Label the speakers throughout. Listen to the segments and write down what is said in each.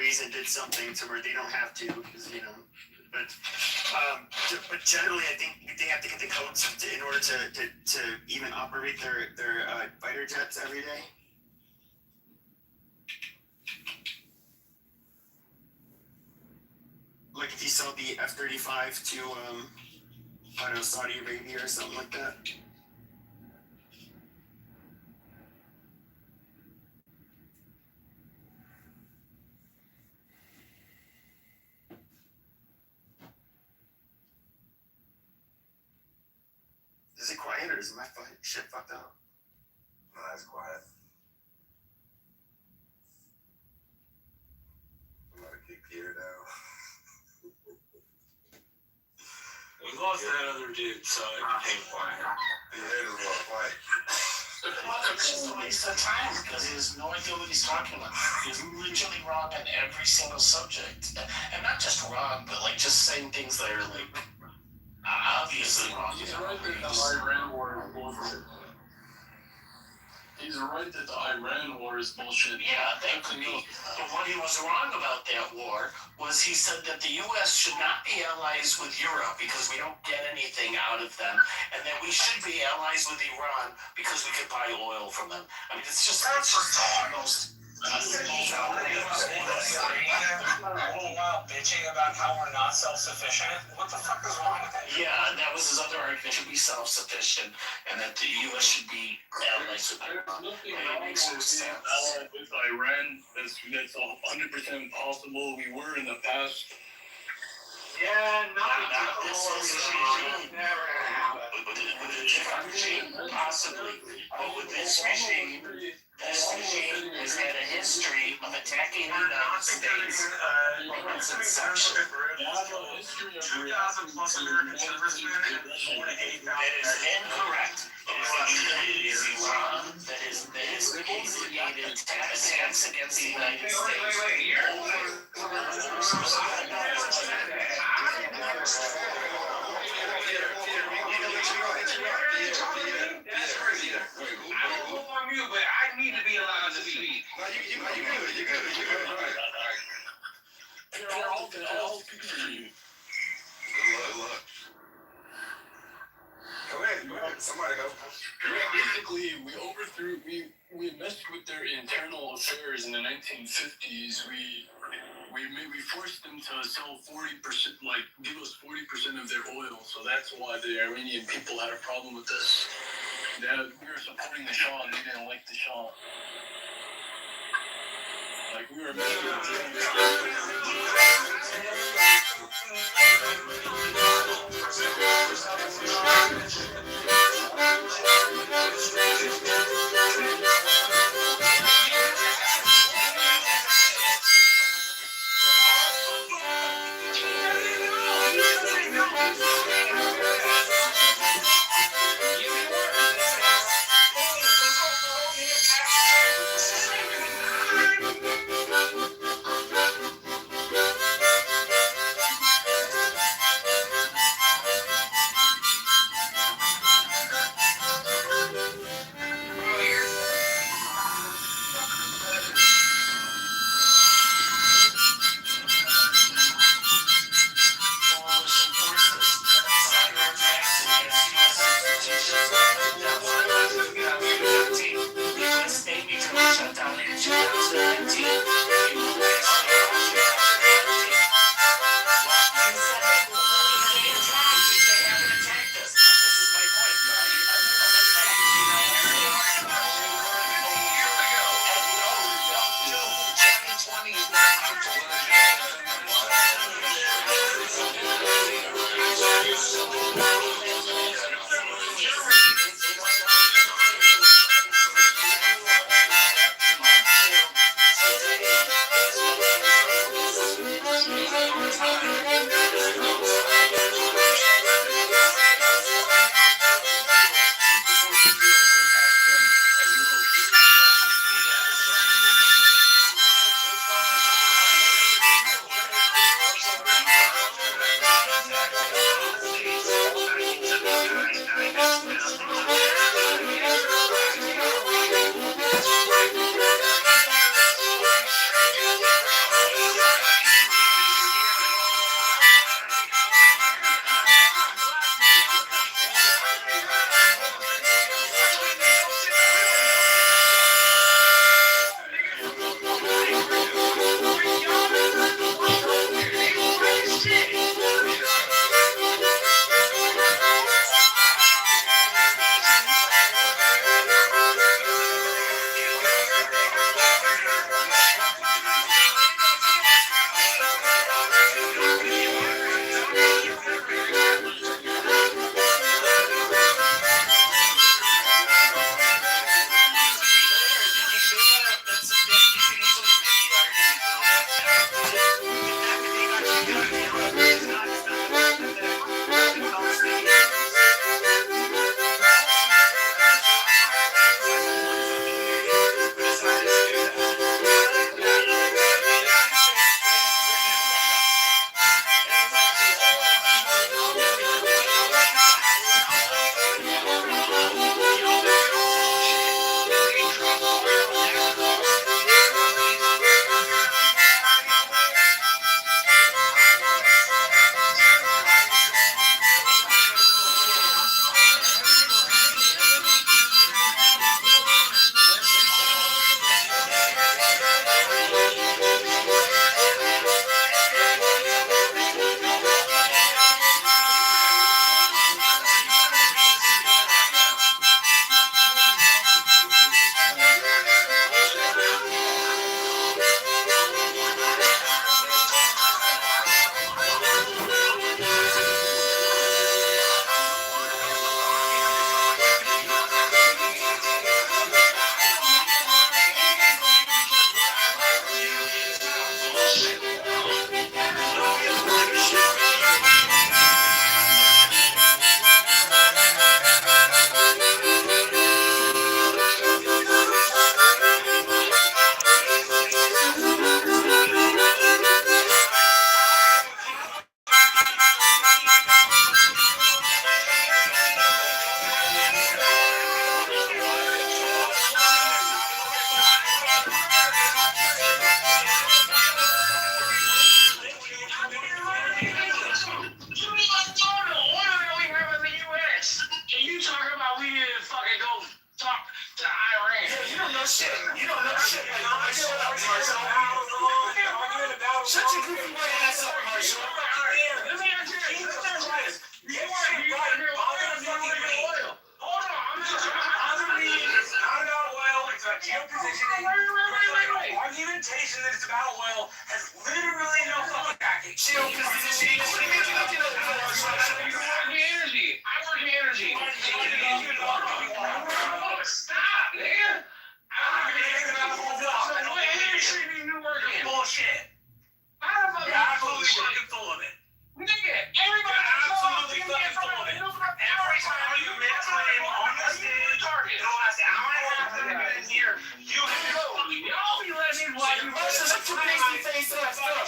Speaker 1: reason did something to where they don't have to, because but generally, I think they have to get the codes in order to even operate their fighter jets every day. Like if you sell the F-35 to I don't know, Saudi Arabia or something like that. Is it quiet or is my shit fucked up?
Speaker 2: No, it's quiet. I'm gonna kick Peter down.
Speaker 3: We lost that other dude, so it became quiet.
Speaker 2: Yeah, it was more quiet.
Speaker 4: It's just a waste of time because he has no idea what he's talking about. He's literally wrong on every single subject. And not just wrong, but like just saying things that are like obviously wrong.
Speaker 5: He's right that the Iran war is bullshit. He's right that the Iran war is bullshit.
Speaker 4: Yeah, that could be. But what he was wrong about that war was he said that the U.S. should not be allies with Europe because we don't get anything out of them, and that we should be allies with Iran because we could buy oil from them. I mean, it's just the most. A little while bitching about how we're not self-sufficient. What the fuck is wrong with that? Yeah, that was his other argument. Should be self-sufficient, and that the U.S. should be allies with Iran. It makes no sense.
Speaker 5: Allied with Iran, that's 100% possible. We were in the past.
Speaker 4: Yeah, not this regime. Never happened. With a different regime, possibly. But with this regime has had a history of attacking the United States from its inception.
Speaker 2: 2,000 plus American servicemen and 4 to 8,000.
Speaker 4: That is incorrect. It is Iran that has instigated attacks against the United States.
Speaker 3: But I need to be allowed to speak.
Speaker 2: No, you're good.
Speaker 5: They're all speaking to you.
Speaker 2: Good luck. Go ahead. Somebody go.
Speaker 5: Basically, we messed with their internal affairs in the 1950s. We forced them to sell 40%, like give us 40% of their oil. So that's why the Iranian people had a problem with us. We were supporting the Shah, and they didn't like the Shah. Like we were messing
Speaker 4: Argumentation that it's about oil has literally no fucking backing. Energy. I work in energy. Stop, man. What industry do you work in? Bullshit. You're absolutely fucking full of it. Nigga, everybody absolutely fucking full of it. Every time you make a claim on the stage, the last hour and a half that I've been here, you have to fucking y'all be letting these white people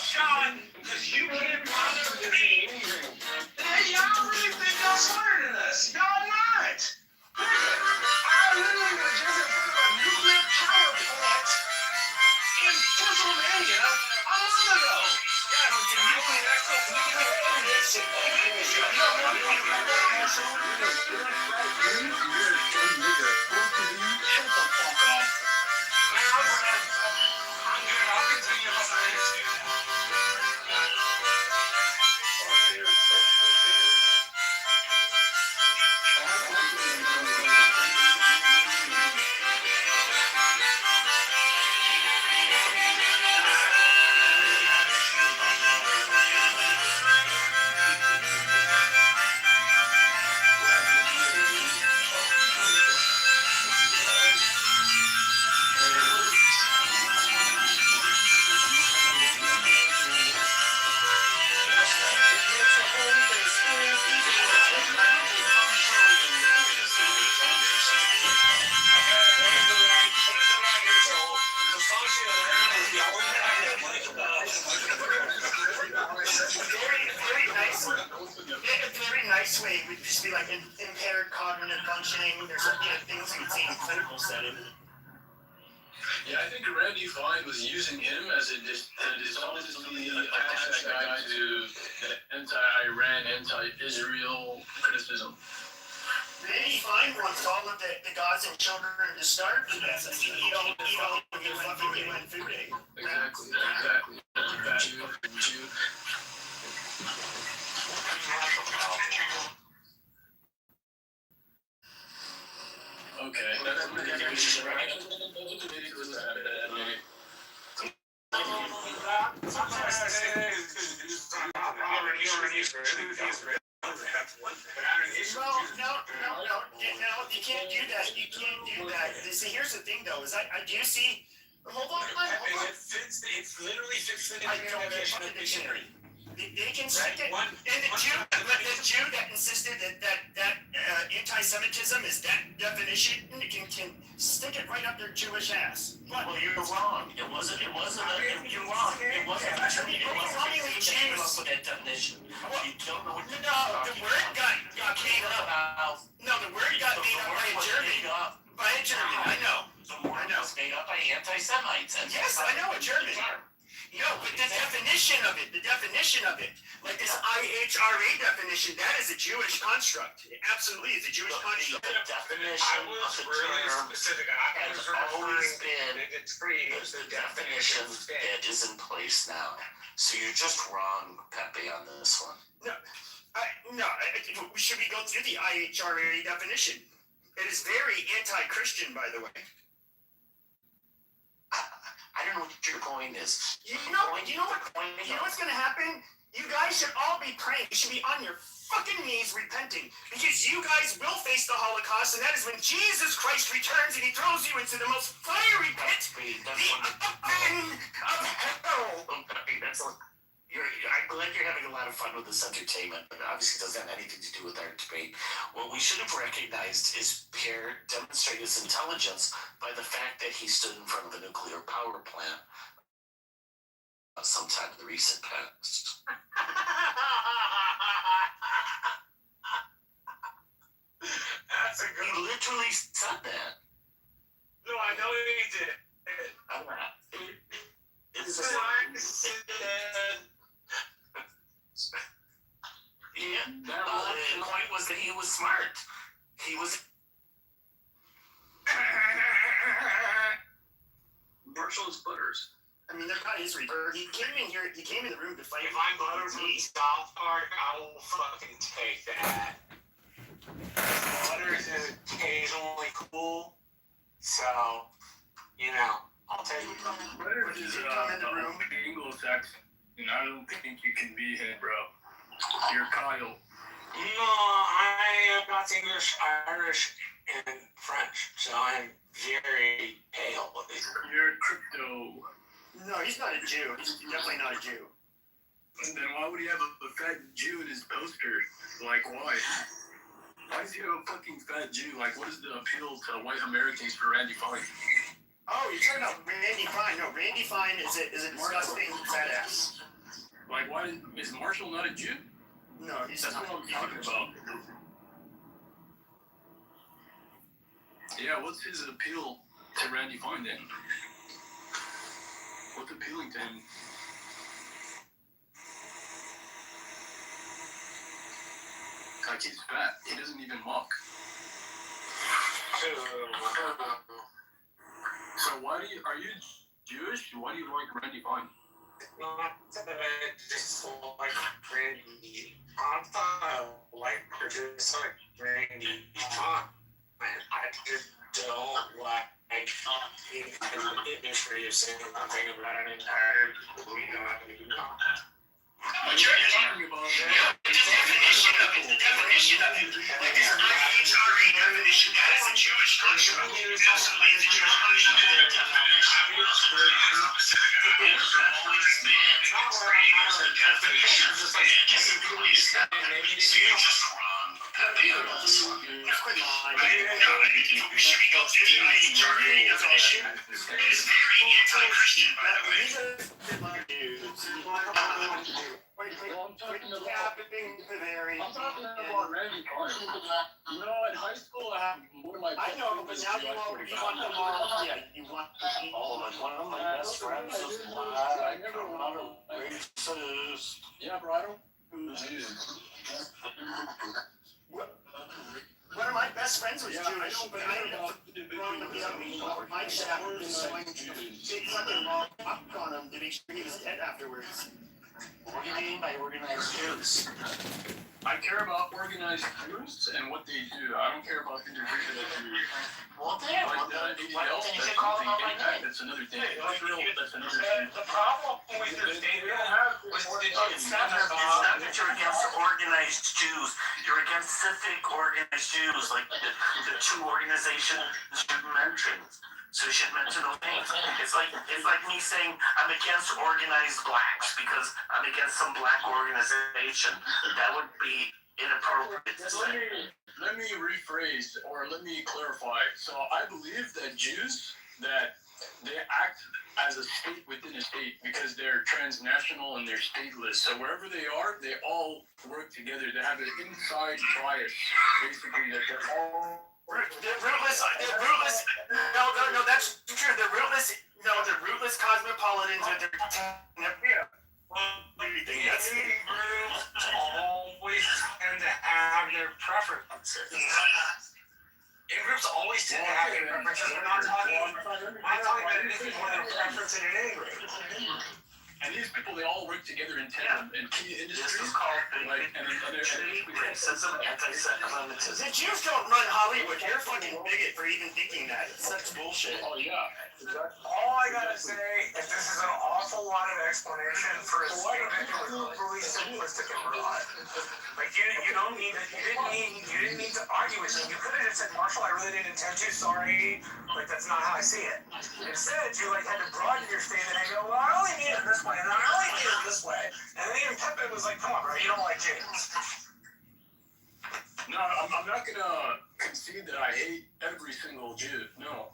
Speaker 4: shot because you can't bother to be. Y'all really think y'all smarter than us? Y'all not. I literally was just in front of a nuclear power plant in Pennsylvania a month ago. Very nice way would just be like impaired cognitive functioning. There's things you would see in a clinical setting.
Speaker 5: Yeah, I think Randy Fine was using him as a dishonestly attach that guy to the anti-Iran, anti-Israel criticism.
Speaker 1: Randy Fine wants all of the gods and children to starve to death. You don't get fucking UN food aid.
Speaker 5: Exactly. Jew. Okay.
Speaker 1: No, you can't do that. You can't do that. See, here's the thing, though, is I do see. Hold on.
Speaker 4: It's literally fits the
Speaker 1: I don't get the dictionary. They can stick it. And the Jew that insisted that anti-Semitism is that definition can stick it right up their Jewish ass. What?
Speaker 4: Well, you're wrong. You're wrong. It wasn't. It wasn't. Came up with that definition. You don't know what you're
Speaker 1: the word got made up. No, the word got made up by a German. I know.
Speaker 4: The word was made up by anti-Semites.
Speaker 1: Yes, I know, a German. No, but the definition of it, like this IHRA definition, that is a Jewish construct. It absolutely is a Jewish construct.
Speaker 4: The definition of the term has always been the definition that is in place now. So you're just wrong, Pepe, on this one.
Speaker 1: Should we go through the IHRA definition? It is very anti-Christian, by the way.
Speaker 4: I understand what your point is.
Speaker 1: You know what's gonna happen? You guys should all be praying. You should be on your fucking knees repenting, because you guys will face the Holocaust, and that is when Jesus Christ returns and he throws you into the most fiery pit, the oven of hell.
Speaker 4: I'm glad you're having a lot of fun with this entertainment, but obviously it doesn't have anything to do with our debate. What we should have recognized is Pierre demonstrated his intelligence by the fact that he stood in front of a nuclear power plant sometime in the recent past.
Speaker 3: That's a good
Speaker 4: He
Speaker 3: one.
Speaker 4: literally said that.
Speaker 3: No, I know he did.
Speaker 4: It's
Speaker 3: So I said,
Speaker 4: yeah. The point was that he was smart. He was.
Speaker 5: Marshall is butters.
Speaker 1: I mean, they're not his reverse. He came in here. He came in the room to fight.
Speaker 3: if I'm Butter from South Park, I will fucking take that. Butters is occasionally cool, so, I'll take it.
Speaker 5: Butters is Anglo-Saxon, and I don't think you can be him, bro. You're Kyle.
Speaker 3: No, I am not English, Irish, and French, so I'm very pale.
Speaker 5: You're crypto.
Speaker 1: No, he's not a Jew. He's definitely not a Jew.
Speaker 5: And then why would he have a fat Jew in his poster? Like, why? Why does he have a fucking fat Jew? Like, what is the appeal to white Americans for Randy Fine?
Speaker 1: Oh, you're talking about Randy Fine. No, Randy Fine is a disgusting fat ass.
Speaker 5: Like, why is Marshall not a Jew?
Speaker 1: No, he's
Speaker 5: That's
Speaker 1: not.
Speaker 5: what I'm talking about. Yeah, what's his appeal to Randy Fine then? What's appealing to him? Like, he's fat. He doesn't even mock. So are you Jewish? Why do you like Randy Fine?
Speaker 3: Not that I just like Randy. I like just like Randy. I just don't like the industry of saying nothing about an entire
Speaker 1: But you're talking about the definition of it. The definition of it. Like this IHRA definition, that is a Jewish construct. Absolutely, it's a Jewish construct.
Speaker 5: I'm talking about Randy Fine. You know, in high school, I had one of my
Speaker 1: I know, but now you want them all. Yeah, you want
Speaker 4: One of my best friends is
Speaker 5: I never want to.
Speaker 4: racist.
Speaker 5: Yeah, bro, I don't. Jews.
Speaker 1: One of my best friends was
Speaker 5: Yeah,
Speaker 1: Jewish,
Speaker 5: I know,
Speaker 1: but I ended up throwing my dad was going to big fucking rock on him to make sure he was dead afterwards.
Speaker 4: What do you mean by organized Jews?
Speaker 5: I care about organized Jews and what they do. I don't care about individual Jews.
Speaker 4: Well, damn.
Speaker 5: Like the ADL,
Speaker 4: You
Speaker 5: that's
Speaker 4: should call them
Speaker 5: something.
Speaker 4: out by name.
Speaker 5: That's another thing. Israel, that's another thing.
Speaker 3: The problem with your statement was
Speaker 4: It's not that you're against organized Jews. You're against civic organized Jews, like the two organizations you mentioned. So you should mention those names. It's like me saying I'm against organized blacks because I'm against some black organization. That would be inappropriate to say.
Speaker 5: Let me rephrase, or let me clarify. So I believe that Jews, that they act as a state within a state because they're transnational and they're stateless. So wherever they are, they all work together. They have an inside bias, basically, that they're all...
Speaker 1: They're rootless. No, that's true. They're rootless cosmopolitans with their everything. That's
Speaker 3: groups always tend to have their preferences. In-groups always tend to have their preferences. I'm not talking about anything more than preference in an in-group.
Speaker 5: And these people, they all work together in tandem in key
Speaker 4: This
Speaker 5: industries.
Speaker 4: is called
Speaker 5: Like, and
Speaker 4: bigotry, racism, anti-Semitism.
Speaker 1: The Jews don't run Hollywood. You're a fucking bigot for even thinking that. It's such bullshit.
Speaker 5: oh yeah,
Speaker 3: All I gotta say is this is an awful lot of explanation for a statement that was overly simplistic and broad. Like you don't need to, you didn't need to argue with me. You could have just said, Marshall, I really didn't intend to, sorry. Like that's not how I see it. Instead, you like had to broaden your statement and go, well, I only mean it this way, and I only mean it this way. And then even Pepe was like, come on, bro, you don't like James.
Speaker 5: no, I'm not gonna concede that I hate every single Jew. No.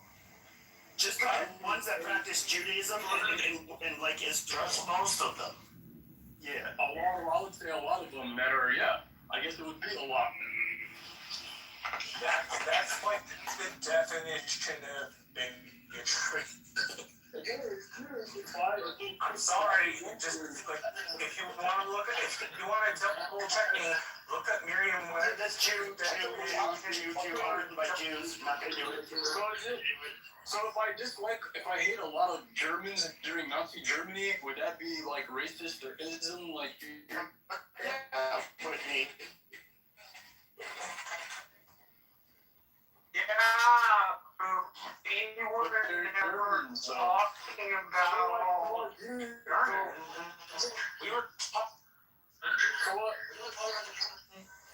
Speaker 1: Just the ones that practice Judaism and like Israel.
Speaker 4: Just most of them.
Speaker 1: Yeah.
Speaker 5: I would say a lot of them that are, yeah. I guess it would be a lot.
Speaker 3: That's like the definition of bigotry. I'm sorry, just like if you want to look at, if you want to double check me, look up Merriam-Webster.
Speaker 1: That's Jew hardened by Jews. Not gonna do it.
Speaker 5: So if I hate a lot of Germans during Nazi Germany, would that be like racist or ism? Like,
Speaker 1: Yeah, with me.
Speaker 3: Yeah, they were never talking about Germans. We were talking.
Speaker 5: so what?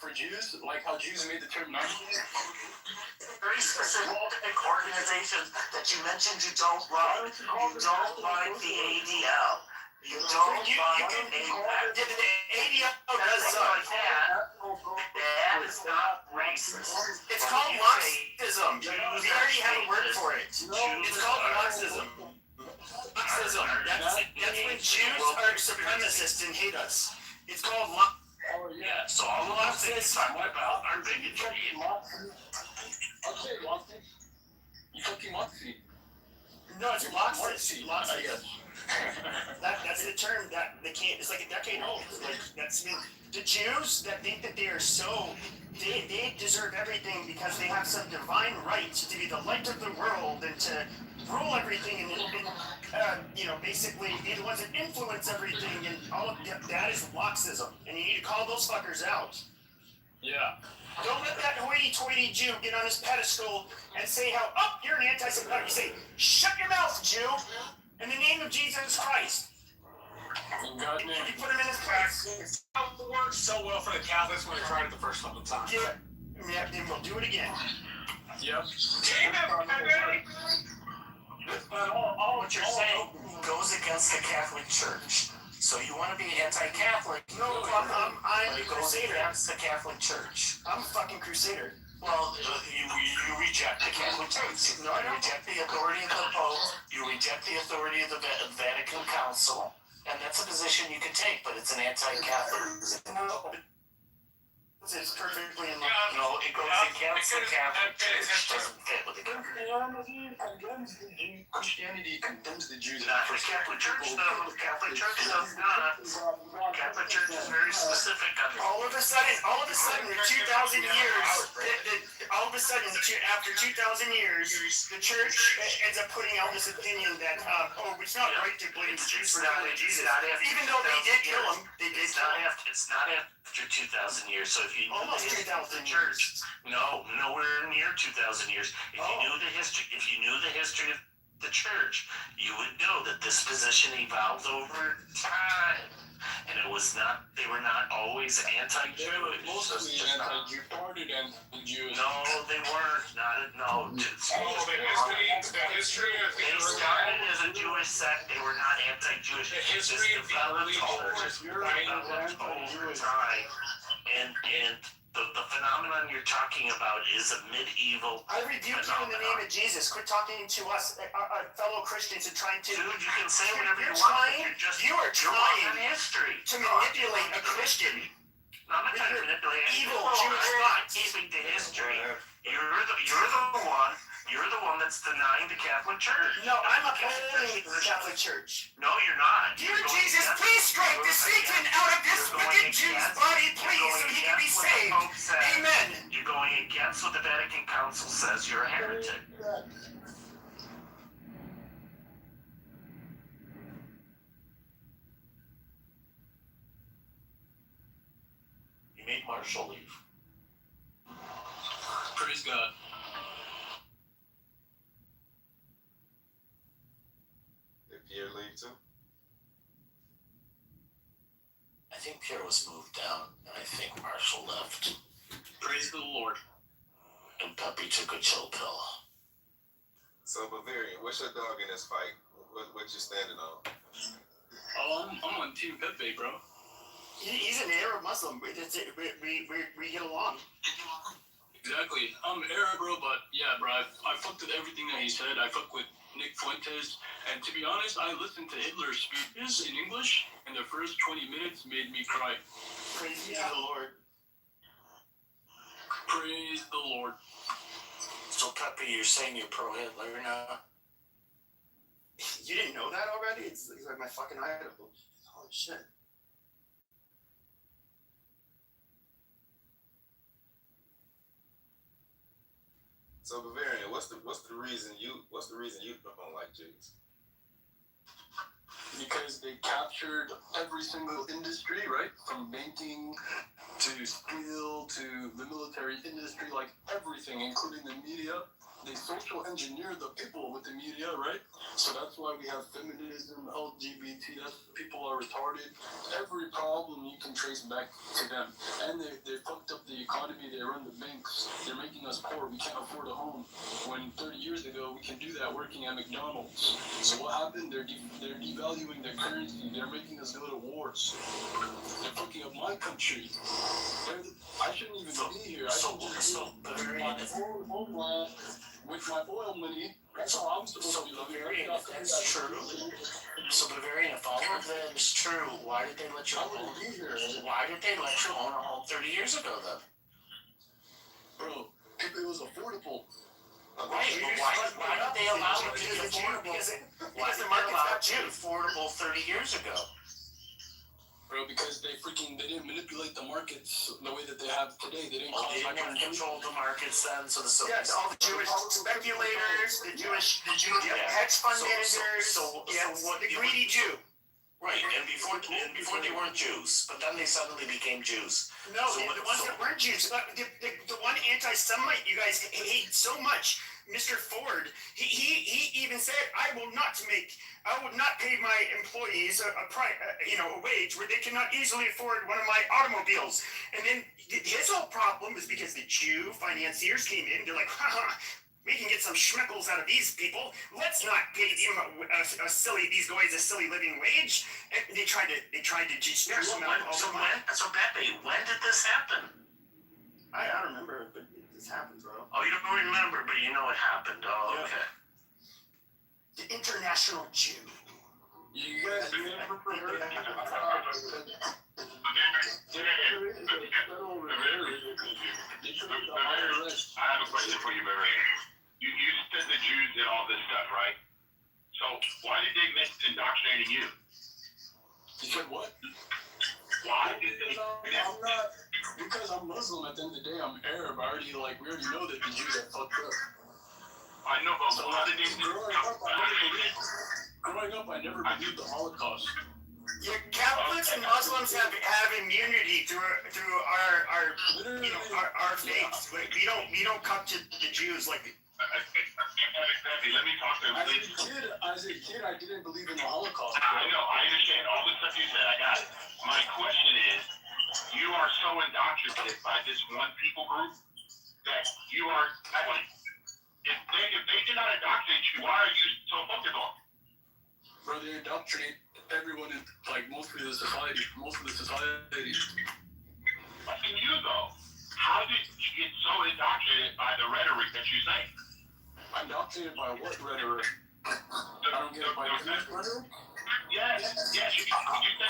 Speaker 5: For Jews, like how Jews made the term Nazi?
Speaker 4: Very specific organizations that you mentioned you don't like. You don't like the ADL. You don't like ADL.
Speaker 1: The ADL does
Speaker 4: like that. That is not racist.
Speaker 1: It's called Marxism. We already have a word for it. It's called Marxism. Marxism. That's when Jews are supremacists and hate us. It's called Marxism.
Speaker 5: Oh yeah.
Speaker 4: So all of those things talking about are bigotry.
Speaker 5: Okay, Nazi. You fucking Nazi.
Speaker 1: No, it's Marxist.
Speaker 5: I guess.
Speaker 1: That's the term that they can't. It's like a decade old. Like that's the Jews that think that they are so. They deserve everything because they have some divine right to be the light of the world and to rule everything and basically be the ones that influence everything and all of that is Marxism, and you need to call those fuckers out.
Speaker 5: Yeah.
Speaker 1: Don't let that hoity-toity Jew get on his pedestal and say how, you're an anti-Semitic. You say, shut your mouth, Jew, in the name of Jesus Christ.
Speaker 5: In God's name.
Speaker 1: You put him in his place.
Speaker 3: It worked so well for the Catholics when they tried it the first time.
Speaker 1: Yeah, then we'll do it again.
Speaker 5: Yep.
Speaker 4: What you're saying goes against the Catholic Church. So you want to be anti-Catholic?
Speaker 1: No, I'm
Speaker 4: But it goes
Speaker 1: Crusader.
Speaker 4: against the Catholic Church.
Speaker 1: I'm a fucking Crusader.
Speaker 4: Well, you reject the Catholic Church. You reject the authority of the Pope. You reject the authority of the Vatican Council. And that's a position you can take, but it's an anti-Catholic.
Speaker 1: No, it's perfectly in line.
Speaker 4: No, it goes against the Catholic Church. Doesn't fit with the
Speaker 5: Christianity condemns the Jews.
Speaker 4: Not the Catholic Church, though. The Catholic Church does not. Catholic Church is very specific on this.
Speaker 1: All of a sudden, in 2,000 years, after 2,000 years, the church ends up putting out this opinion that, it's not right to blame the Jews for not Jesus. Even though they did kill him,
Speaker 4: It's not after 2,000 years. So if you knew
Speaker 1: Almost
Speaker 4: the history of
Speaker 1: 2,000
Speaker 4: the church, no, nowhere near 2,000 years. If you knew the history of the church, you would know that this position evolved over time. And they were not always anti-Jewish.
Speaker 5: Mostly anti-Jew, parted anti-Jewish.
Speaker 4: No, they weren't.
Speaker 3: The history of
Speaker 4: They started as a Jewish sect. They were not anti-Jewish.
Speaker 3: The history of the
Speaker 4: developed over time. And the phenomenon you're talking about is a medieval.
Speaker 1: I rebuke you in the name of Jesus. Quit talking to us, fellow Christians, and trying to.
Speaker 4: Dude, you can say whatever you
Speaker 1: You're
Speaker 4: want.
Speaker 1: trying. You are
Speaker 4: You're
Speaker 1: trying
Speaker 4: in history
Speaker 1: to manipulate a Christian.
Speaker 4: No, I'm not trying to manipulate
Speaker 1: Evil
Speaker 4: anything.
Speaker 1: Jewish thoughts.
Speaker 4: Keeping to history. You're the one that's denying the Catholic Church.
Speaker 1: No, I'm upholding the Catholic Church.
Speaker 4: No, you're not.
Speaker 1: Dear Jesus, please strike the Satan out of this wicked Jew's body, please, so he can be saved. Amen.
Speaker 4: You're going against what the Vatican Council says. You're a heretic. You made Marshall leave.
Speaker 5: Praise God.
Speaker 2: Did Pierre leave too?
Speaker 4: I think Pierre was moved down, and I think Marshall left.
Speaker 5: Praise the Lord.
Speaker 4: And Pepe took a chill pill.
Speaker 2: So Bavarian, what's your dog in this fight? What you standing on?
Speaker 5: Oh, I'm on Team Pepe, bro.
Speaker 1: He's an Arab Muslim. We get along.
Speaker 5: Exactly. I'm Arab, bro, but yeah, bro, I fucked with everything that he said. I fucked with Nick Fuentes, and to be honest, I listened to Hitler's speeches in English, and the first 20 minutes made me cry.
Speaker 1: Praise be to the Lord.
Speaker 5: Praise the Lord.
Speaker 4: So Pepe, you're saying you're pro-Hitler now?
Speaker 1: You didn't know that already? He's like my fucking idol. Holy shit.
Speaker 2: So Bavarian, what's the reason you don't like Jews?
Speaker 5: Because they captured every single industry, right? From banking to steel to the military industry, like everything, including the media. They social engineer the people with the media, right? So that's why we have feminism, LGBT, that's people are retarded. Every problem you can trace back to them. And they fucked up the economy, they run the banks, they're making us poor, we can't afford a home. When 30 years ago, we can do that working at McDonald's. So what happened? They're devaluing their currency, they're making us go to wars. They're fucking up my country. I shouldn't even be here. I should just be my own homeland with my oil money. That's how I'm supposed to be living.
Speaker 4: Bavarian, if that's true. So Bavarian, if all of that is true, why did they let you
Speaker 5: I
Speaker 4: own?
Speaker 5: wouldn't be here.
Speaker 4: Why did they let you own a home 30 years ago then?
Speaker 5: Bro, if it was affordable.
Speaker 4: Right, but why did they allow it to be affordable? Why did they allow it to be affordable 30 years ago?
Speaker 5: Bro, because they didn't manipulate the markets the way that they have today. They didn't
Speaker 4: Well, they didn't
Speaker 5: hyperinflation.
Speaker 4: control the markets then, so the
Speaker 1: All the Jewish speculators, the Jewish hedge fund managers, the greedy Jew.
Speaker 4: Right, and before they weren't Jews, but then they suddenly became Jews.
Speaker 1: No, the ones that weren't Jews. The one anti-Semite you guys hate so much, Mr. Ford. He even said, I will not pay my employees a wage where they cannot easily afford one of my automobiles. And then his whole problem is because the Jew financiers came in. They're like, we can get some schmeckles out of these people. Let's not pay them a silly living wage. And they tried to just
Speaker 4: So Pepe, when did this happen?
Speaker 1: I don't remember, but this happened, bro.
Speaker 4: Oh, you don't remember, but you know it happened. Oh,
Speaker 1: Yeah.
Speaker 4: okay.
Speaker 1: The international Jew.
Speaker 5: You guys never heard of
Speaker 6: I have a question for you, Barry. You said the Jews did all this stuff, right? So why did they miss indoctrinating you?
Speaker 5: You said what?
Speaker 6: Why did they?
Speaker 5: I'm not, because I'm Muslim. At the end of the day, I'm Arab. We already know that the Jews are fucked up.
Speaker 6: I know, but
Speaker 5: So
Speaker 6: why did they?
Speaker 5: growing up, I never believed the Holocaust.
Speaker 1: Yeah, Catholics and Muslims have immunity through our faiths. We don't come to the Jews like.
Speaker 6: Exactly. Let me talk to him, please.
Speaker 5: As a kid, I didn't believe in the Holocaust.
Speaker 6: I know. I understand all the stuff you said. I got it. My question is, you are so indoctrinated by this one people group that you are. If they did not indoctrinate you, why are you so focused on?
Speaker 5: Bro, they indoctrinate everyone in, most of the society.
Speaker 6: Like in you, though, how did you get so indoctrinated by the rhetoric that you say?
Speaker 5: Indoctrinated by what rhetoric? I don't get it. By Jewish rhetoric?
Speaker 6: Yes. You said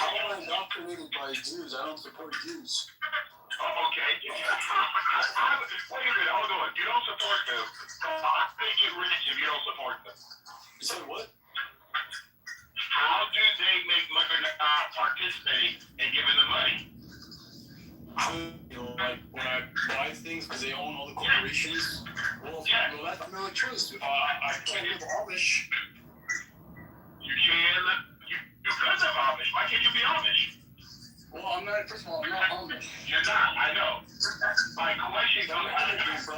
Speaker 5: How am I indoctrinated by Jews? I don't support Jews.
Speaker 6: Oh, okay. Wait a minute, hold on. You don't support them. I think you're rich if you don't support them.
Speaker 5: You said what?
Speaker 6: How do they make money not participating and giving them money?
Speaker 5: When I buy things because they own all the corporations. Well, that's no choice. I can't live Amish.
Speaker 6: You could have Amish. Why can't you be Amish?
Speaker 5: Well, I'm not. First of all, I'm not Amish.
Speaker 6: You're not. I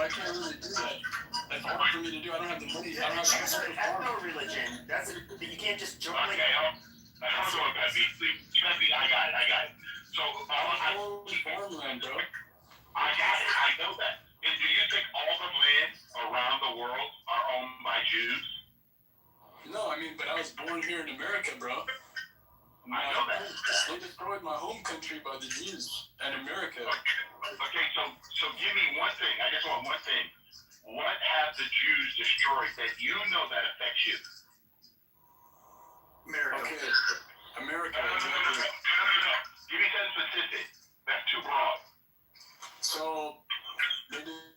Speaker 5: I can't really do that. That's hard for me to do. I don't have the money. I don't have
Speaker 1: Jews
Speaker 5: the
Speaker 1: have no religion. You can't just join.
Speaker 6: Okay, hold on, Pepe, I got it. So,
Speaker 5: farmland, bro.
Speaker 6: I got it, I know that. And do you think all the land around the world are owned by Jews?
Speaker 5: No, I mean, but I was born here in America, bro.
Speaker 6: I know that.
Speaker 5: They destroyed my home country by the Jews and America.
Speaker 6: Okay, so give me one thing. I just want one thing. What have the Jews destroyed that you know that affects you?
Speaker 1: America.
Speaker 5: Okay, America.
Speaker 6: No. Give me something specific. That's too broad.
Speaker 5: So, they did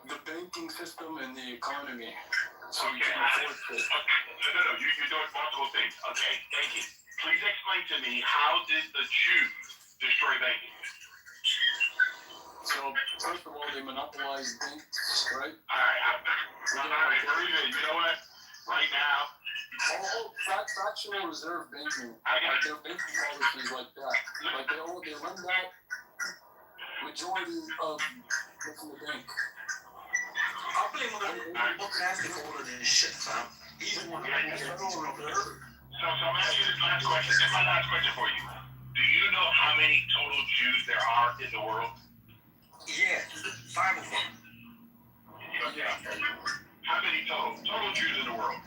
Speaker 5: the banking system and the economy. So we
Speaker 6: Okay.
Speaker 5: can afford it.
Speaker 6: No. You're doing multiple things. Okay, thank you. Please explain to me, how did the Jews destroy banking?
Speaker 5: So, first of all, they monopolized banks, right?
Speaker 6: Alright, you know what? Right now,
Speaker 5: Fractional reserve banking.
Speaker 6: I got
Speaker 5: Like their banking policies like that. Like they lend out majority of what's in the bank.
Speaker 3: I blame my nasty for all of this shit, fam. He's the one that
Speaker 6: Yeah.
Speaker 3: gets these reserves.
Speaker 6: So I'm asking you this last question. This is my last question for you. Do you know how many total Jews there are in the world?
Speaker 3: Yeah, 5 of them.
Speaker 5: Yeah.
Speaker 6: How many total Jews in the world?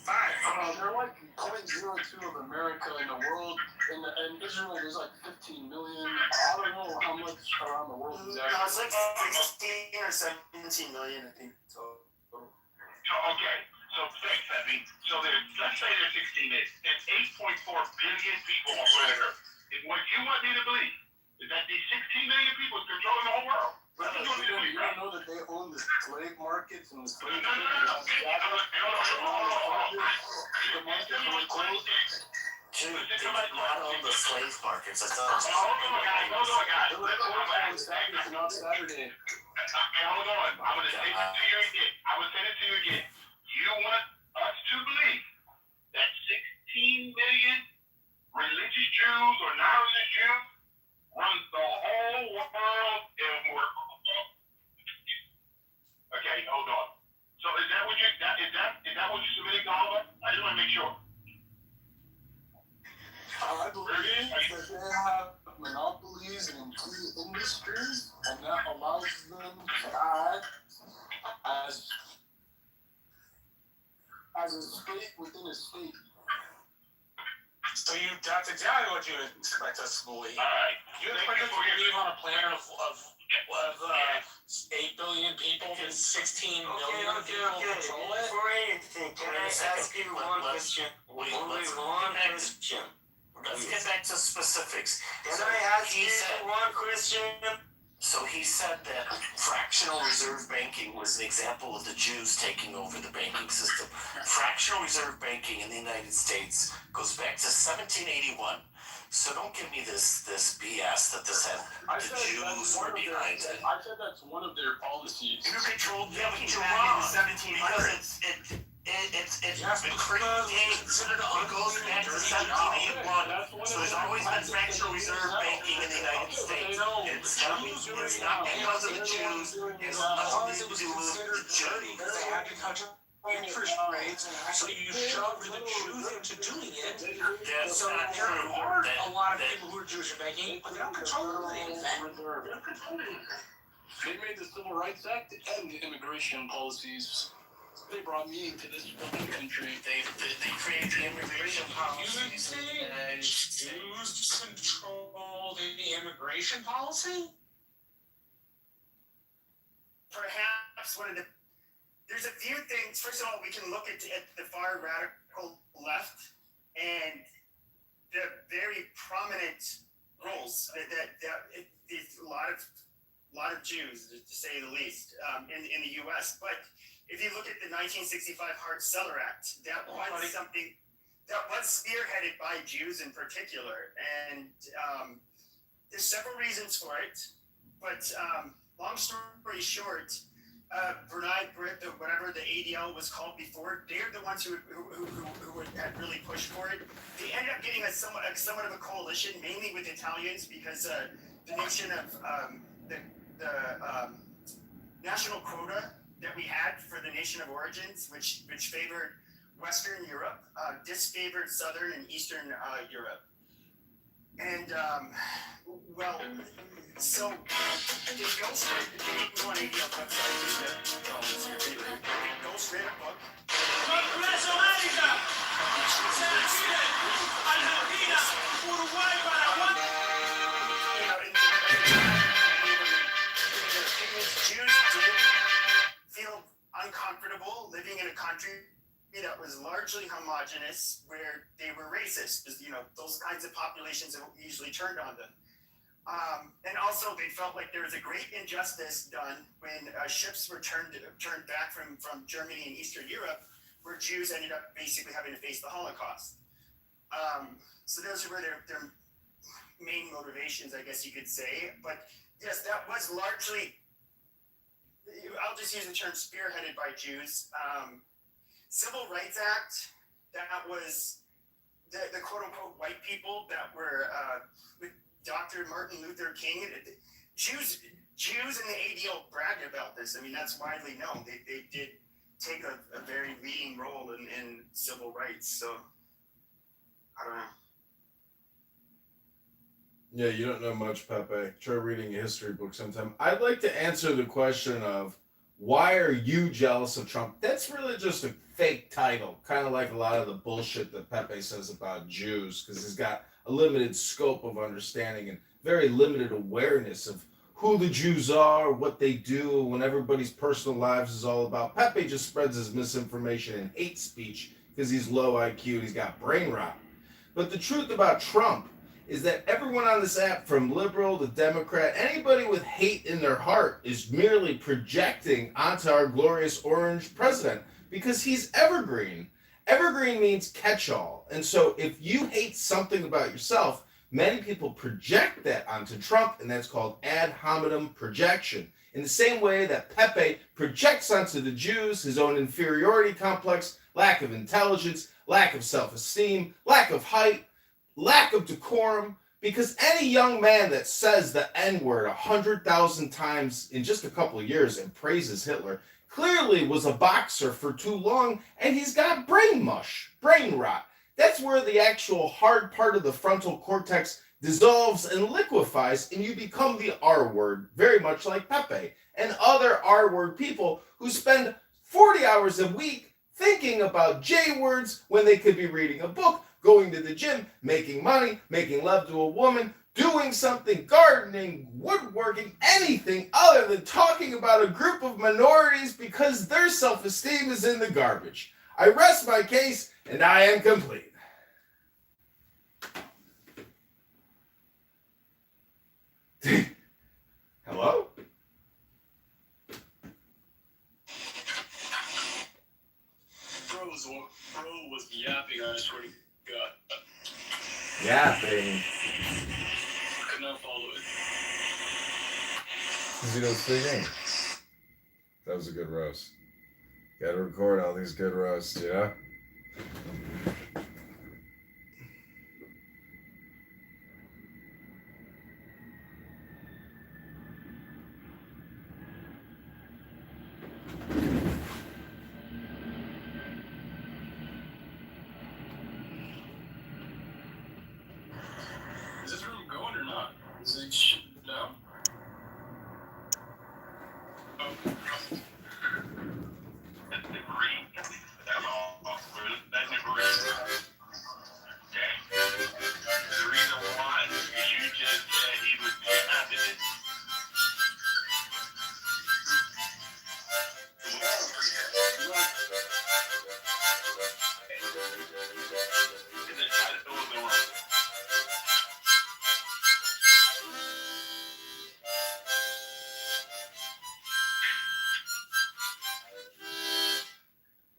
Speaker 3: 5.
Speaker 5: They're like 0.02 of America in the world. In Israel, there's like 15 million. I don't know how much around the world
Speaker 1: No,
Speaker 5: exactly.
Speaker 1: it's like 16 or 17 million, I think. So.
Speaker 6: So, okay. So thanks, Pepe. So let's say there's 16 million. There's 8.4 billion people on planet Earth. And what you want me to believe is that these 16 million people is controlling the whole world. What you want me to believe,
Speaker 5: You
Speaker 6: right?
Speaker 5: don't know that they own the slave markets and the slave
Speaker 6: No.
Speaker 5: trade. The markets were closed.
Speaker 4: Dude, they did not own the slave markets. I thought.
Speaker 6: Hold on, guys.
Speaker 5: They were closed on Saturday, not Saturday.
Speaker 6: Hold on. I'm going to say this to you again. You want us to believe that 16 million religious Jews or non-religious Jews run the whole world and we're... Okay, hold on. So is that what you're submitting to all of us? I just want to make sure.
Speaker 5: I believe that they have monopolies in key industries, and that allows them to act as a state within a state.
Speaker 3: So that's exactly what you expect us to believe.
Speaker 6: All right.
Speaker 3: You expect us to believe on a planet of 8 billion people and 16 million people control it?
Speaker 7: Before anything, can I ask you one question? Only one question.
Speaker 4: Let's get back to specifics.
Speaker 7: Can I ask you one question?
Speaker 4: So he said that fractional reserve banking was an example of the Jews taking over the banking system. Fractional reserve banking in the United States goes back to 1781. So don't give me this BS that this had the Jews were behind it.
Speaker 5: I said that's one of their policies.
Speaker 1: Who controlled
Speaker 4: Yeah, but
Speaker 1: banking
Speaker 4: you're
Speaker 1: back in
Speaker 4: wrong.
Speaker 1: the 1700s?
Speaker 4: Because it's been created. It goes back to 1781. So there's always been fractional reserve banking in the United States. It's not because of the Jews. It's nothing to do with the Jews.
Speaker 3: Because they had to cut interest rates, so you shoved the Jews into doing it.
Speaker 4: That's
Speaker 3: So
Speaker 4: not
Speaker 3: there
Speaker 4: true.
Speaker 3: are a lot of people who are Jewish are banking, but they don't control anything.
Speaker 5: They made the Civil Rights Act and the immigration policies. They brought me into this fucking country.
Speaker 4: They create the immigration
Speaker 3: You
Speaker 4: policies.
Speaker 3: think Jews control the immigration policy?
Speaker 1: Perhaps there's a few things. First of all, we can look at the far radical left and the very prominent roles that it's a lot of Jews, to say the least, in the U.S. But if you look at the 1965 Hart-Celler Act, that was something that was spearheaded by Jews in particular, and there's several reasons for it. But long story short, Bernard Britt, whatever the ADL was called before, they're the ones who had really pushed for it. They ended up getting somewhat of a coalition, mainly with Italians, because the notion of national quota that we had for the nation of origins, which favored Western Europe, disfavored Southern and Eastern Europe. And so they ghostwrote. They go on ADL website. They ghostwrote a book.
Speaker 8: Congreso América, Chile, Argentina, Uruguay, Paraguay.
Speaker 1: Jews did feel uncomfortable living in a country that was largely homogenous, where they were racist, because those kinds of populations usually turned on them. And also, they felt like there was a great injustice done when ships were turned back from Germany and Eastern Europe, where Jews ended up basically having to face the Holocaust. So those were their main motivations, I guess you could say. But yes, that was largely, I'll just use the term, spearheaded by Jews. Civil Rights Act, that was the quote-unquote white people that were with Dr. Martin Luther King. Jews in the ADL bragged about this. I mean, that's widely known. They did take a very leading role in civil rights. So, I don't know.
Speaker 9: Yeah, you don't know much, Pepe. Try reading a history book sometime. I'd like to answer the question of, why are you jealous of Trump? That's really just a fake title, kind of like a lot of the bullshit that Pepe says about Jews, because he's got a limited scope of understanding and very limited awareness of who the Jews are, what they do, when everybody's personal lives is all about. Pepe just spreads his misinformation and hate speech because he's low IQ and he's got brain rot. But the truth about Trump is that everyone on this app, from liberal to Democrat, anybody with hate in their heart is merely projecting onto our glorious orange president because he's evergreen. Evergreen means catch-all. And so if you hate something about yourself, many people project that onto Trump, and that's called ad hominem projection. In the same way that Pepe projects onto the Jews his own inferiority complex, lack of intelligence, lack of self-esteem, lack of height, lack of decorum, because any young man that says the N-word 100,000 times in just a couple of years and praises Hitler clearly was a boxer for too long, and he's got brain mush, brain rot. That's where the actual hard part of the frontal cortex dissolves and liquefies, and you become the R-word, very much like Pepe and other R-word people who spend 40 hours a week thinking about J-words when they could be reading a book, going to the gym, making money, making love to a woman, doing something, gardening, woodworking, anything other than talking about a group of minorities because their self-esteem is in the garbage. I rest my case, and I am complete. Hello?
Speaker 5: Bro was yapping, I swear to God.
Speaker 9: Yapping.
Speaker 5: Could not follow it.
Speaker 9: Because he don't speak English. That was a good roast. Gotta record all these good roasts, yeah?
Speaker 5: Is this room going or not? Is it shut down? Oh.
Speaker 6: That's debris. That's all. That's debris. Okay. The reason why is you just said he was the activist. It's a title of the room.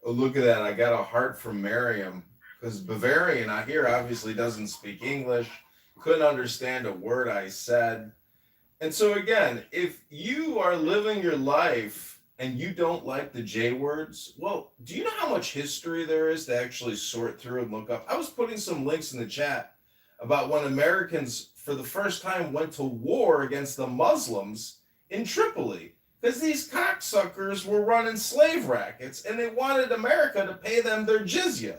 Speaker 9: Oh, look at that. I got a heart from Miriam. Because Bavarian, I hear, obviously doesn't speak English. Couldn't understand a word I said. And so again, if you are living your life and you don't like the J words, well, do you know how much history there is to actually sort through and look up? I was putting some links in the chat about when Americans, for the first time, went to war against the Muslims in Tripoli because these cocksuckers were running slave rackets and they wanted America to pay them their jizya.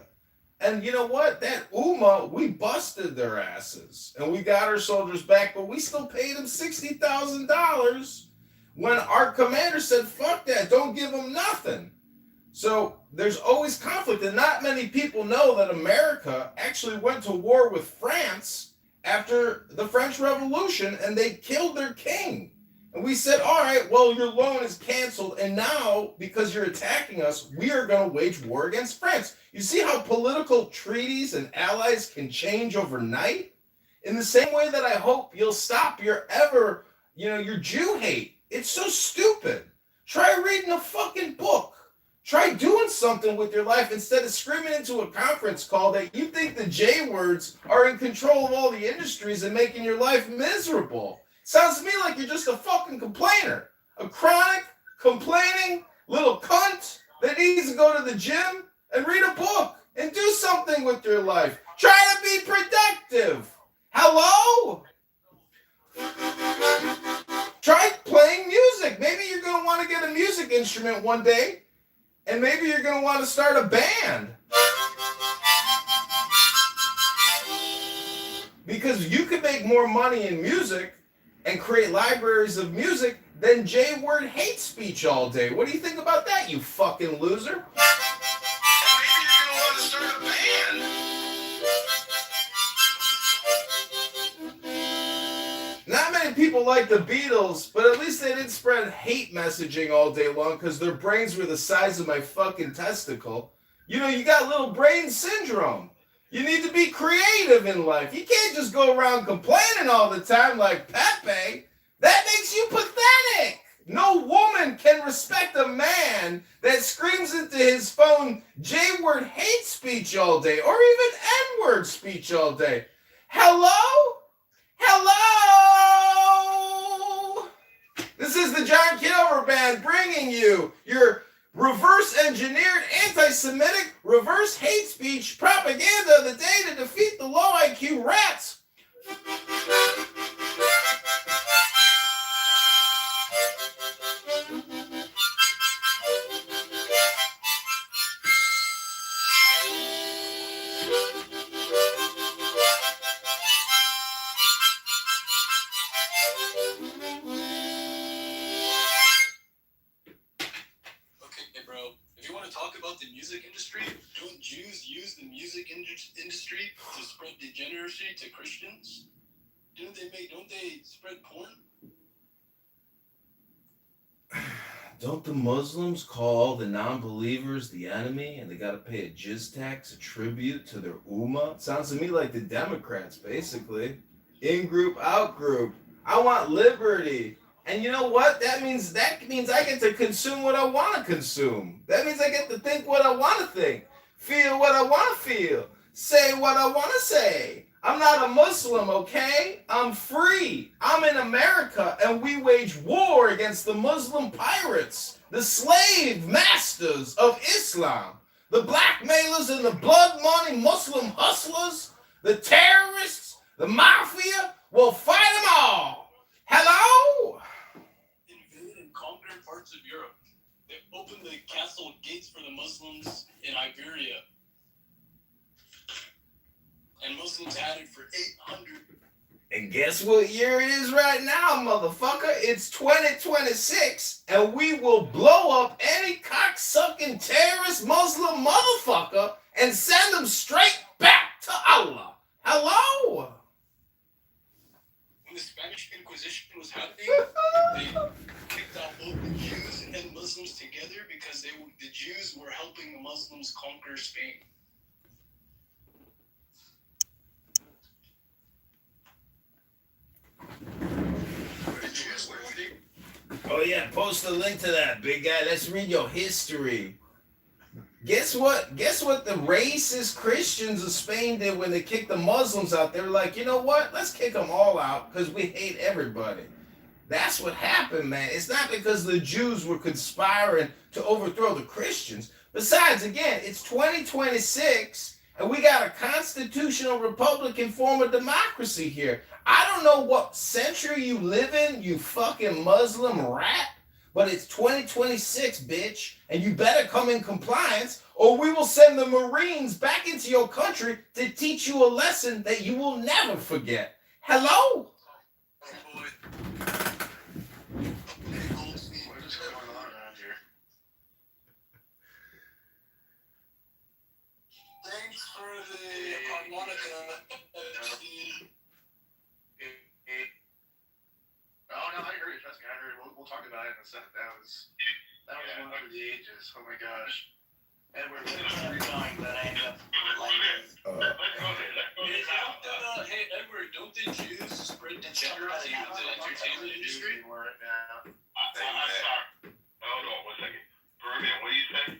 Speaker 9: And you know what? That UMA, we busted their asses and we got our soldiers back, but we still paid them $60,000 when our commander said, fuck that, don't give them nothing. So there's always conflict, and not many people know that America actually went to war with France after the French Revolution, and they killed their king. And we said, all right, well, your loan is canceled, and now, because you're attacking us, we are going to wage war against France. You see how political treaties and allies can change overnight? In the same way that I hope you'll stop your Jew hate. It's so stupid. Try reading a fucking book. Try doing something with your life instead of screaming into a conference call that you think the J words are in control of all the industries and making your life miserable. Sounds to me like you're just a fucking complainer. A chronic, complaining little cunt that needs to go to the gym and read a book and do something with your life. Try to be productive. Hello? Try playing music. Maybe you're going to want to get a music instrument one day. And maybe you're going to want to start a band. Because you could make more money in music and create libraries of music than J-word hate speech all day. What do you think about that, you fucking loser? And maybe you're going to want to start a band. Not many people like the Beatles, but at least they didn't spread hate messaging all day long because their brains were the size of my fucking testicle. You know, you got little brain syndrome. You need to be creative in life. You can't just go around complaining all the time like Pepe. That makes you pathetic. No woman can respect a man that screams into his phone J-word hate speech all day or even N-word speech all day. Hello? Hello? This is the John Kitover Band bringing you your reverse-engineered anti-Semitic reverse hate speech propaganda of the day to defeat the low IQ rats.
Speaker 5: The music industry, don't Jews use the music industry to spread degeneracy to Christians? Don't they spread porn?
Speaker 9: Don't the Muslims call the non-believers the enemy and they gotta pay a jizz tax, a tribute to their ummah? Sounds to me like the Democrats, basically. In-group, out-group. I want liberty. And you know what? That means I get to consume what I want to consume. That means I get to think what I want to think, feel what I want to feel, say what I want to say. I'm not a Muslim, okay? I'm free. I'm in America, and we wage war against the Muslim pirates, the slave masters of Islam, the blackmailers and the blood money Muslim hustlers, the terrorists, the mafia. We'll fight them all. Hello?
Speaker 5: Invade and conquer parts of Europe. They opened the castle gates for the Muslims in Iberia. And Muslims had it for 800.
Speaker 9: And guess what year it is right now, motherfucker? It's 2026, and we will blow up any cocksucking terrorist Muslim motherfucker and send them straight back to Allah. Hello?
Speaker 5: When the Spanish Inquisition was happening, they kicked out both the Jews and Muslims together because the Jews were helping the Muslims conquer Spain.
Speaker 9: Oh yeah, post a link to that, big guy. Let's read your history. Guess what? Guess what the racist Christians of Spain did when they kicked the Muslims out? They were like, you know what? Let's kick them all out because we hate everybody. That's what happened, man. It's not because the Jews were conspiring to overthrow the Christians. Besides, again, it's 2026, And we got a constitutional Republican form of democracy here. I don't know what century you live in, you fucking Muslim rat, but it's 2026, bitch. And you better come in compliance, or we will send the Marines back into your country to teach you a lesson that you will never forget. Hello?
Speaker 5: Hey, boy. Hey, Goldstein.
Speaker 4: What is going on around here?
Speaker 5: Thanks for the harmonica.
Speaker 4: Oh no, I heard it. Trust me, I heard it. We'll talk about it in a second. That was one for the ages. Oh my gosh. Edward,
Speaker 7: Keep going, but I end up like
Speaker 6: Let's go this out.
Speaker 5: Hey, Edward, don't the Jews spread degeneracy with the entertainment industry?
Speaker 4: right now.
Speaker 6: I'm sorry. Hold on 1 second. Peruvian, what do you say?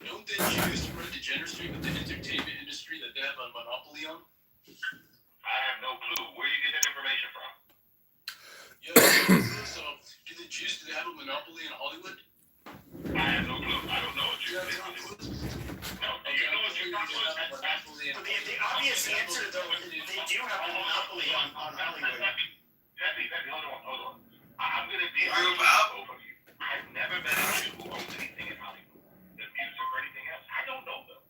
Speaker 5: Don't the Jews spread degeneracy with the entertainment industry that they have a monopoly on?
Speaker 6: I have no clue. Where do you get that information from?
Speaker 5: Yeah, so do the Jews, do they have a monopoly in Hollywood?
Speaker 6: I have no clue. I don't know what you
Speaker 5: Yeah,
Speaker 6: think.
Speaker 5: Tom Cruise.
Speaker 6: No, do you know what you're talking about?
Speaker 1: But the obvious answer, though, they do have a monopoly on Hollywood.
Speaker 6: Pepe, hold on. I'm going to be
Speaker 2: Real
Speaker 6: honest
Speaker 2: pal?
Speaker 6: with both of you. I've never met a Jew who owns anything in Hollywood. The music or anything else. I don't know them.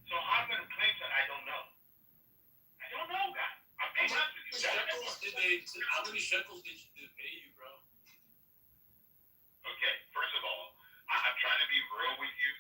Speaker 6: So how am I going to claim that I don't know? I don't know, guys. I'm being honest with you.
Speaker 5: How many shekels did they pay you, bro?
Speaker 6: Okay, first of all, I'm trying to be real with you,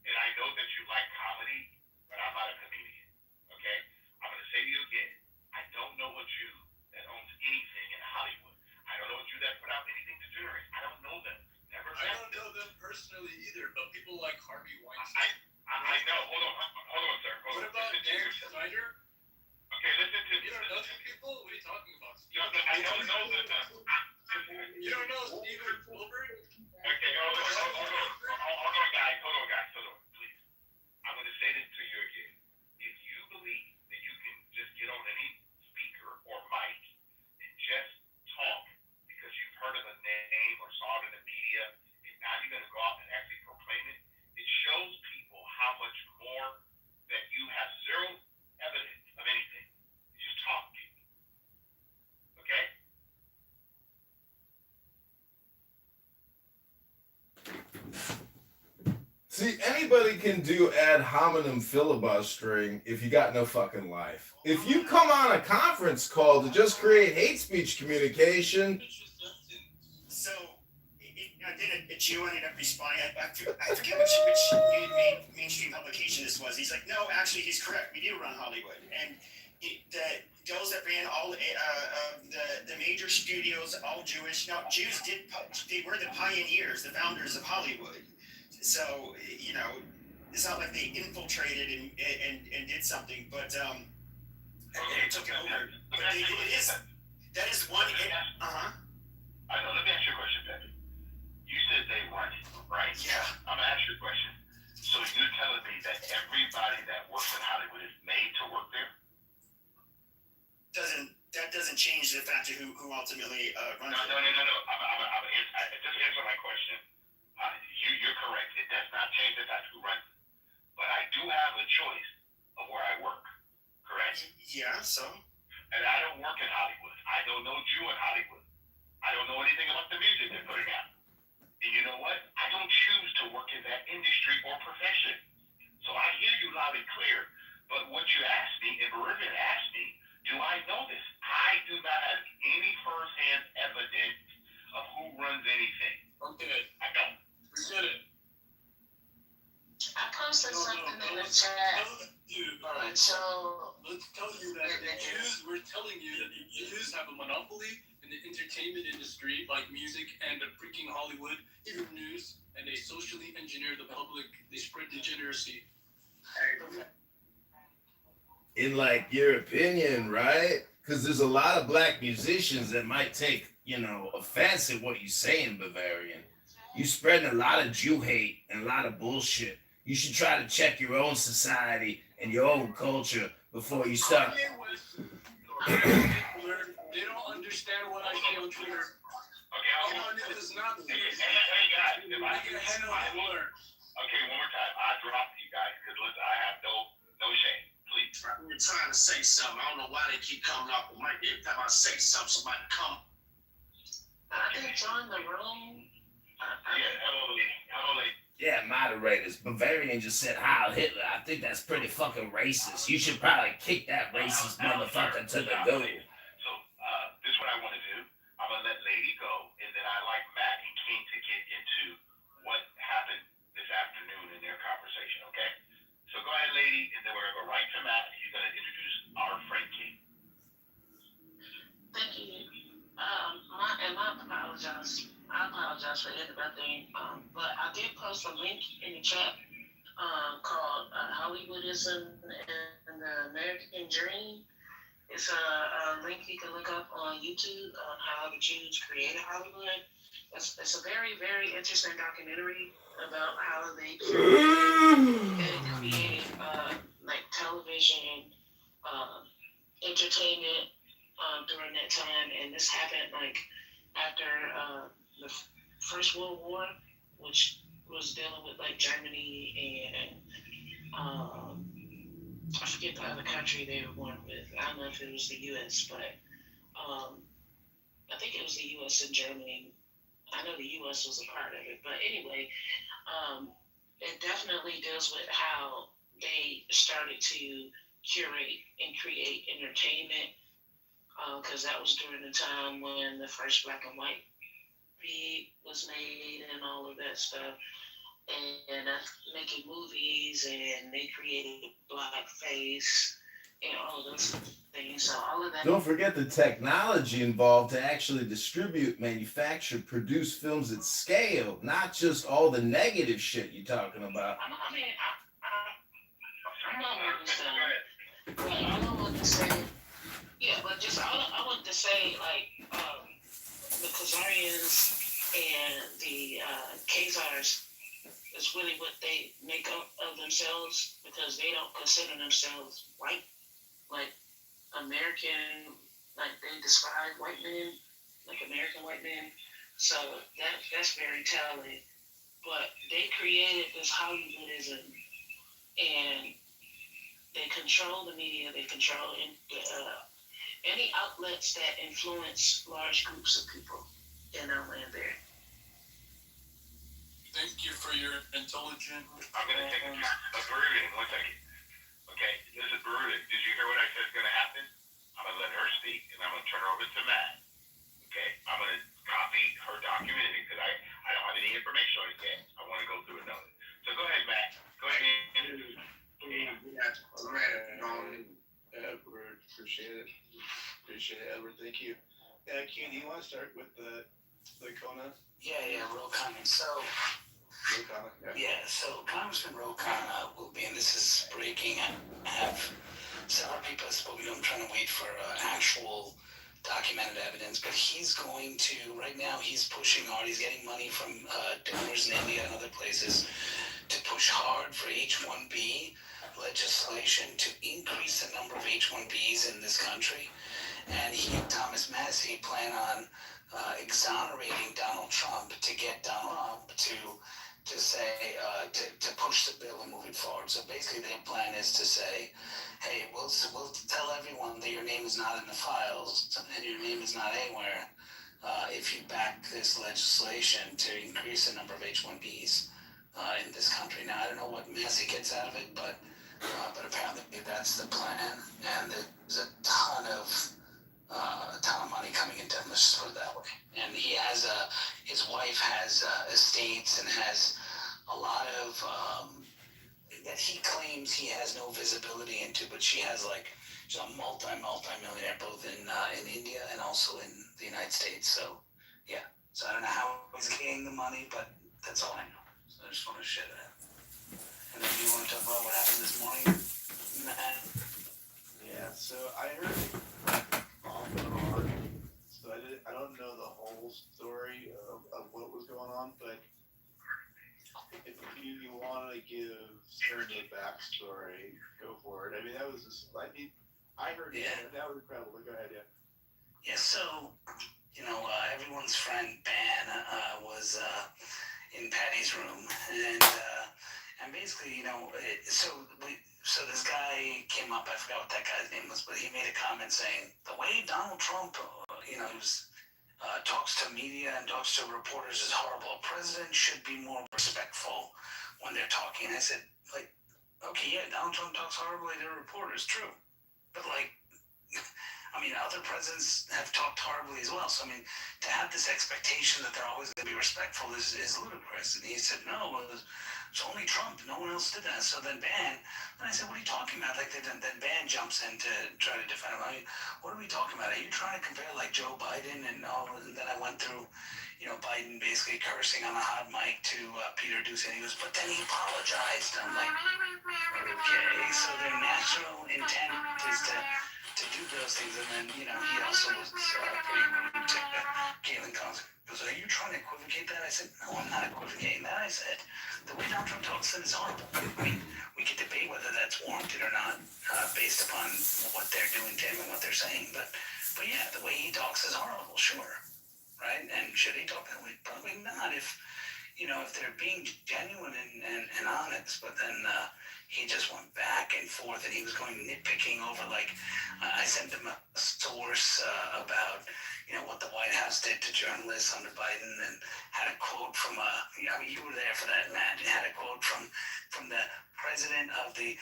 Speaker 6: and I know that you like comedy, but I'm not a comedian. Okay? I'm going to say to you again, I don't know a Jew that owns anything in Hollywood. I don't know a Jew that put out anything to generate. I don't know them. Never
Speaker 5: I
Speaker 6: met
Speaker 5: don't
Speaker 6: them.
Speaker 5: know them personally either, but people like Harvey Weinstein.
Speaker 6: I know. Hold on, sir.
Speaker 5: What about Dan Snyder?
Speaker 6: Okay, listen to me.
Speaker 5: You don't know these people? What are you talking about?
Speaker 6: I don't know them.
Speaker 5: You don't know Steven Spielberg?
Speaker 6: Okay, hold on, guys, please. I'm going to say this to you again. If you believe that you can just get on any speaker or mic and just talk because you've heard of a name or saw it in the media, and now you're going to go out and actually proclaim it, it shows people how much more that you have zero evidence of anything. Just talk. Okay?
Speaker 9: See, anybody can do ad hominem filibustering if you got no fucking life. If you come on a conference call to just create hate speech communication,
Speaker 1: So, did a Jew ended up responding? I forget which mainstream publication this was. He's like, no, actually, he's correct. We do run Hollywood, and those that ran all the major studios, all Jewish. Now, Jews they were the pioneers, the founders of Hollywood. So, it's not like they infiltrated and did something, but they took it over. But that is one.
Speaker 6: I know. Let me ask you a question, Pepe. You said they run it, right?
Speaker 1: Yeah.
Speaker 6: I'm gonna ask you a question. So you're telling me that everybody that works in Hollywood is made to work there?
Speaker 1: That doesn't change the fact of who ultimately runs
Speaker 6: No.
Speaker 1: it.
Speaker 6: Just answer my question. You're correct. It does not change the fact who runs it. But I do have a choice of where I work. Correct?
Speaker 1: Yeah. So.
Speaker 6: And I don't work in Hollywood. I don't know Jew in Hollywood. I don't know anything about the music they're putting out. And you know what? I don't choose to work in that industry or profession. So I hear you loud and clear. But what you asked me, and Berivian asked me, do I know this? I do not have any first-hand evidence of who runs anything.
Speaker 5: Okay.
Speaker 6: I don't.
Speaker 5: We get it.
Speaker 10: I posted something in the chat.
Speaker 5: Alright,
Speaker 10: So
Speaker 5: let's tell you that the Jews, we're telling you that the Jews have a monopoly in the entertainment industry, like music and freaking Hollywood, even news, and they socially engineer the public. They spread degeneracy.
Speaker 9: in like your opinion, right? Because there's a lot of black musicians that might take, offense at what you say in Bavarian. You spreading a lot of Jew hate and a lot of bullshit. You should try to check your own society and your own culture before you start.
Speaker 5: They don't understand what I say on Twitter.
Speaker 6: Okay,
Speaker 5: All I know is not
Speaker 6: hey guys,
Speaker 5: I can handle it.
Speaker 6: okay, one more time. I dropped you guys because listen, I have no
Speaker 8: trying to say something. I don't know why they keep coming up with my. Every time I say something, somebody come.
Speaker 10: I didn't join the room.
Speaker 6: Yeah, hello, lady.
Speaker 11: Yeah, moderators. Bavarian just said Heil Hitler. I think that's pretty fucking racist. You should probably kick that racist motherfucker to the goo.
Speaker 6: So, this is what I want to do. I'm gonna let Lady go, and then I like Matt and King to get into what happened this afternoon in their conversation. Okay? So go ahead, Lady, and then we're gonna go right to Matt, and he's gonna introduce our friend King.
Speaker 10: Thank you. I apologize for interrupting. But I did post a link in the chat called Hollywoodism and the American Dream. It's a link you can look up on YouTube on how the Jews created Hollywood. It's a very, very interesting documentary about how they created like television, entertainment during that time. And this happened like after the First World War, which was dealing with like Germany and I forget the other country they were born with. I don't know if it was the U.S., but I think it was the U.S. and Germany. I know the U.S. was a part of it, but anyway, it definitely deals with how they started to curate and create entertainment, because that was during the time when the first black and white beat was made and all of that stuff, and making movies, and they created blackface and all those things. So all of that.
Speaker 9: Don't forget the technology involved to actually distribute, manufacture, produce films at scale, not just all the negative shit you're talking about.
Speaker 10: I'm not wanting to say, but I don't want to say, yeah, but just I want to say, like, the Khazarians and the Khazars is really what they make up of themselves, because they don't consider themselves white, like American, like they despise white men, like American white men. So that's very telling. But they created this Hollywoodism, and they control the media. They control any outlets that influence large groups of people in our land there.
Speaker 5: Thank you for your intelligent.
Speaker 6: I'm gonna take a Beruden. 1 second. Okay, this is Beruden. Did you hear what I said is gonna happen? I'm gonna let her speak, and I'm gonna turn her over to Matt. Okay, I'm gonna copy her document because I don't have any information on it yet. I want to go through another. So go ahead, Matt. Go ahead.
Speaker 12: Appreciate it. Appreciate it, Edward. Thank you. Ken, do you want to start with the Kona?
Speaker 11: Yeah, Ro Khanna. So, so Congressman Ro Khanna will be, and this is breaking. I have several people I've spoken to. I'm trying to wait for actual documented evidence, but he's going to, right now, he's pushing hard. He's getting money from donors in India and other places to push hard for H-1B legislation to increase the number of H-1Bs in this country. And he and Thomas Massie plan on exonerating Donald Trump to get Donald Trump to say, to push the bill and move it forward. So basically their plan is to say, hey, we'll tell everyone that your name is not in the files and your name is not anywhere if you back this legislation to increase the number of H-1Bs in this country. Now, I don't know what Massie gets out of it, but apparently that's the plan, and there's a ton of money coming into him, let's just put it that way. And he has his wife has estates and has a lot of that he claims he has no visibility into, but she's a multi-millionaire both in India and also in the United States. So yeah, so I don't know how he's getting the money, but that's all I know. So I just want to share that. And then you want to talk about what happened this morning, Matt?
Speaker 12: Yeah, so I heard off and on. So I don't know the whole story of what was going on, but if you want to give sort of a backstory, go for it. I mean, that was just, I heard that was incredible. Go ahead, yeah.
Speaker 11: Yeah, so, everyone's friend Ben was in Patty's room, and basically, so this guy came up, I forgot what that guy's name was, but he made a comment saying, the way Donald Trump, talks to media and talks to reporters is horrible. A president should be more respectful when they're talking. I said, like, okay, yeah, Donald Trump talks horribly to reporters, true. But, like, I mean, other presidents have talked horribly as well. So, I mean, to have this expectation that they're always going to be respectful is ludicrous. And he said, no, it's only Trump. No one else did that. So then Ban, and I said, what are you talking about? Like, then Ban jumps in to try to defend him. I mean, what are we talking about? Are you trying to compare, like, Joe Biden and all? And then I went through, Biden basically cursing on a hot mic to Peter Doocy. And he goes, but then he apologized. I'm like, okay, so their natural intent is to do those things, and then he also was pretty rude to Caitlin Collins. He goes, are you trying to equivocate that? I said, no, I'm not equivocating that. I said, the way Donald Trump talks is horrible. I mean, we could debate whether that's warranted or not, based upon what they're doing to him and what they're saying. But yeah, the way he talks is horrible, sure, right? And should he talk that way? Probably not. If they're being genuine and honest, but then he just went back and forth, and he was going nitpicking over, like, I sent him a source about, what the White House did to journalists under Biden, and had a quote from you were there for that, Matt. Had a quote from the president of the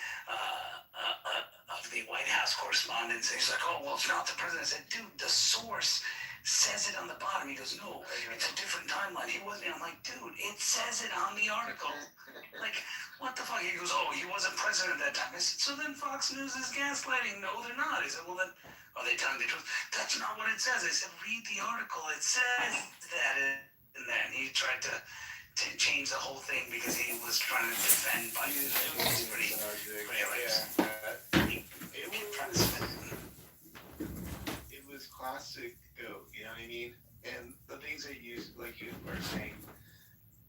Speaker 11: White House correspondence. And he's like, oh, well, it's not the president. I said, dude, the source says it on the bottom. He goes, no, it's a different timeline. He wasn't. I'm like, dude, it says it on the article. Like, what the fuck? He goes, oh, he wasn't president at that time. I said, so then Fox News is gaslighting. No, they're not. He said, well, then, are they telling the truth? That's not what it says. I said, read the article. It says that in there. And he tried to change the whole thing because he was trying to defend Biden. It was pretty hilarious.
Speaker 12: It was classic goat, you know what I mean? And the things that you were saying,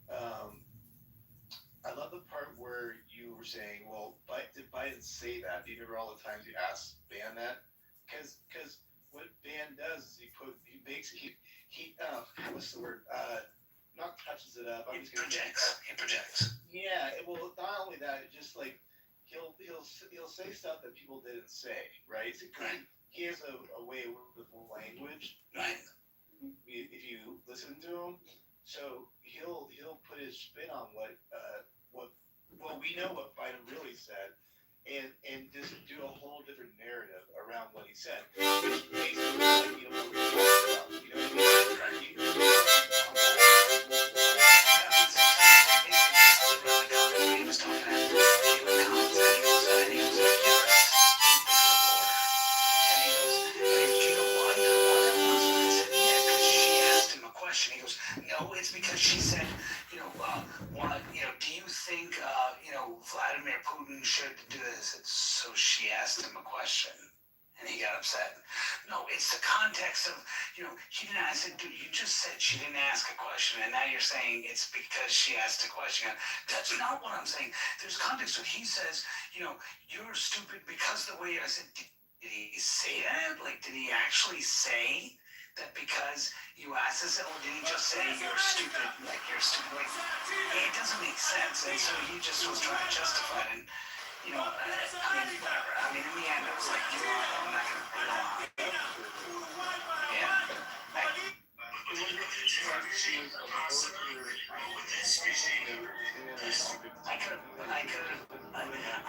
Speaker 12: I love the part where you were saying, well, did Biden say that? Do you remember all the times you asked Ban that? Because what Ban does is he what's the word? Not touches it up.
Speaker 11: He projects.
Speaker 12: Yeah, well, not only that, it just like he'll say stuff that people didn't say, right?
Speaker 11: Right.
Speaker 12: He has a way with language.
Speaker 11: Right.
Speaker 12: If you listen to him, so he'll put his spin on what we know what Biden really said, and just do a whole different narrative around what he said. Which basically like, you know what we're talking about. You know what I mean?
Speaker 11: He was talking about Caitlin Collins, and he was a purist. And he goes, do you know why? I said, yeah, because she asked him a question. He goes, no, it's because she said, do you think, Vladimir Putin should do this? So she asked him a question, and he got upset. No, it's the context of, he didn't. I said, dude, you just said she didn't ask a question, and now you're saying it's because she asked a question. That's not what I'm saying. There's context. So he says, you're stupid because the way I said, did he say that? Like, did he actually say that because you asked this, or did he just say you're stupid? Like, you're stupid. Like, it doesn't make sense. And so he just was trying to justify it. And, whatever. I mean, in the end, it was like, I'm not going to put it on. Yeah.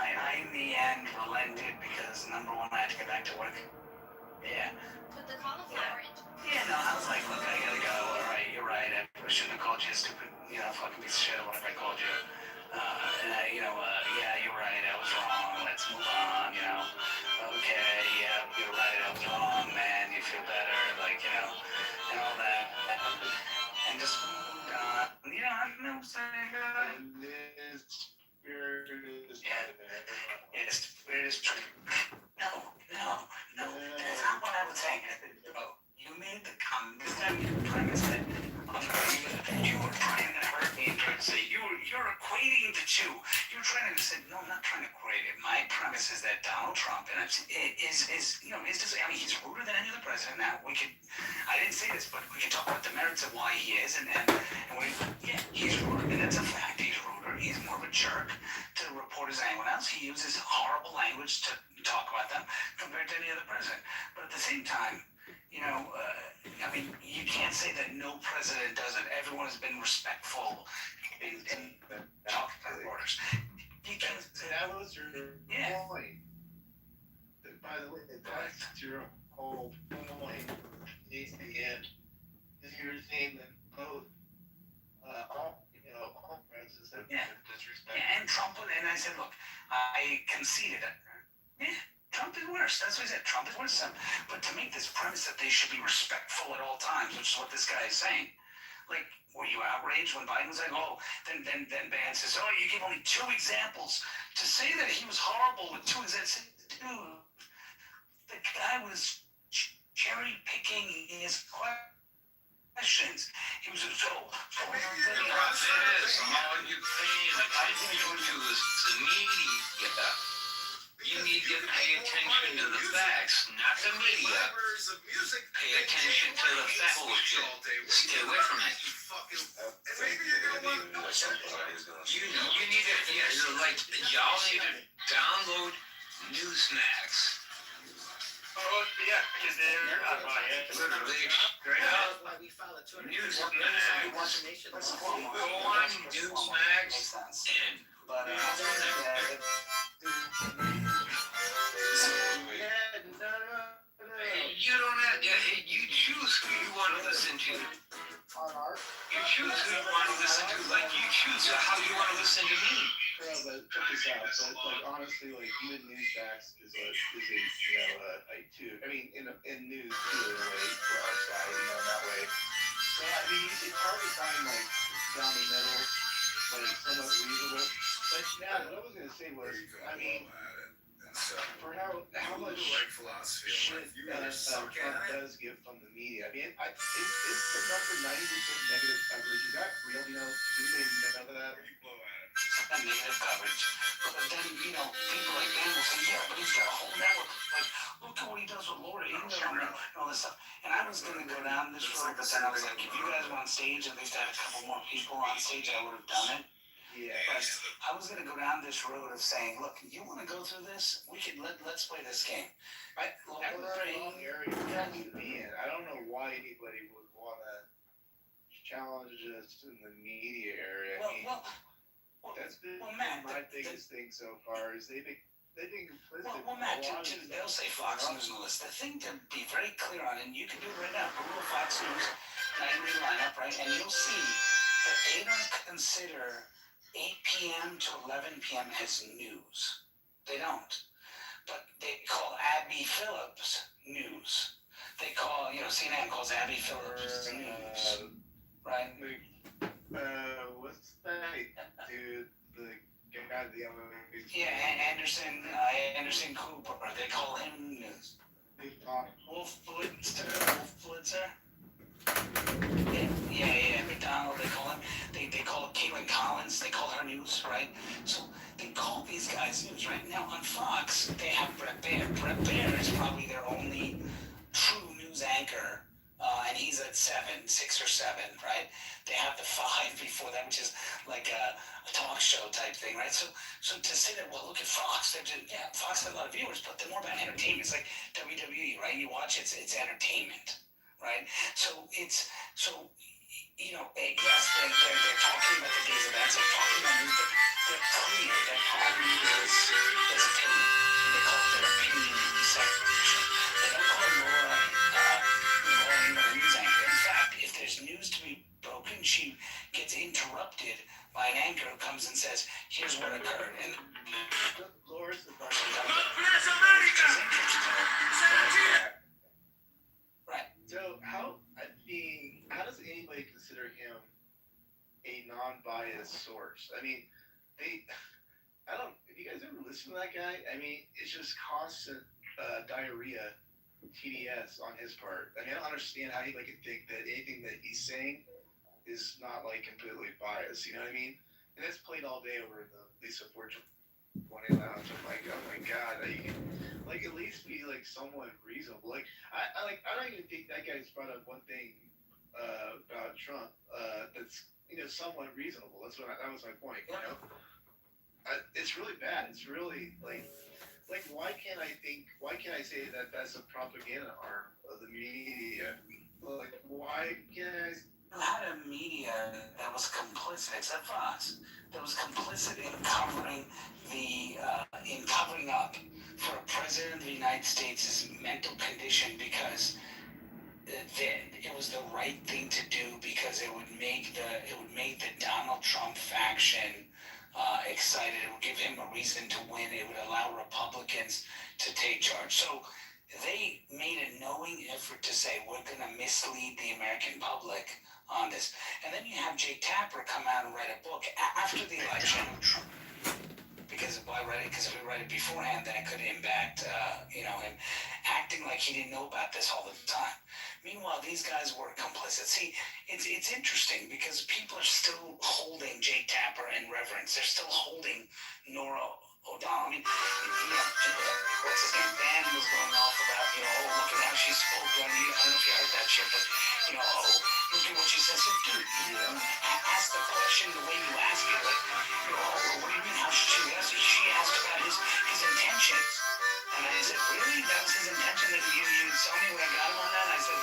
Speaker 11: I in the end relented because number one, I had to get back to work. Yeah.
Speaker 13: Put the cauliflower in.
Speaker 11: Yeah, no, I was like, look, I gotta go. All right, you're right. I shouldn't have called you a stupid, fucking piece of shit. What if I called you? Yeah, you're right. I was wrong. Let's move on. Okay, yeah, you're right. I was wrong, man. You feel better, and all that, and just moved on. I'm no saying.
Speaker 12: And his spirit is
Speaker 11: Yeah, the spirit is true. No, that's not what I was saying. You made the comment. This time you premise that you were trying to hurt me and trying to say you're equating the two. You're trying to say no, I'm not trying to equate it. My premise is that Donald Trump is just, I mean, he's ruder than any other president. Now I didn't say this, but we can talk about the merits of why he is, and he's rude, and that's a fact. He's rude. reporter. He's more of a jerk to reporters than anyone else. He uses horrible language to talk about them compared to any other president. But at the same time, I mean, you can't say that no president does it. Everyone has been respectful in talking to reporters. You can't.
Speaker 12: That was your point. By the way, that's your whole point. Needs to end. Because you're saying that both, all presidents have been disrespectful.
Speaker 11: And Trump, and I said, look, I conceded it. Yeah, Trump is worse. That's what he said. Trump is worse. But to make this premise that they should be respectful at all times, which is what this guy is saying, like, were you outraged when Biden was like, oh, then Ban says, oh, you gave only 2 examples. To say that he was horrible with 2 examples, dude, the guy was cherry picking his questions. He was so.
Speaker 8: The problem is, all you're paying attention to is the media. You need to pay attention to the facts, not the media. Pay attention to the facts. Bullshit. Stay away from it. You need to, y'all need to download Newsmax.
Speaker 3: Oh, yeah, because they're not buying it.
Speaker 8: Literally, straight up. Newsmax. Go on Newsmax and you don't have, you choose who you want to listen to. You choose who you want to listen to, like you choose how you want to listen to me.
Speaker 12: But check this out. But honestly, even Newsmax is a too. I mean, in news too, in a way, for our side, that way. So I mean, it's hard to find down the middle, somewhat reasonable. But yeah, what I was gonna say was, I mean, for how much shit Trump does give from the media. I mean, it's the number 90% negative coverage. Is that real? Do they know that?
Speaker 11: Negative coverage. But then, people like Dan will say, yeah, but he's got a whole network. Like, look at what he does with Laura Ingraham and all this stuff. And I was going to go down this road, but then I was like, if you guys were on stage and at least had a couple more people on stage, I would have done it.
Speaker 12: Yeah.
Speaker 11: But I was going to go down this road of saying, look, you want to go through this? We can let's play this game. Right?
Speaker 12: That's the wrong area to be in. I don't know why anybody would want to challenge us in the media area. That's been
Speaker 11: Matt,
Speaker 12: my biggest thing so far is they've been complicit.
Speaker 11: Well, Matt, they'll say Fox News and all this. The thing to be very clear on, and you can do it right now, Google Fox News nightly lineup, right? And you'll see that they don't consider 8 p.m. to 11 p.m. as news. They don't. But they call Abby Phillips news. They call, CNN calls Abby Phillips news. Right?
Speaker 12: What's that dude? The guy,
Speaker 11: Anderson Cooper. They call him news. Wolf Blitzer. Yeah, McDonald, they call him. They call Caitlin Collins, they call her news, right? So they call these guys news, right? Now on Fox, they have Brett Baer. Brett Baer is probably their only true news anchor, and he's at 6 or 7, right? They have the 5 before that, which is like a talk show type thing, right? So to say that, well, look at Fox, Fox has a lot of viewers, but they're more about entertainment. It's like WWE, right? You watch it's entertainment. Right? Yes, they're talking about the day's events, they're talking about news, but they're clear that all news is opinion. They call it their opinion section. They don't call Laura news anchor. In fact, if there's news to be broken, she gets interrupted by an anchor who comes and says, here's what occurred. And
Speaker 12: Laura's the part So how does anybody consider him a non-biased source? I mean, if you guys ever listen to that guy, I mean, it's just constant diarrhea, TDS on his part. I mean, I don't understand how he can think that anything that he's saying is not completely biased. You know what I mean? And that's played all day over in the Lisa 420 lounge. I'm like, oh my god, at least be somewhat reasonable. I don't even think that guy's brought up one thing about Trump that's somewhat reasonable. That was my point. It's really bad. It's really like why can't I say that that's a propaganda arm of the media? Like why can't I?
Speaker 11: You had a media that was complicit, except for us, that was complicit in covering up for a president of the United States' mental condition because it was the right thing to do because it would make the Donald Trump faction excited. It would give him a reason to win. It would allow Republicans to take charge. So they made a knowing effort to say we're going to mislead the American public on this. And then you have Jake Tapper come out and write a book after the election. Because why write it? Because if we write it beforehand, then it could impact, him acting like he didn't know about this all the time. Meanwhile, these guys were complicit. See, it's interesting because people are still holding Jake Tapper in reverence. They're still holding Nora O'Donnell. I mean, what's his name? Van was going off about, look at how she spoke. I don't know if you heard that shit, but, look at what she says. So, dude, ask the question the way you ask it. Like, what do you mean? How should she ask it? She asked about his intentions. And I said, really? That was his intention? That you tell me what I got him on that? And I said,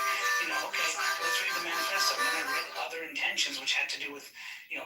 Speaker 11: okay, let's read the manifesto. And then I read other intentions, which had to do with,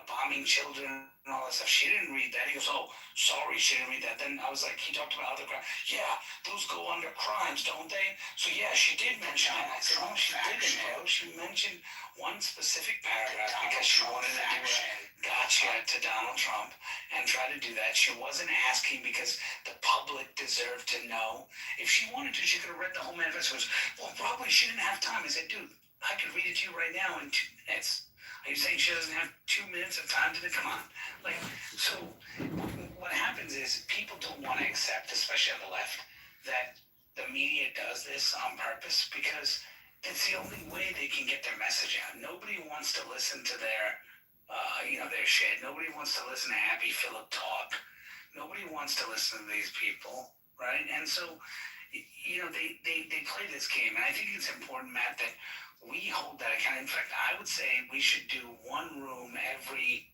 Speaker 11: bombing children and all that stuff. She didn't read that. He goes, oh, sorry, she didn't read that. Then I was like, he talked about other crimes. Yeah, those go under crimes, don't they? So yeah, she did mention it. I said, no, she didn't, bro. She mentioned one specific paragraph because she wanted to do a gotcha to Donald Trump and try to do that. She wasn't asking because the public deserved to know. If she wanted to, she could have read the whole manifesto. Well, probably she didn't have time. I said, dude, I could read it to you right now in 2 minutes. Are you saying she doesn't have 2 minutes of time to come on? So what happens is people don't want to accept, especially on the left, that the media does this on purpose because it's the only way they can get their message out. Nobody wants to listen to their shit. Nobody wants to listen to Abby Phillip talk. Nobody wants to listen to these people, right? And so, they play this game. And I think it's important, Matt, that we hold that account. In fact, I would say we should do one room every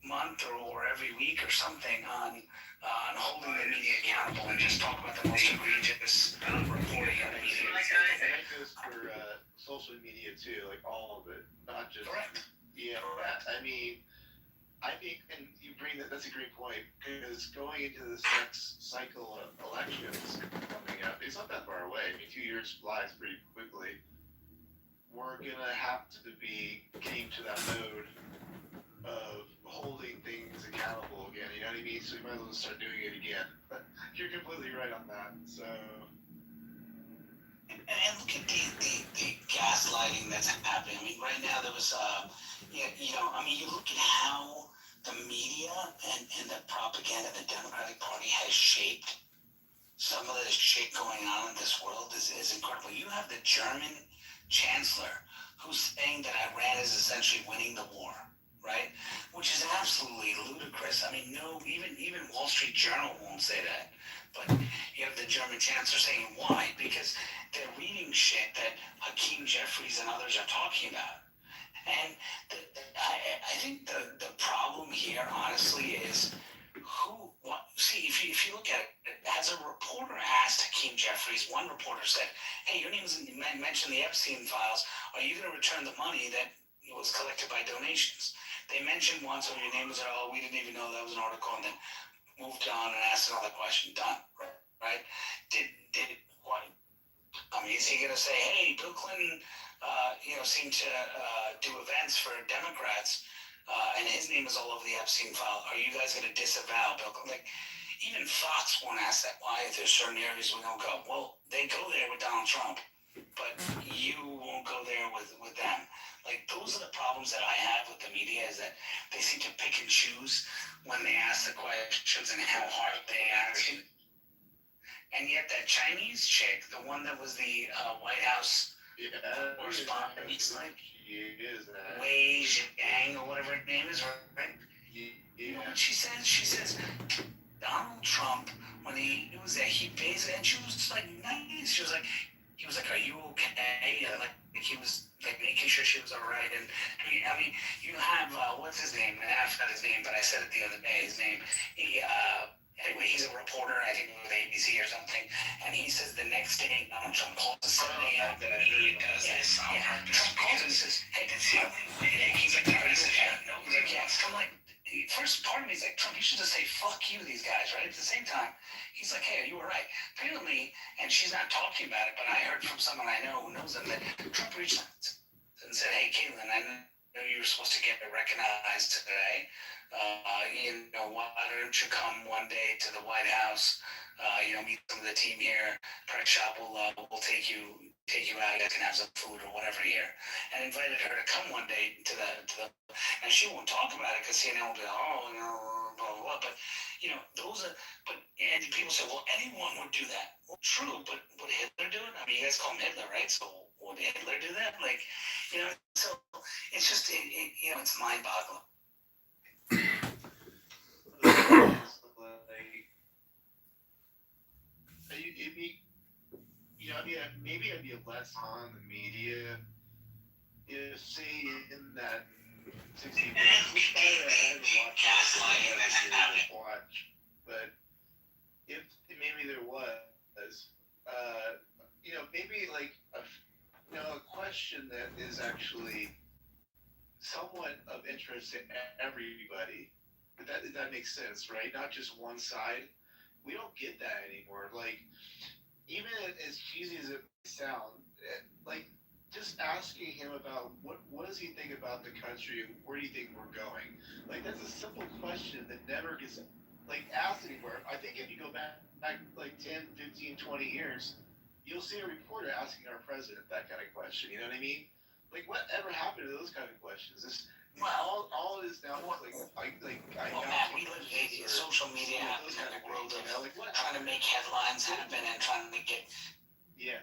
Speaker 11: month or every week or something on holding the media accountable and just talk about the most egregious reporting of the media.
Speaker 12: And that goes for social media too, like all of it, not just.
Speaker 11: Correct.
Speaker 12: Yeah, I mean, I think, and you bring that's a great point because going into this next cycle of elections coming up, it's not that far away. I mean, 2 years flies pretty quickly. We're gonna have to be getting to that mode of holding things accountable again. You know what I mean? So we might as well start doing it again. You're completely right on that. So.
Speaker 11: And look at the gaslighting that's happening. I mean, right now there was, you look at how the media and the propaganda of the Democratic Party has shaped some of the shit going on in this world is incredible. You have the German chancellor who's saying that Iran is essentially winning the war, right? Which is absolutely ludicrous. I mean, no, even Wall Street Journal won't say that. But you have the German chancellor saying why? Because they're reading shit that Hakeem Jeffries and others are talking about. And I think the problem here, honestly, is if you look at it, as a reporter asked Hakeem Jeffries, one reporter said, hey, your name mentioned the Epstein files. Are you going to return the money that was collected by donations? They mentioned once, your name was there, we didn't even know that was an article, and then moved on and asked another question. Done, right? Is he going to say, hey, Bill Clinton, seemed to do events for Democrats, and his name is all over the Epstein file. Are you guys going to disavow Bill Clinton? Even Fox won't ask that. Why? If there's certain areas we don't go. Well, they go there with Donald Trump, but you won't go there with them. Those are the problems that I have with the media, is that they seem to pick and choose when they ask the questions and how hard they ask it. And yet that Chinese chick, the one that was the White House correspondent, Wei Zhang or whatever her name is, right? You know what she says? She says Donald Trump, when he was there, he basically, and she was nice. He was like, are you okay? And he was making sure sure she was all right. And I mean, you have what's his name? I forgot his name, but I said it the other day. His name. Anyway, he's a reporter, I think with ABC or something, and he says the next day, Trump calls at 7 a.m.
Speaker 8: That he does this.
Speaker 11: Trump calls and says, "Hey, he's like, no, he's like, yes." I'm like, first part of me is like, Trump, you should just say, "Fuck you," these guys, right? At the same time, he's like, "Hey, you were right." Apparently, and she's not talking about it, but I heard from someone I know who knows them that Trump reached out and said, "Hey, Caitlin, I know you were supposed to get recognized today. Why don't you come one day to the White House? Meet some of the team here. Press shop will take you out. You guys can have some food or whatever here." And invited her to come one day to the and she won't talk about it because CNN will be blah blah blah. But and people say, well, anyone would do that. Well, true, but would Hitler do it? I mean, you guys call him Hitler, right? So would Hitler do that? So it's just it's mind-boggling.
Speaker 12: Maybe I'd be less on the media if, say, in that 60 minutes, which by the way, I haven't watched, but if maybe there was, maybe like a question that is actually somewhat of interest to everybody. That makes sense, right? Not just one side. We don't get that anymore. Like, even as cheesy as it may sound, like just asking him about what does he think about the country and where do you think we're going? Like, that's a simple question that never gets asked anywhere. I think if you go back like 10, 15, 20 years, you'll see a reporter asking our president that kind of question. You know what I mean? Like, whatever happened to those kind of questions? All it is now is
Speaker 11: Matt, we live in social media happen in the world of trying to make headlines happen and trying to get.
Speaker 12: Yeah.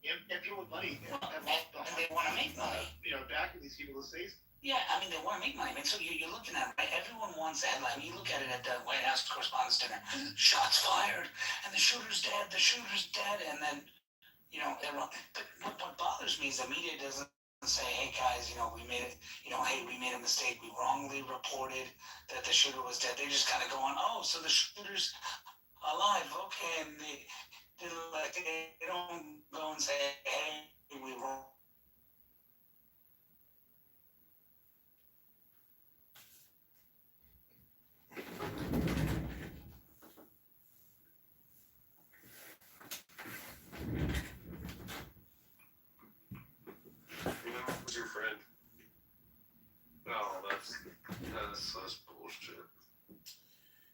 Speaker 12: And people with money.
Speaker 11: And they want to make money.
Speaker 12: Backing these people to say.
Speaker 11: Yeah, I mean, they want to make money. I mean, so you're looking at it, right? Everyone wants a headline. You look at it at the White House Correspondents' Dinner. Shots fired, and the shooter's dead, and then, they're wrong. But what bothers me is the media doesn't say, "Hey guys, we made it, hey, we made a mistake. We wrongly reported that the shooter was dead." They just kind of go on, "Oh, so the shooter's alive, okay," and they don't go and say, "Hey, we wrong."
Speaker 2: Who's your friend? No, that's bullshit.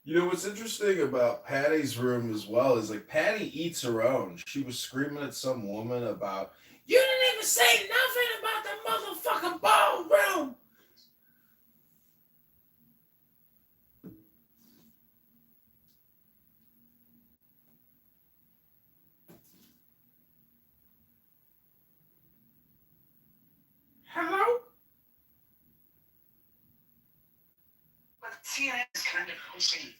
Speaker 9: What's interesting about Patty's room as well is like Patty eats her own. She was screaming at some woman about, "You didn't even say nothing about the motherfucking ballroom." Hello?
Speaker 11: But CNN is kind of pushing.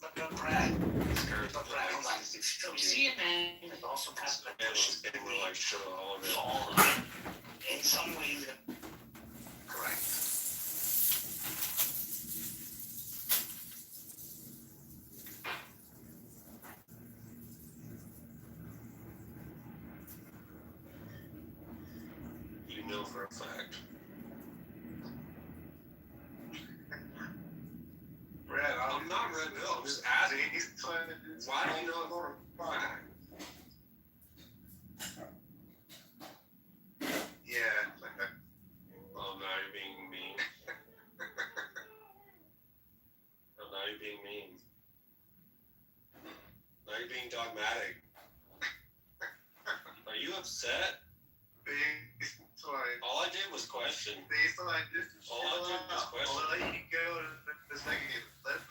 Speaker 11: But Brad, hold on. So CNN is also kind of pushing all of it. In some ways, correct.
Speaker 2: You know for a fact.
Speaker 12: Brad,
Speaker 2: I'm not Red Bill. I'm just asking. Why do you know for a fact?
Speaker 12: Yeah.
Speaker 2: Oh, now you're being mean. Oh, now you're being mean. Now you're being dogmatic. Are you upset? All I did was question. All I did was question.
Speaker 12: I'll let you go in a second. Let's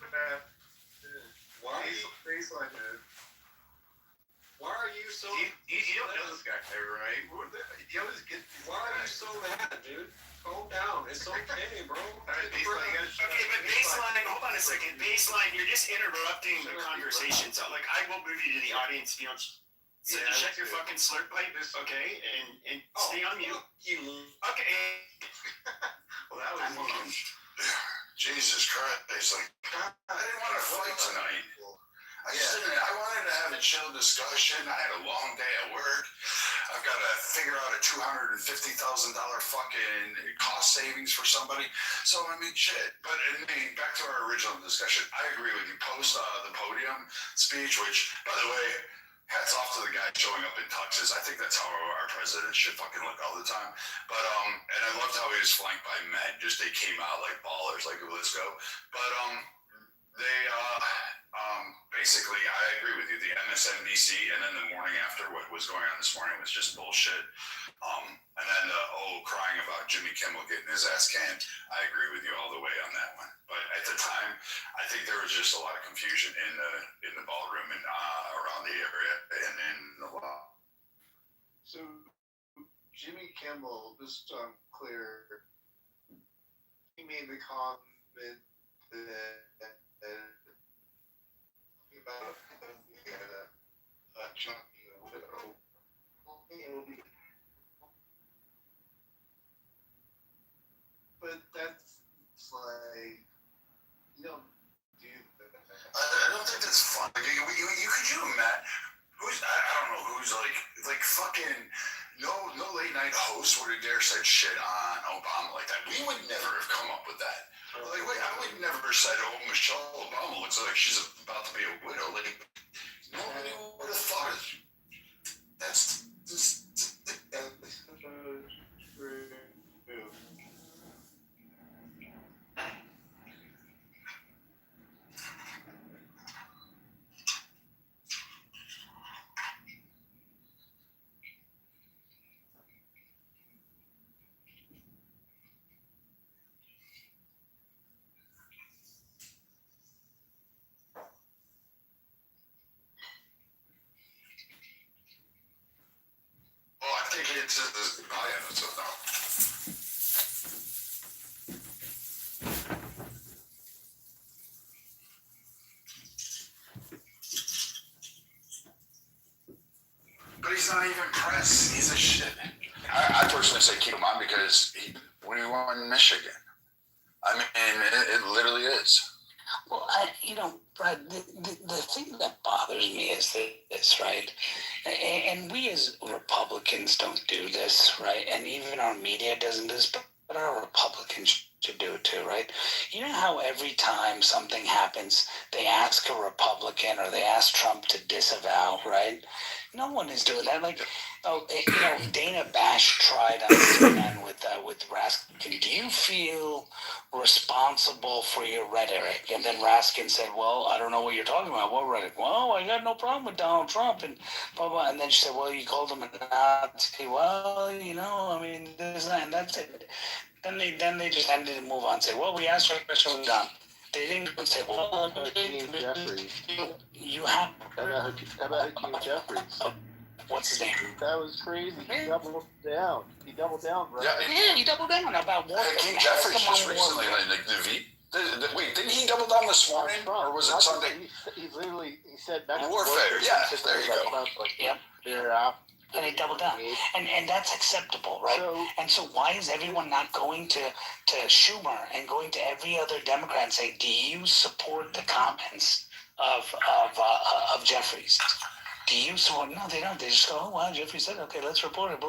Speaker 2: Why are you so?
Speaker 12: You don't know this guy, right?
Speaker 2: Why are you so mad, dude? Calm down. It's okay, bro.
Speaker 1: Okay, but baseline, hold on a second. Baseline, you're just interrupting the conversation. So, I will move you to the audience if you don't. So
Speaker 2: Yeah,
Speaker 1: just check
Speaker 2: that's
Speaker 1: your
Speaker 2: good.
Speaker 1: fucking slurp pipe, okay, and stay on mute.
Speaker 2: You.
Speaker 1: Okay.
Speaker 2: Well, that was fun.
Speaker 13: Jesus Christ, like, I didn't want to fight tonight. I wanted to have a chill discussion. I had a long day at work. I've got to figure out a $250,000 fucking cost savings for somebody. So, I mean, shit. But I mean, back to our original discussion. I agree with you. Post the podium speech, which, by the way, hats off to the guy showing up in tuxes. I think that's how our president should fucking look all the time. But and I loved how he was flanked by men. Just they came out like ballers, like let's go. But they basically, I agree with you. The MSNBC, and then the morning after, what was going on this morning was just bullshit. And then the crying about Jimmy Kimmel getting his ass canned. I agree with you all the way on that one. But at the time, I think there was just a lot of confusion in the ballroom and around the area and in the law.
Speaker 12: So, Jimmy Kimmel, just so I'm clear, he made the comment that about Trump being a widow. But that's like, you don't do that.
Speaker 13: I don't think that's fun. Like, you could you imagine who's I don't know who's like fucking no late night host would have dare said shit on Obama like that. We would never have come up with that. Like wait, I would never said, oh, Michelle Obama looks like she's about to be a widow. Like nobody would have thought of that's just I think it's this goodbye episode now. But he's not even press. He's a shit. I personally say keep him on because we won Michigan. I mean, it literally is.
Speaker 11: Well, Brad, the thing that bothers me is this, right? And we as Republicans don't do this, right? And even our media doesn't do this, but our Republicans should do it too, right? You know how every time something happens, they ask a Republican or they ask Trump to disavow, right? No one is doing that. Like, Dana Bash tried on CNN with Raskin. Do you feel responsible for your rhetoric? And then Raskin said, well, I don't know what you're talking about. What rhetoric? Well, I got no problem with Donald Trump and blah, blah. And then she said, well, you called him a Nazi. Well, I mean, this and that's it. Then they just ended and move on and say, well, we asked for a question, we're done. They didn't say, well,
Speaker 12: Jeffries.
Speaker 11: You have.
Speaker 12: How about Hakeem Jeffries?
Speaker 11: What's his name?
Speaker 12: That was crazy. He doubled down. Bro.
Speaker 11: Yeah, he doubled down about war.
Speaker 13: King Jeffries just recently, like the V. Wait, didn't he double down this morning, or was it Sunday?
Speaker 12: He said
Speaker 13: warfare. Yeah, there you go.
Speaker 11: Yep. And they double down, and that's acceptable, right? So why is everyone not going to Schumer and going to every other Democrat and say, do you support the comments of Jeffries? Do you support? No, they don't. They just go, oh, wow, Jeffrey said, okay, let's report it.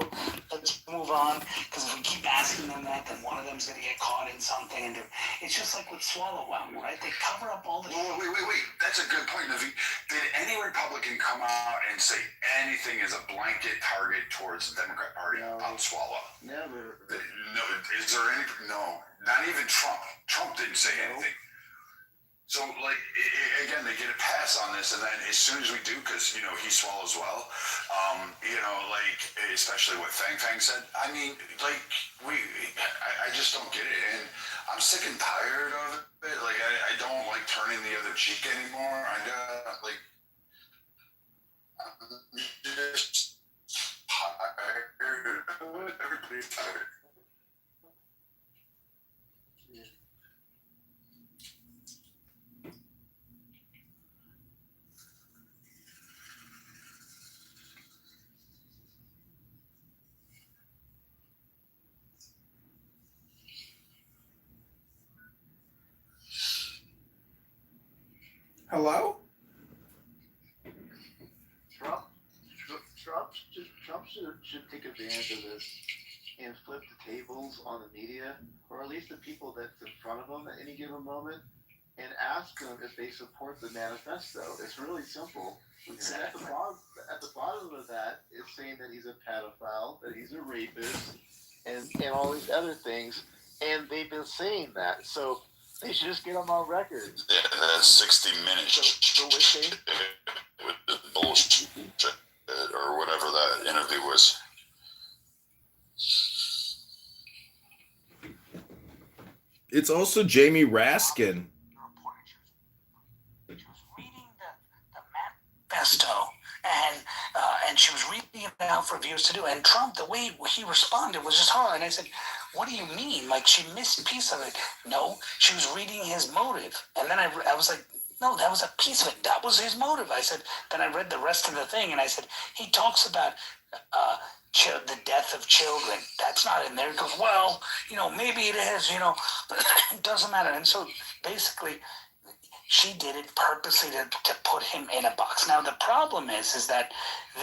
Speaker 11: Let's move on. Because if we keep asking them that, then one of them's going to get caught in something. And it's just like with Swallow-Well, right? They cover up all the...
Speaker 13: Wait. That's a good point, Navi. Did any Republican come out and say anything as a blanket target towards the Democrat Party on Swallow?
Speaker 12: Never.
Speaker 13: No, is there any... No, not even Trump. Trump didn't say anything. So, like, again, they get a pass on this, and then as soon as we do, because, he swallows well, especially what Fang said, I mean, like, I just don't get it, and I'm sick and tired of it. Like, I don't like turning the other cheek anymore. I'm just tired. Everybody's tired.
Speaker 9: Hello?
Speaker 12: Trump should take advantage of this and flip the tables on the media, or at least the people that's in front of him at any given moment, and ask them if they support the manifesto. It's really simple. Exactly. At the bottom of that, it's saying that he's a pedophile, that he's a rapist, and all these other things, and they've been saying that. So they should just get them on record.
Speaker 13: Yeah, that's 60 Minutes.
Speaker 12: So we're saying
Speaker 13: With the bullshit or whatever that interview was.
Speaker 9: It's also Jamie Raskin.
Speaker 11: Manifesto, and she was reading it out for viewers to do. And Trump, the way he responded was just hard. And I said, "What do you mean? Like she missed a piece of it?" No, she was reading his motive. And then I was like, "No, that was a piece of it. That was his motive." I said. Then I read the rest of the thing, and I said, "He talks about the death of children. That's not in there." He goes, "Well, maybe it is. It doesn't matter." And so basically, she did it purposely to put him in a box. Now, the problem is that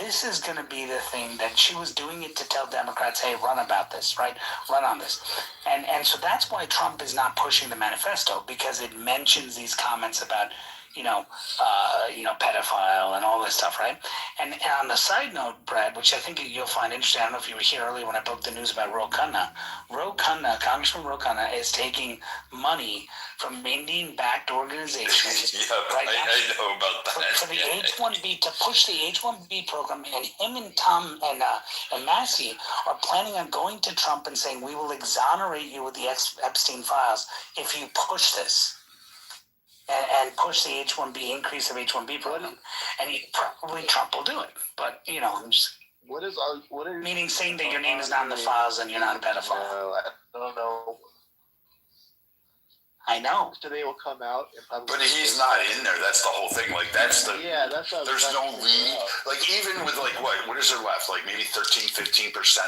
Speaker 11: this is going to be the thing that she was doing it to tell Democrats, hey, run about this, right? Run on this. And so that's why Trump is not pushing the manifesto, because it mentions these comments about, pedophile and all this stuff, right? And on the side note, Brad, which I think you'll find interesting, I don't know if you were here earlier when I broke the news about Ro Khanna. Congressman Ro Khanna is taking money from Indian-backed organizations.
Speaker 13: I know about that.
Speaker 11: For the H-1B, to push the H-1B program, and him and Tom and Massey are planning on going to Trump and saying, we will exonerate you with the Epstein files if you push this. And push the H-1B, increase of H-1B program. And probably Trump will do it. But, I'm just...
Speaker 12: What is
Speaker 11: meaning saying that your name is not in the files and you're not a pedophile.
Speaker 12: No, I don't know.
Speaker 11: I know.
Speaker 12: Today will come out and probably.
Speaker 13: But he's not in there. That's the whole thing. Like that's the.
Speaker 12: Yeah, that's.
Speaker 13: There's no lead. Like even with like what is there left? Like maybe 13-15%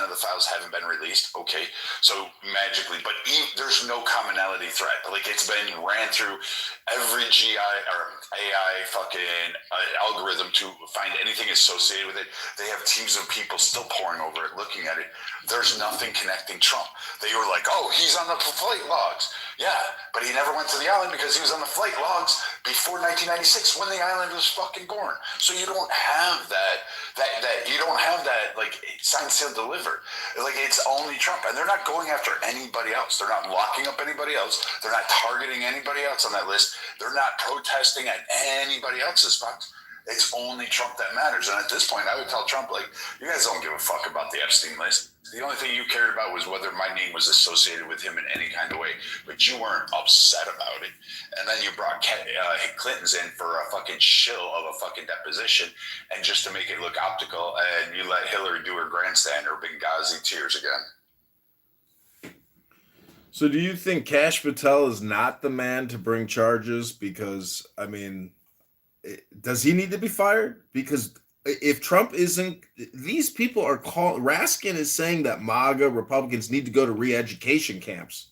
Speaker 13: of the files haven't been released. Okay, so magically, but there's no commonality thread. Like it's been ran through every GI or AI fucking algorithm to find anything associated with it. They have teams of people still poring over it, looking at it. There's nothing connecting Trump. They were like, oh, he's on the flight logs. Yeah, but he never went to the island because he was on the flight logs before 1996 when the island was fucking born. So you don't have that you don't have that like signed, sealed, delivered. Like it's only Trump, and they're not going after anybody else. They're not locking up anybody else. They're not targeting anybody else on that list. They're not protesting at anybody else's box. It's only Trump that matters. And at this point, I would tell Trump, like, you guys don't give a fuck about the Epstein list. The only thing you cared about was whether my name was associated with him in any kind of way, but you weren't upset about it. And then you brought Clinton's in for a fucking shill of a fucking deposition, and just to make it look optical, and you let Hillary do her grandstand or Benghazi tears again.
Speaker 9: So do you think Kash Patel is not the man to bring charges? Because, I mean, does he need to be fired? Because if Trump isn't, these people are called, Raskin is saying that MAGA Republicans need to go to re-education camps.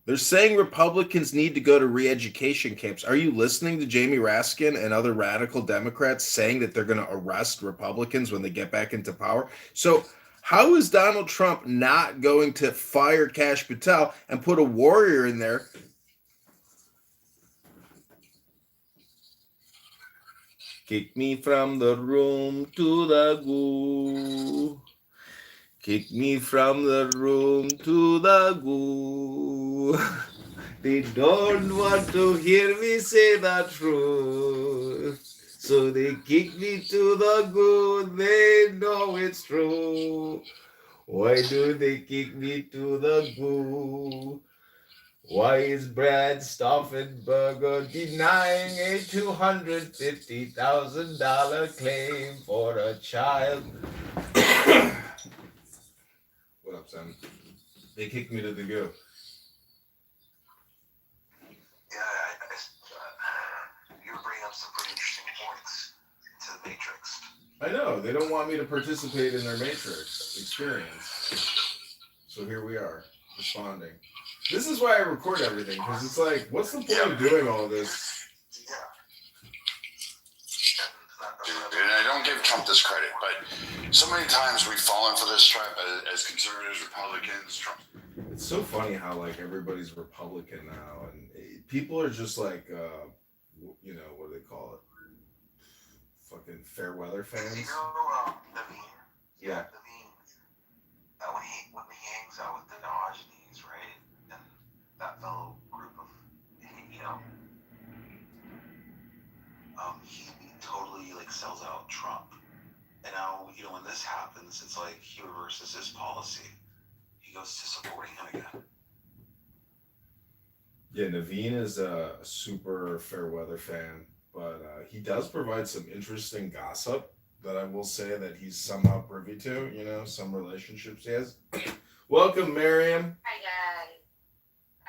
Speaker 9: They're saying Republicans need to go to re-education camps. Are you listening to Jamie Raskin and other radical Democrats saying that they're going to arrest Republicans when they get back into power? So how is Donald Trump not going to fire Kash Patel and put a warrior in there? Kick me from the room to the goo. Kick me from the room to the goo. They don't want to hear me say the truth. So they kick me to the goo. They know it's true. Why do they kick me to the goo? Why is Brad Stauffenberger denying a $250,000 claim for a child? What up, son? They kicked me to the goo.
Speaker 14: Yeah, you were bringing up some pretty interesting points to the Matrix.
Speaker 9: I know. They don't want me to participate in their Matrix experience. So here we are, responding. This is why I record everything, because it's like, what's the point of doing all this
Speaker 13: discredit, but so many times we've fallen for this trap as conservatives, Republicans, Trump.
Speaker 9: It's so funny how like everybody's Republican now, and people are just like, you know, what do they call it? Fucking fair weather fans.
Speaker 14: You know, Naveen.
Speaker 9: Yeah.
Speaker 14: Naveen. When he hangs out with the Diogenes, right, and that fellow group of, you know, he totally like sells out Trump. And now, you know, when this happens, it's like he reverses his policy. He goes to supporting him again.
Speaker 9: Yeah, Naveen is a super fair weather fan, but he does provide some interesting gossip that I will say that he's somehow privy to, you know, some relationships he has. Welcome, Miriam.
Speaker 15: Hi, guys.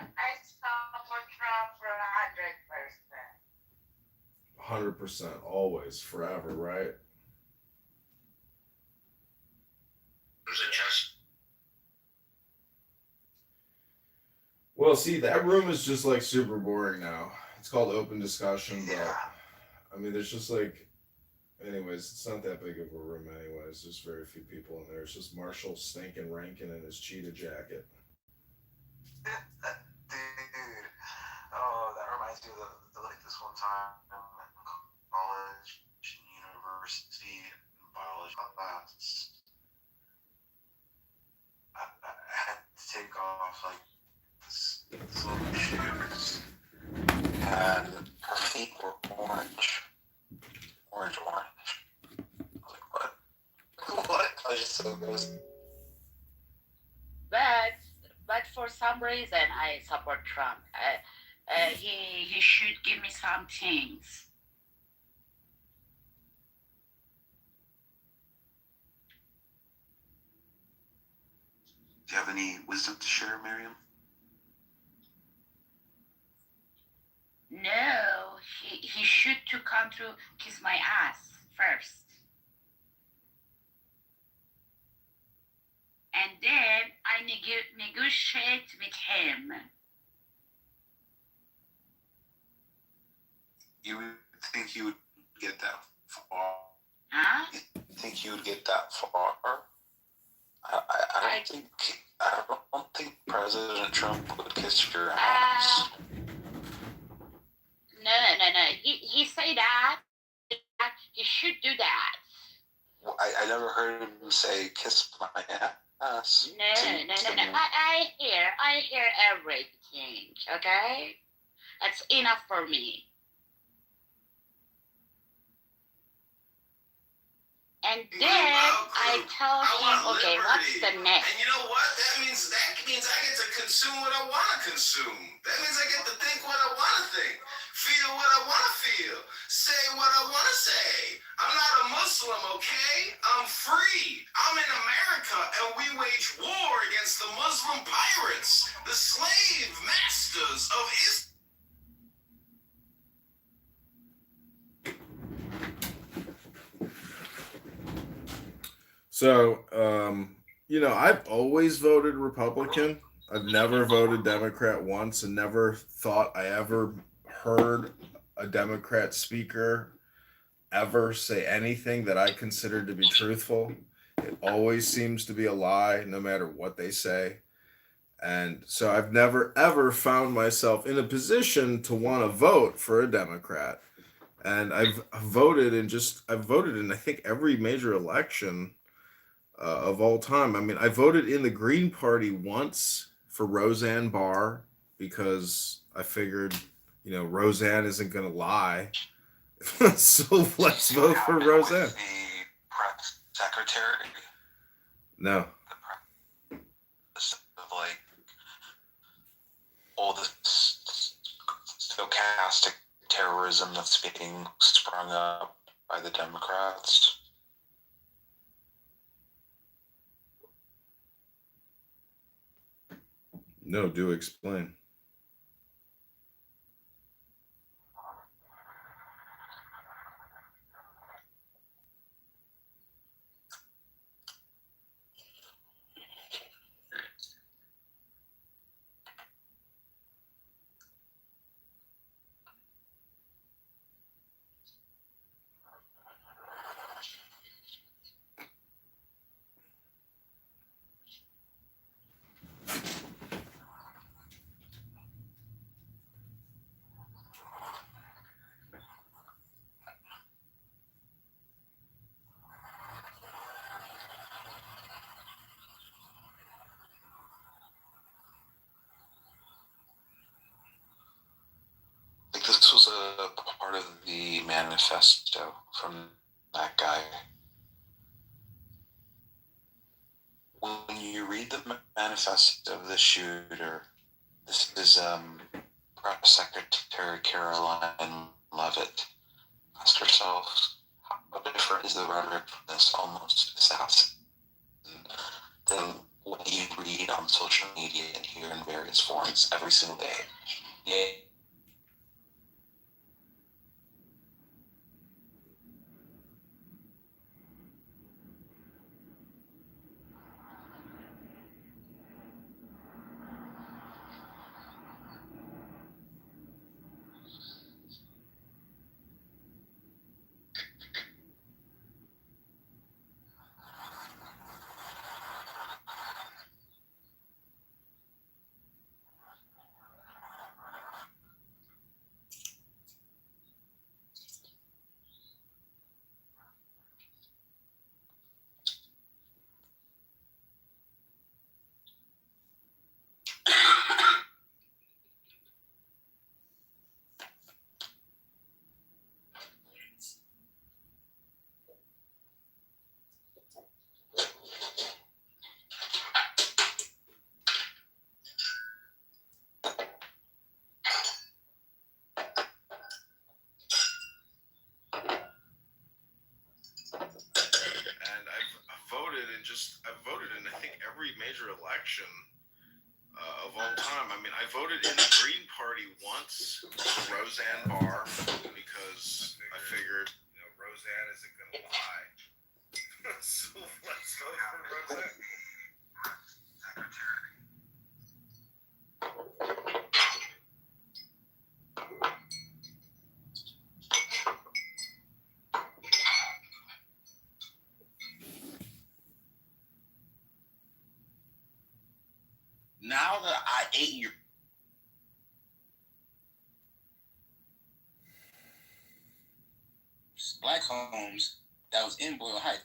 Speaker 15: I support Trump for 100%.
Speaker 9: 100%, always, forever, right? Well, see, that room is just like super boring now. It's called open discussion, but I mean, there's just like, anyways, it's not that big of a room, anyways. There's very few people in there. It's just Marshall stinking Rankin in his cheetah jacket.
Speaker 14: Dude, oh, that reminds me of like this one time in college, university, biology class. I had to take off like this little shoes, and her feet were orange. I was like, what? What? I was just so gross.
Speaker 15: But for some reason, I support Trump. He should give me some things.
Speaker 14: Do you have any wisdom to share, Miriam?
Speaker 15: No, he should to come to kiss my ass first. And then I negotiate with him.
Speaker 14: You would think you would get that far?
Speaker 15: Huh?
Speaker 14: You think you would get that far? I don't think President Trump would kiss your ass.
Speaker 15: No. He say that he should do that.
Speaker 14: Well, I never heard him say kiss my ass.
Speaker 15: No. I hear everything. Okay, that's enough for me. And then I tell him, okay, what's the next?
Speaker 2: And you know what? That means I get to consume what I want to consume. That means I get to think what I want to think, feel what I want to feel, say what I want to say. I'm not a Muslim, okay? I'm free. I'm in America, and we wage war against the Muslim pirates, the slave masters of Islam.
Speaker 9: So, you know, I've always voted Republican. I've never voted Democrat once, and never thought I ever heard a Democrat speaker ever say anything that I considered to be truthful. It always seems to be a lie, no matter what they say. And so I've never, ever found myself in a position to want to vote for a Democrat. And I've voted in, I think, every major election of all time. I mean, I voted in the Green Party once for Roseanne Barr because I figured, you know, Roseanne isn't going to lie. So let's vote for Roseanne.
Speaker 14: The press secretary.
Speaker 9: No.
Speaker 14: Of like all this stochastic terrorism that's being sprung up by the Democrats.
Speaker 9: No, do explain.
Speaker 14: manifesto from that guy. When you read the manifesto of the shooter, this is Press Secretary Caroline Leavitt. Ask yourself, how different is the rhetoric from this almost assassin than what you read on social media and hear in various forms every single day? Yeah.
Speaker 9: And I've voted in I think every major election of all time. I mean, I voted in the Green Party once for Roseanne Barr because I figured, Roseanne isn't going to lie. So let's vote for Roseanne.
Speaker 4: Now that I ate your black homes that was in Boyle Heights.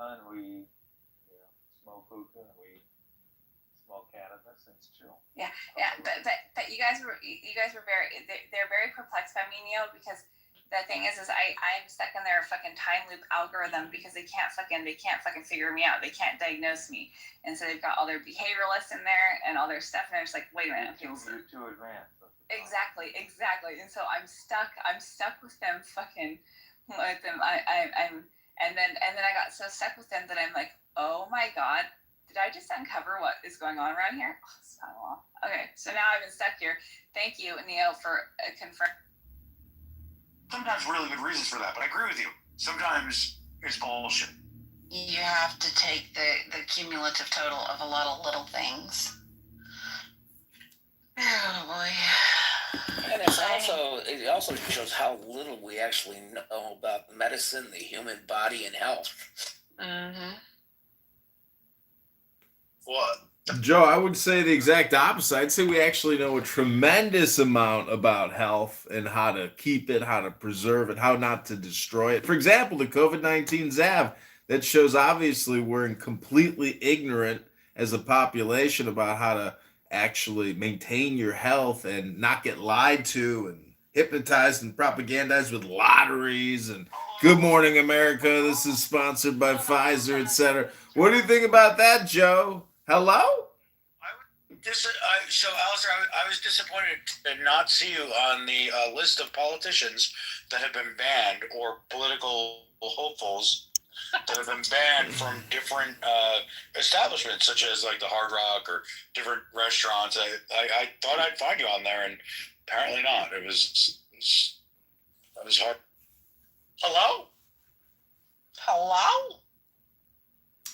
Speaker 16: And we smoke hookah and we smoke cannabis and it's chill.
Speaker 17: Yeah, but you guys were very they're very perplexed by me, Neo, because the thing is I'm stuck in their fucking time loop algorithm because they can't fucking figure me out. They can't diagnose me, and so they've got all their behavioralists in there and all their stuff, and they're just like, wait a minute, okay,
Speaker 16: You're too advanced.
Speaker 17: exactly, and so I'm stuck with them fucking with them. I'm and then I got so stuck with them that I'm like, oh my god, did I just uncover what is going on around here? Oh, okay, so now I've been stuck here. Thank you, Neo, for confirming.
Speaker 4: Sometimes really good reasons for that, but I agree with you. Sometimes it's bullshit.
Speaker 18: You have to take the cumulative total of a lot of little things. Oh boy.
Speaker 19: And it also shows how little we actually know about medicine, the human body, and health.
Speaker 18: Mm-hmm.
Speaker 19: What?
Speaker 9: Joe, I would say the exact opposite. I'd say we actually know a tremendous amount about health and how to keep it, how to preserve it, how not to destroy it. For example, the COVID-19 ZAV, that shows obviously we're completely ignorant as a population about how to actually maintain your health and not get lied to and hypnotized and propagandized with lotteries and Good Morning America, this is sponsored by Pfizer, etc. What do you think about that, Joe? Hello?
Speaker 19: So, Alistair, I was disappointed to not see you on the list of politicians that have been banned or political hopefuls that have been banned from different establishments, such as like the Hard Rock or different restaurants. I thought I'd find you on there, and apparently not. It was hard. Hello?
Speaker 18: Hello?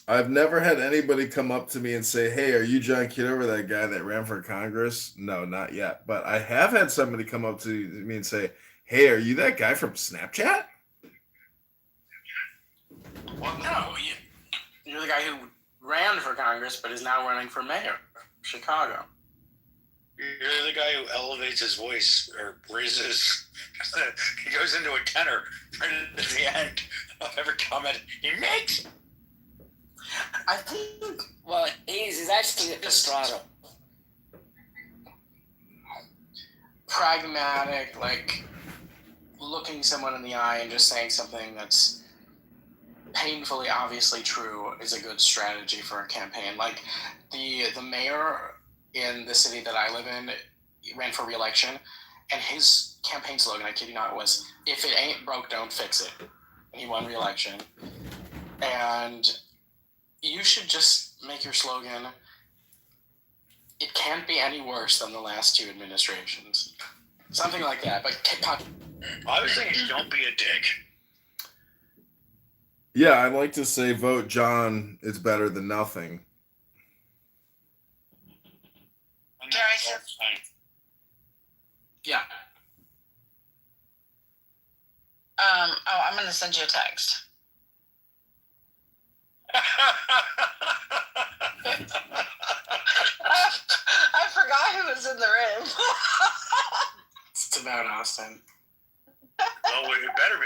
Speaker 9: I've never had anybody come up to me and say, hey, are you John Kitover, that guy that ran for Congress? No, not yet. But I have had somebody come up to me and say, hey, are you that guy from Snapchat?
Speaker 20: Well, no. You're the guy who ran for Congress but is now running for mayor.
Speaker 19: Chicago. You're the guy who elevates his voice or raises. He goes into a tenor right at the end of every comment he makes.
Speaker 7: I think, well, he's actually a straddle.
Speaker 11: Pragmatic, like looking someone in the eye and just saying something that's painfully obviously true is a good strategy for a campaign. Like the mayor in the city that I live in ran for re-election, and his campaign slogan, I kid you not, was "If it ain't broke, don't fix it." And he won re-election. And you should just make your slogan, "It can't be any worse than the last two administrations." Something like that. But
Speaker 19: I was thinking, don't be a dick.
Speaker 9: Yeah, I'd like to say vote John. It's better than nothing.
Speaker 11: Yeah.
Speaker 18: I'm gonna send you a text. I forgot who was in the room.
Speaker 11: It's about Austin.
Speaker 19: Well, it better be.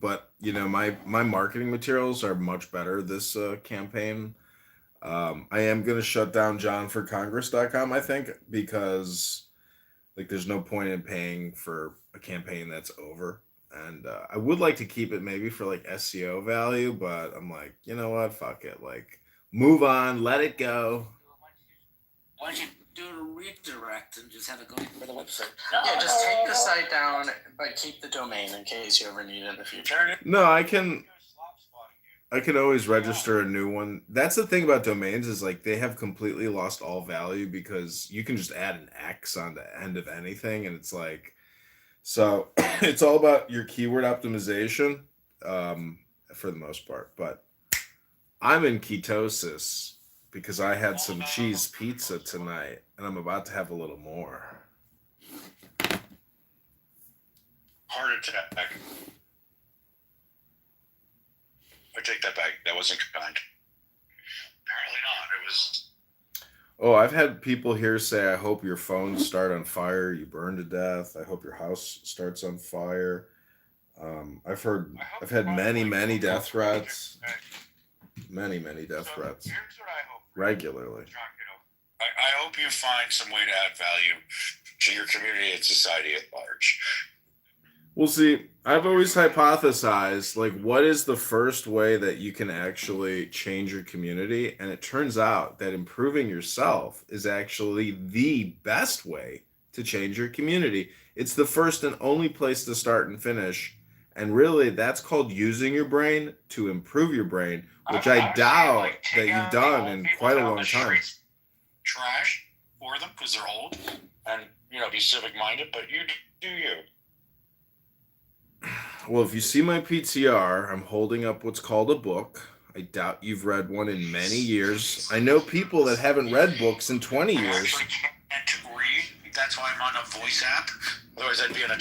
Speaker 9: But you know, my marketing materials are much better this campaign. I am gonna shut down johnforcongress.com, I think, because like there's no point in paying for a campaign that's over. And I would like to keep it maybe for like SEO value, but I'm like, you know what, fuck it. Like, move on, let it go.
Speaker 7: Why don't you do a redirect and just have it go for the website?
Speaker 11: Yeah, just take the site down, but keep the domain in case you ever need it in the future.
Speaker 9: No, I can always register a new one. That's the thing about domains is like they have completely lost all value because you can just add an X on the end of anything, and it's like, so it's all about your keyword optimization for the most part. But I'm in ketosis because I had some cheese pizza tonight, and I'm about to have a little more.
Speaker 19: Heart attack. I take that back. That wasn't kind. Apparently not. It was.
Speaker 9: Oh, I've had people here say, I hope your phones start on fire, you burn to death. I hope your house starts on fire. I've had many death threats. Many death threats. Regularly.
Speaker 19: I hope you find some way to add value to your community and society at large.
Speaker 9: Well, see, I've always hypothesized, like, what is the first way that you can actually change your community? And it turns out that improving yourself is actually the best way to change your community. It's the first and only place to start and finish. And really, that's called using your brain to improve your brain, which I doubt that you've done in quite a long time.
Speaker 19: Trash for them because they're old and, be civic minded, but you do you.
Speaker 9: Well, if you see my PTR, I'm holding up what's called a book. I doubt you've read one in many years. I know people that haven't read books in 20 years.
Speaker 19: I actually can't read. That's why I'm on a voice app. Otherwise, I'd be on a.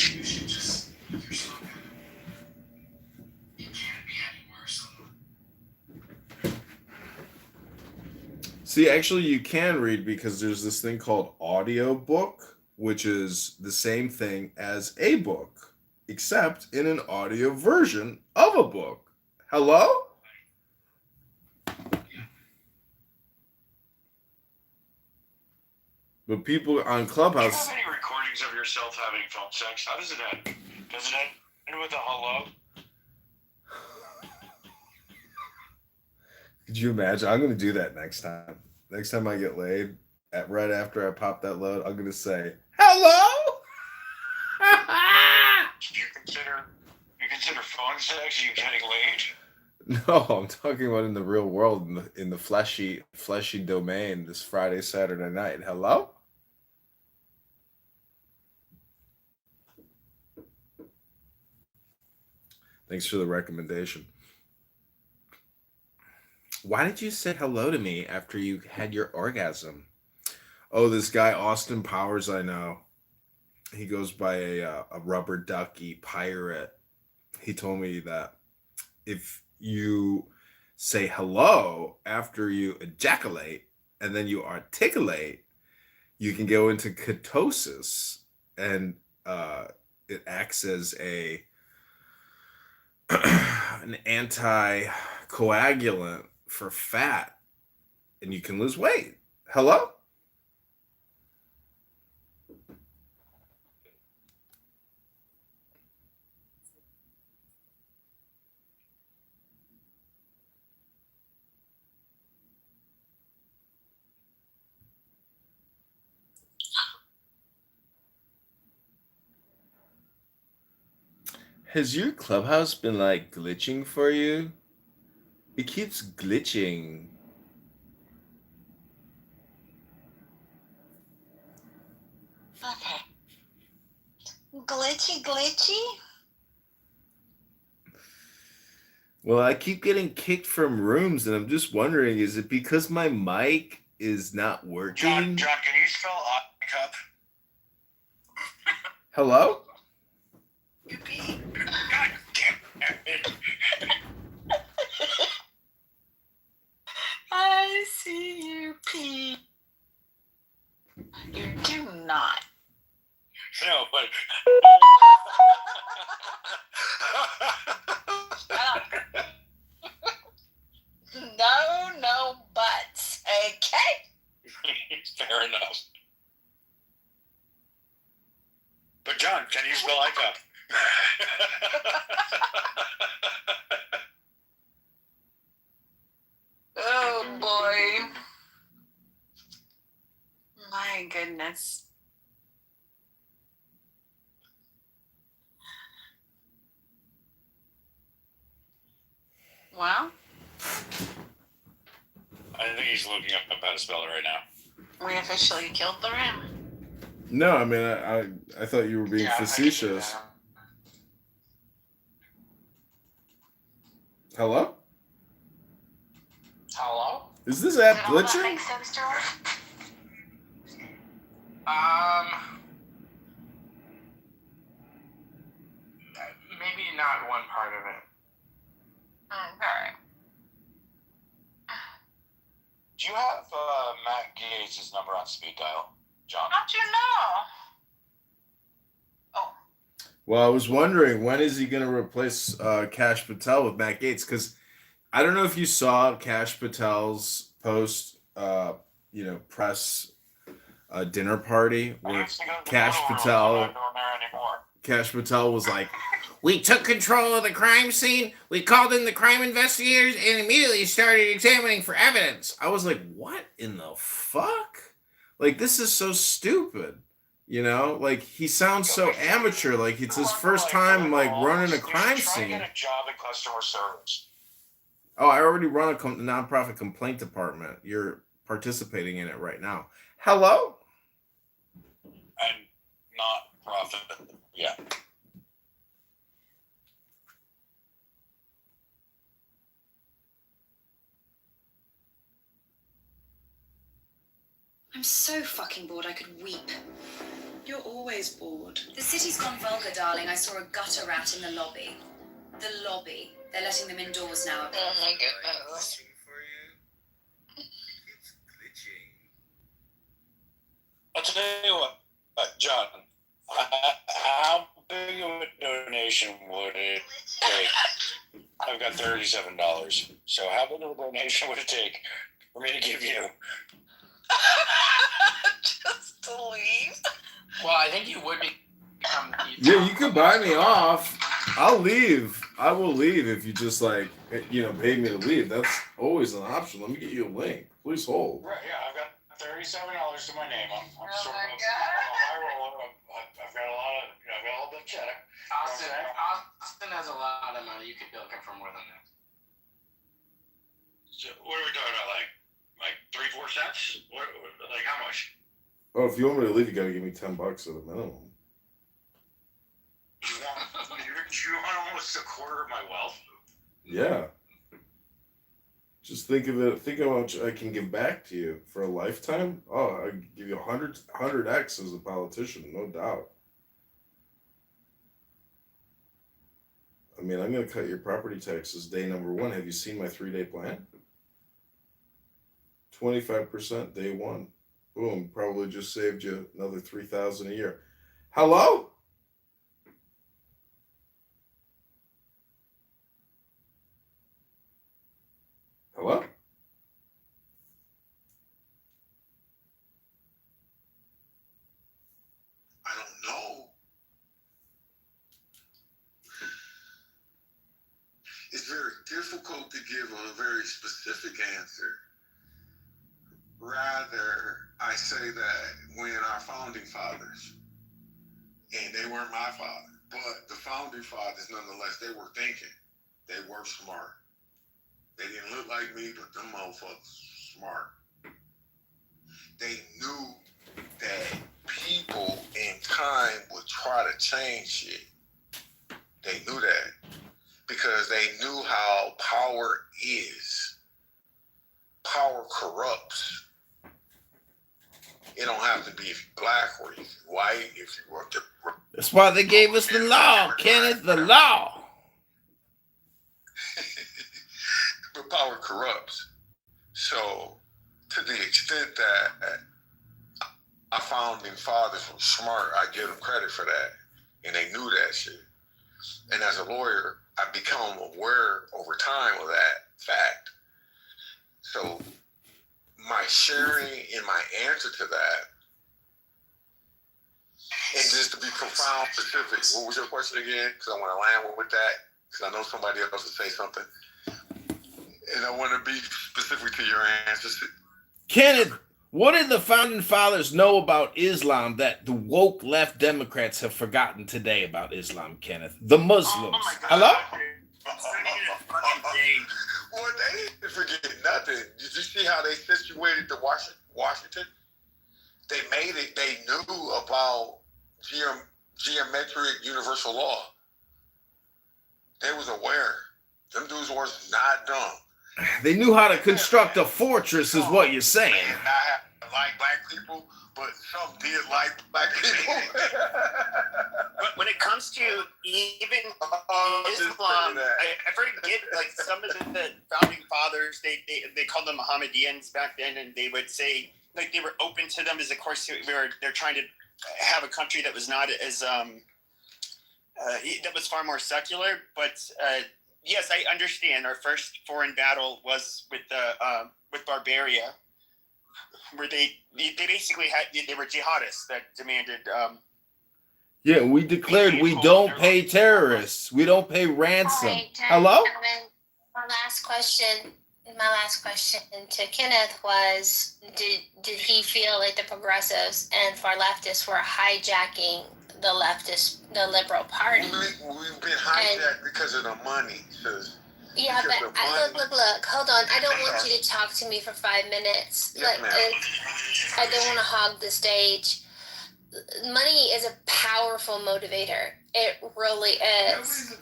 Speaker 9: See, actually, you can read because there's this thing called audiobook, which is the same thing as a book, except in an audio version of a book. Hello? But people on Clubhouse.
Speaker 19: Do you have any recordings of yourself having phone sex? How does it end? Does it end with a hello?
Speaker 9: Could you imagine? I'm going to do that next time. Next time I get laid, right after I pop that load, I'm going to say, hello?
Speaker 19: You consider phone sex you getting laid?
Speaker 9: No, I'm talking about in the real world, in the fleshy domain this Friday, Saturday night. Hello? Thanks for the recommendation. Why did you say hello to me after you had your orgasm? Oh, this guy, Austin Powers, I know. he goes by a rubber ducky pirate. He told me that if you say hello after you ejaculate and then you articulate, you can go into ketosis, and it acts as a an anticoagulant for fat, and you can lose weight. Hello? Has your clubhouse been like glitching for you? It keeps glitching.
Speaker 18: Okay. Glitchy, glitchy?
Speaker 9: Well, I keep getting kicked from rooms, and I'm just wondering, is it because my mic is not working?
Speaker 19: John, can you spell cup?
Speaker 9: Hello?
Speaker 19: God damn it.
Speaker 18: I see you, Pete. You do not.
Speaker 19: No, but.
Speaker 18: No buts. Okay?
Speaker 19: Fair enough. But John, can you spell ICUP?
Speaker 18: Oh boy. My goodness. Well,
Speaker 19: I think he's looking up how to spell it right now.
Speaker 18: we officially killed the room.
Speaker 9: No, I mean, I thought you were being facetious. Hello?
Speaker 3: Hello?
Speaker 9: Is this app glitching?
Speaker 3: Maybe not one part of it.
Speaker 18: Okay.
Speaker 19: Do you have Matt Gates' number on speed dial, John?
Speaker 18: How'd you know?
Speaker 9: Well, I was wondering, when is he going to replace Cash Patel with Matt Gaetz? Because I don't know if you saw Cash Patel's post, press dinner party where Cash Patel was like, "We took control of the crime scene. We called in the crime investigators and immediately started examining for evidence." I was like, what in the fuck? Like, this is so stupid. You know, like, he sounds so amateur. Like, it's his first time, like, running a crime scene.
Speaker 19: Get a job in customer service.
Speaker 9: Oh, I already run a nonprofit complaint department. You're participating in it right now. Hello?
Speaker 19: And not profit. Yeah.
Speaker 20: I'm so fucking bored I could weep. You're always bored. The city's gone vulgar, darling. I saw a gutter rat in the lobby. The lobby. They're letting them indoors now.
Speaker 18: Oh my goodness.
Speaker 19: I'll tell you what, John, how big of a donation would it take? I've got $37. So how big of a donation would it take for me to give you?
Speaker 18: Just to leave?
Speaker 3: Well, I think you would become.
Speaker 9: Yeah, you could buy me off. I'll leave. I will leave if you just, like, pay me to leave. That's always an option. Let me get you a link. Please hold.
Speaker 19: Right, yeah, I've got $37 to my name. I'm
Speaker 18: Oh
Speaker 19: sort
Speaker 18: my
Speaker 19: of
Speaker 18: God.
Speaker 19: high roller. I've got a lot of, I've got a little bit of cheddar.
Speaker 3: Austin has a lot of money. You could be looking for more than that.
Speaker 19: So what are we talking about? Like 3-4 cents? Like how much?
Speaker 9: Oh, if you want me to leave, you gotta give me $10 at a minimum.
Speaker 19: You want almost a quarter of my wealth?
Speaker 9: Yeah. Just think of it. Think how much I can give back to you for a lifetime. Oh, I give you 100x as a politician, no doubt. I mean, I'm going to cut your property taxes day number 1. Have you seen my 3-day plan? 25% day 1. Boom. Probably just saved you another $3,000 a year. Hello? Hello?
Speaker 13: I don't know. It's very difficult to give a very specific answer. Rather, I say that when our founding fathers, and they weren't my father, but the founding fathers, nonetheless, they were thinking. They were smart. They didn't look like me, but them motherfuckers smart. They knew that people in time would try to change shit. They knew that because they knew how power is. Power corrupts. It don't have to be if you're black or if you're white, if you work the.
Speaker 9: That's why they gave us the law, Kenneth, the law.
Speaker 13: But power corrupts. So, to the extent that our founding fathers were smart, I give them credit for that. And they knew that shit. And as a lawyer, I've become aware over time of that fact. So, my sharing and my answer to that, and just to be profound specific, what was your question again? Because I want to land with that, because I know somebody else will say something. And I want to be specific to your answers.
Speaker 9: Kenneth, what did the founding fathers know about Islam that the woke left Democrats have forgotten today about Islam, Kenneth? The Muslims.
Speaker 13: Oh my God.
Speaker 9: Hello?
Speaker 13: Well, they didn't forget nothing. Did you see how they situated the Washington? They made it. They knew about geometric universal law. They was aware. Them dudes were not dumb.
Speaker 9: They knew how to construct a fortress, is what you're saying.
Speaker 13: And I like black people, but some did like black people.
Speaker 1: But when it comes to even Islam, I forget, like, some of the founding fathers, they called them Mohammedans back then, and they would say, like, they were open to them as, of course, they're trying to have a country that was not as that was far more secular. But yes, I understand. Our first foreign battle was with Barbaria, where they basically they were jihadists that demanded.
Speaker 9: Yeah, we declared we don't pay terrorists. We don't pay ransom.
Speaker 21: Right,
Speaker 9: Hello?
Speaker 21: And then my last question to Kenneth was, did he feel like the progressives and far leftists were hijacking the Liberal Party?
Speaker 13: We've been hijacked because of the money.
Speaker 21: Yeah, but look, hold on. I don't want you to talk to me for 5 minutes.
Speaker 13: Yes, ma'am.
Speaker 21: I don't want to hog the stage. Money is a powerful motivator. It really is.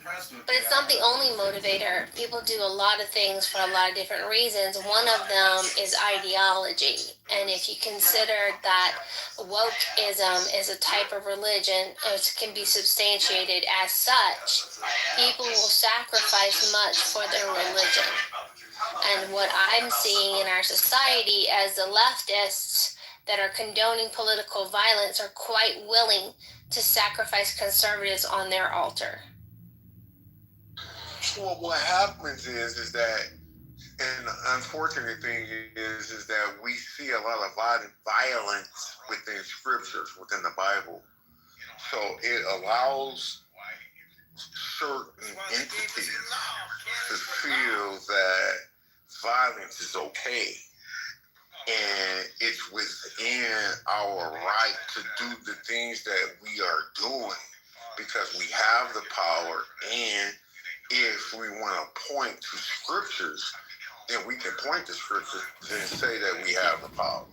Speaker 21: But it's not the only motivator. People do a lot of things for a lot of different reasons. One of them is ideology. And if you consider that wokeism is a type of religion, it can be substantiated as such, people will sacrifice much for their religion. And what I'm seeing in our society as the leftists that are condoning political violence are quite willing to sacrifice conservatives on their altar.
Speaker 13: Well, what happens is that, and the unfortunate thing is that we see a lot of violence within scriptures, within the Bible. So it allows certain entities to feel that violence is okay. And it's within our right to do the things that we are doing because we have the power. And if we want to point to scriptures, then we can point to scriptures and say that we have the power.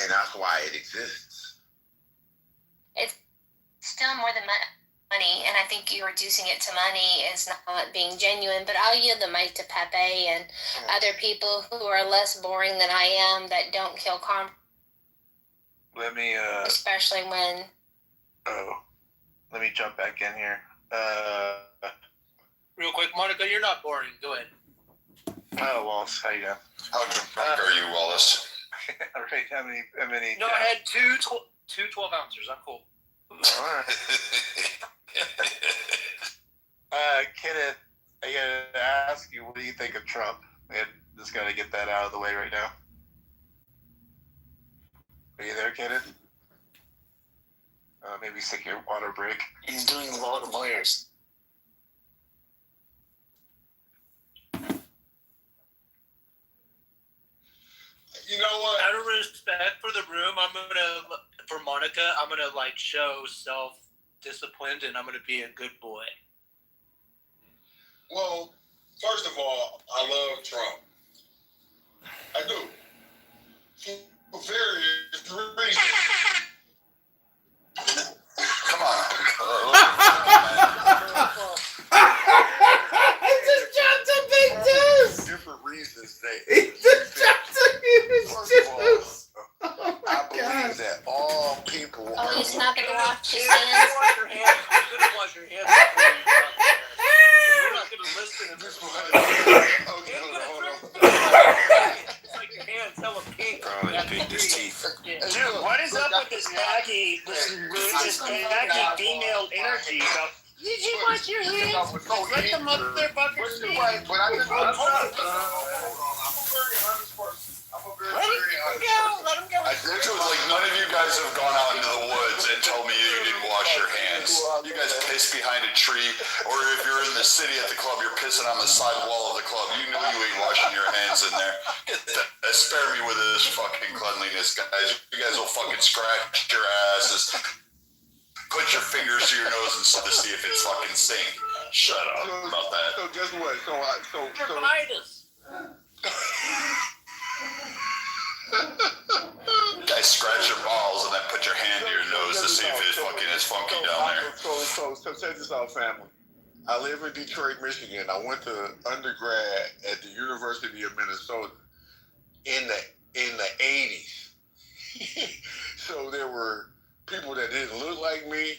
Speaker 13: And that's why it exists.
Speaker 21: It's still more than money, and I think you reducing it to money is not being genuine, but I'll yield the mic to Pepe and other people who are less boring than I am that don't kill
Speaker 22: Let me
Speaker 21: especially when
Speaker 22: let me jump back in here.
Speaker 19: Real quick, Monica, you're not boring. Go ahead.
Speaker 16: Oh, Wallace, how you doing?
Speaker 13: How drunk are you, Wallace?
Speaker 16: All right, how many?
Speaker 19: No, I had two 12-ounces. I'm cool.
Speaker 16: All right. Kenneth, I gotta ask you, what do you think of Trump? I just gotta get that out of the way right now. Are you there, Kenneth? Maybe take your water break.
Speaker 11: He's doing a lot of lawyers.
Speaker 2: You know what?
Speaker 19: Out of respect for the room, for Monica, I'm gonna like show self-disciplined, and I'm gonna be a good boy.
Speaker 2: Well, first of all, I love Trump. I do. For various reasons.
Speaker 13: Come on.
Speaker 9: He just dropped a big deuce.
Speaker 2: Different reasons.
Speaker 9: He just dropped a huge deuce.
Speaker 2: I believe that all people.
Speaker 21: Oh, he's not gonna wash his hands.
Speaker 19: Wash your hands. You're gonna wash your hands before you talk. We're not gonna listen to this one.
Speaker 2: Okay, hold on.
Speaker 19: It's like your hands hella pink.
Speaker 16: Oh, he picked his teeth.
Speaker 4: Dude, what is up with this baggy female energy? Did you wash your hands? Let the motherfucker speak.
Speaker 2: But I just want to
Speaker 4: Let him go.
Speaker 13: It's like none of you guys have gone out into the woods and told me you didn't wash your hands. You guys piss behind a tree, or if you're in the city at the club, you're pissing on the side wall of the club. You know you ain't washing your hands in there. Spare me with this fucking cleanliness, guys. You guys will fucking scratch your asses. Put your fingers to your nose and stuff to see if it's fucking stink. Shut up about that.
Speaker 2: So guess what? So
Speaker 13: Guys, scratch your balls and then put your hand to your nose to see if it's fucking is funky down there.
Speaker 2: So check this out, family. I live in Detroit, Michigan. I went to undergrad at the University of Minnesota in the 80s. So there were people that didn't look like me.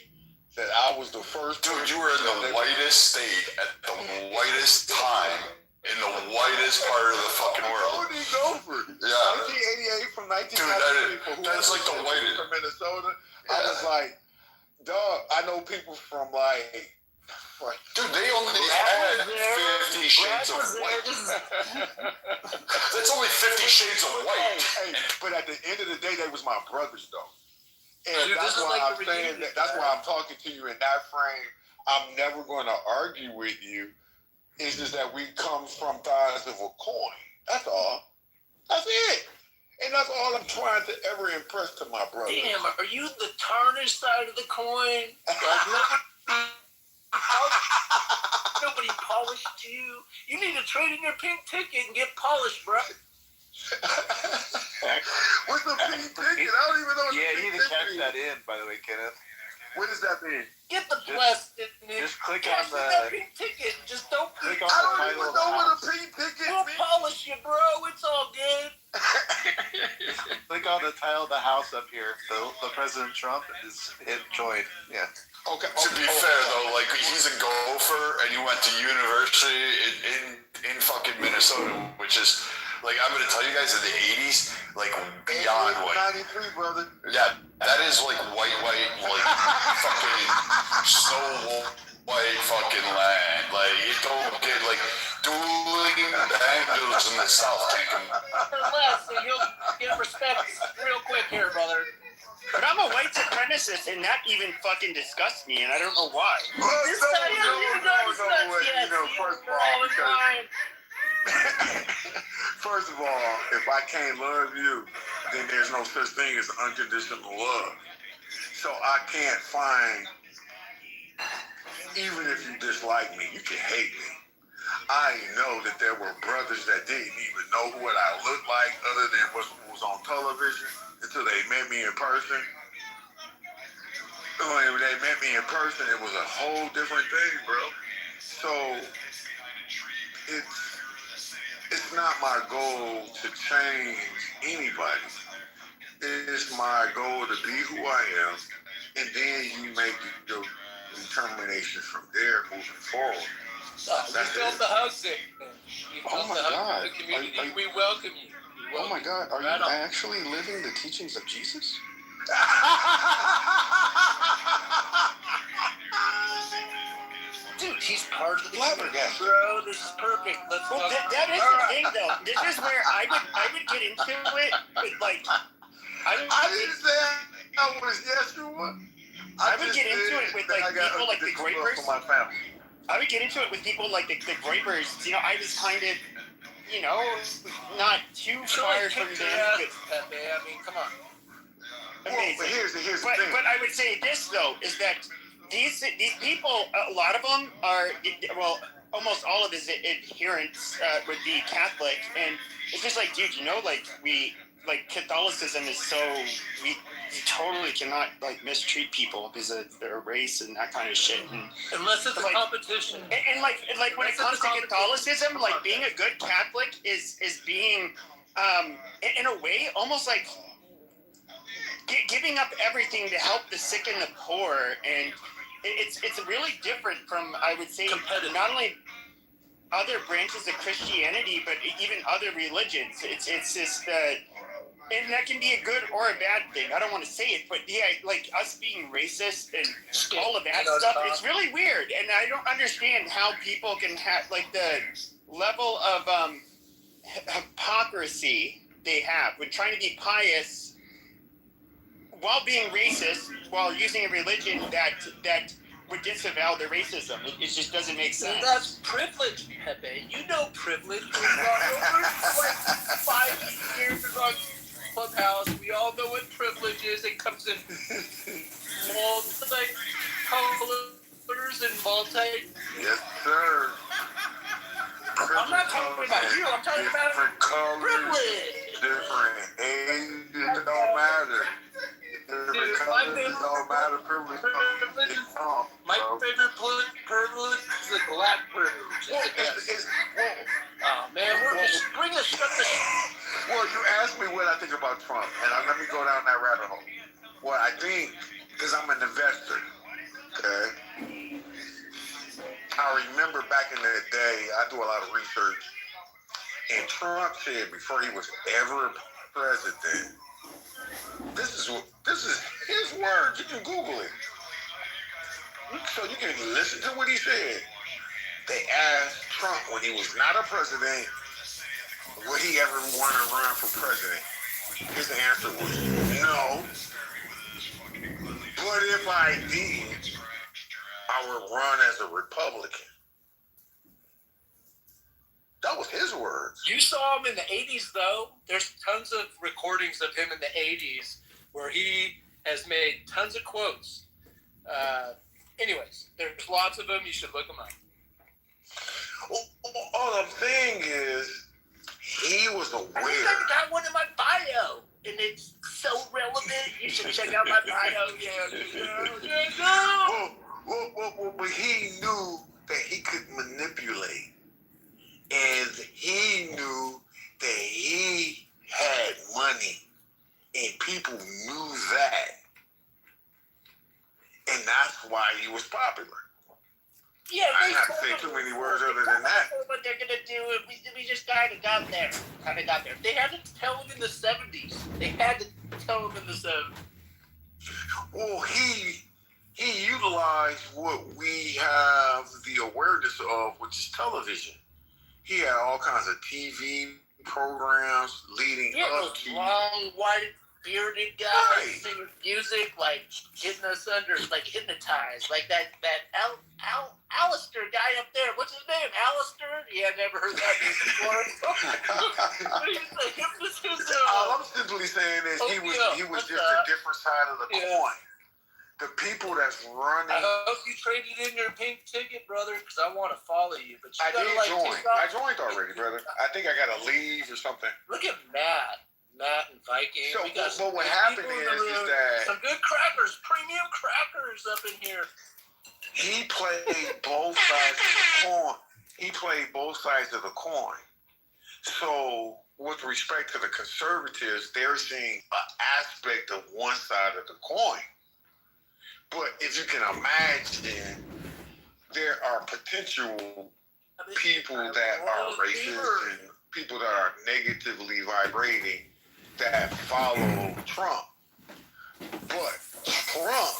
Speaker 2: That I was the first.
Speaker 13: Dude, you were in the whitest state at the whitest time in the whitest part of the fucking world.
Speaker 2: Kitover.
Speaker 13: Yeah.
Speaker 2: 1988 from 1993.
Speaker 13: Dude, that's like the whitest.
Speaker 2: From Minnesota.
Speaker 13: Yeah.
Speaker 2: I was like, dog, I know people from like.
Speaker 13: Dude, they only had 50 shades of white. That's only 50 shades of white.
Speaker 2: Hey, but at the end of the day, they was my brothers, though. And
Speaker 19: dude,
Speaker 2: that's why
Speaker 19: like
Speaker 2: I'm saying that. That's why I'm talking to you in that frame. I'm never going to argue with you. It's just that we come from sides of a coin. That's all. That's it. And that's all I'm trying to ever impress to my brother.
Speaker 19: Damn, are you the tarnished side of the coin? Nobody polished you. You need to trade in your pink ticket and get polished, bro.
Speaker 2: What's the pink ticket? I don't even know.
Speaker 16: Yeah, you need to catch that in, by the way, Kenneth.
Speaker 2: What does that mean?
Speaker 19: Get the plastic.
Speaker 16: Just click
Speaker 19: on
Speaker 16: on
Speaker 19: that pink ticket. Just don't
Speaker 16: click on
Speaker 2: I
Speaker 16: the
Speaker 2: don't
Speaker 16: title
Speaker 2: even
Speaker 16: of
Speaker 2: know
Speaker 16: the
Speaker 2: what
Speaker 16: house.
Speaker 2: a pink ticket
Speaker 19: We'll
Speaker 2: means.
Speaker 19: polish you, bro. It's all good.
Speaker 16: Click on the title of the house up here. The President Trump is hit join. Yeah.
Speaker 2: Okay.
Speaker 13: To be fair though, like he's a golfer and he went to university in fucking Minnesota, which is like I'm gonna tell you guys in the 80s, like beyond white.
Speaker 2: 93, brother.
Speaker 13: Yeah, that is like white, like fucking snow white fucking land. Like you don't get like dueling angles in the South.
Speaker 19: Less, so you'll get respect real quick here, brother.
Speaker 4: But I'm a white supremacist, and that even fucking disgusts me, and I don't know why.
Speaker 19: This time
Speaker 2: First of all, if I can't love you, then there's no such thing as unconditional love. So I can't find, even if you dislike me, you can hate me. I know that there were brothers that didn't even know what I looked like other than what was on television until they met me in person. When they met me in person, it was a whole different thing, bro. So it's not my goal to change anybody. It's my goal to be who I am, and then you make the determination from there moving forward.
Speaker 5: We felt the hug there. We felt the hug of the community. We welcome you.
Speaker 13: Oh my God, are you actually living the teachings of Jesus?
Speaker 5: Dude, he's part of the
Speaker 13: Flabbergasted.
Speaker 5: bro. This is perfect. Let's
Speaker 10: Well,
Speaker 5: go.
Speaker 10: that is the thing, though. This is where I would get into it with like.
Speaker 13: I didn't say I was Yeshua.
Speaker 10: I would get into it with like people like the Grapers.
Speaker 13: For my family.
Speaker 10: I would get into it with people like the Grapers. You know, I was kind of, you know, not too far from them.
Speaker 5: Pepe. I mean, come on.
Speaker 10: Amazing.
Speaker 13: Well, but here's the thing.
Speaker 10: But I would say this though is that these people, a lot of them are, well, almost all of his adherents would be Catholic, and it's just like, dude, you know, like Catholicism is so you totally cannot like mistreat people because of their race and that kind of shit. And,
Speaker 5: unless it's
Speaker 10: like,
Speaker 5: a competition.
Speaker 10: And like when it comes to Catholicism, like being a good Catholic is being, in a way, almost like giving up everything to help the sick and the poor, and it's really different from, I would say, not only other branches of Christianity, but even other religions. It's just, and that can be a good or a bad thing. I don't want to say it, but yeah, like us being racist and all of that stuff, it's really weird, and I don't understand how people can have like the level of hypocrisy they have when trying to be pious while being racist, while using a religion that would disavow their racism. It just doesn't make sense.
Speaker 5: Well, that's privilege, Pepe. You know privilege. We've gone over like 5 years on Clubhouse. We all know what privilege is. It comes in multi-colors and multi...
Speaker 13: Yes, sir.
Speaker 5: I'm not talking about you. I'm talking about privilege.
Speaker 13: Different age, it don't matter. Different colors, it don't matter. Privilege.
Speaker 5: My favorite privilege is the black privilege. Oh man, we're just bring us stuff.
Speaker 13: Well, you asked me what I think about Trump, and let me go down that rabbit hole. What I think, because I'm an investor, okay? I remember back in the day, I do a lot of research, and Trump said before he was ever president, this is his words. You can Google it, so you can listen to what he said. They asked Trump when he was not a president, would he ever want to run for president? His answer was no. But if I did, I would run as a Republican. That was his words.
Speaker 5: You saw him in the 80s, though. There's tons of recordings of him in the 80s where he has made tons of quotes. Anyways, there's lots of them. You should look them up.
Speaker 13: All I'm saying is, he was aware.
Speaker 5: I think I got one in my bio, and it's so relevant. You should check out my bio.
Speaker 13: Well, but he knew that he could manipulate. And he knew that he had money. And people knew that. And that's why he was popular.
Speaker 5: Yeah,
Speaker 13: I have to say too many words other than that.
Speaker 5: What they're gonna do? We just kind of got there. They had to tell him in the 70s.
Speaker 13: Well, he utilized what we have the awareness of, which is television. He had all kinds of TV programs leading up to
Speaker 5: long, white, bearded guy singing music, like getting us under, like hypnotized, like that Alistair guy up there. What's his name? Alistair? Yeah, never heard that name before.
Speaker 13: All I'm simply saying is he was just a different side of the coin. The people that's running.
Speaker 5: I hope you traded in your pink ticket, brother, because I want to follow you. But you
Speaker 13: I did join. I joined already, brother. I think I got to leave or something.
Speaker 5: Look at Matt and Viking.
Speaker 13: So,
Speaker 5: we got
Speaker 13: but what happened is that
Speaker 5: some good crackers, premium crackers up in here.
Speaker 13: He played both sides of the coin. So, with respect to the conservatives, they're seeing an aspect of one side of the coin. But if you can imagine, there are potential people that are racist and people that are negatively vibrating that follow Trump. But Trump,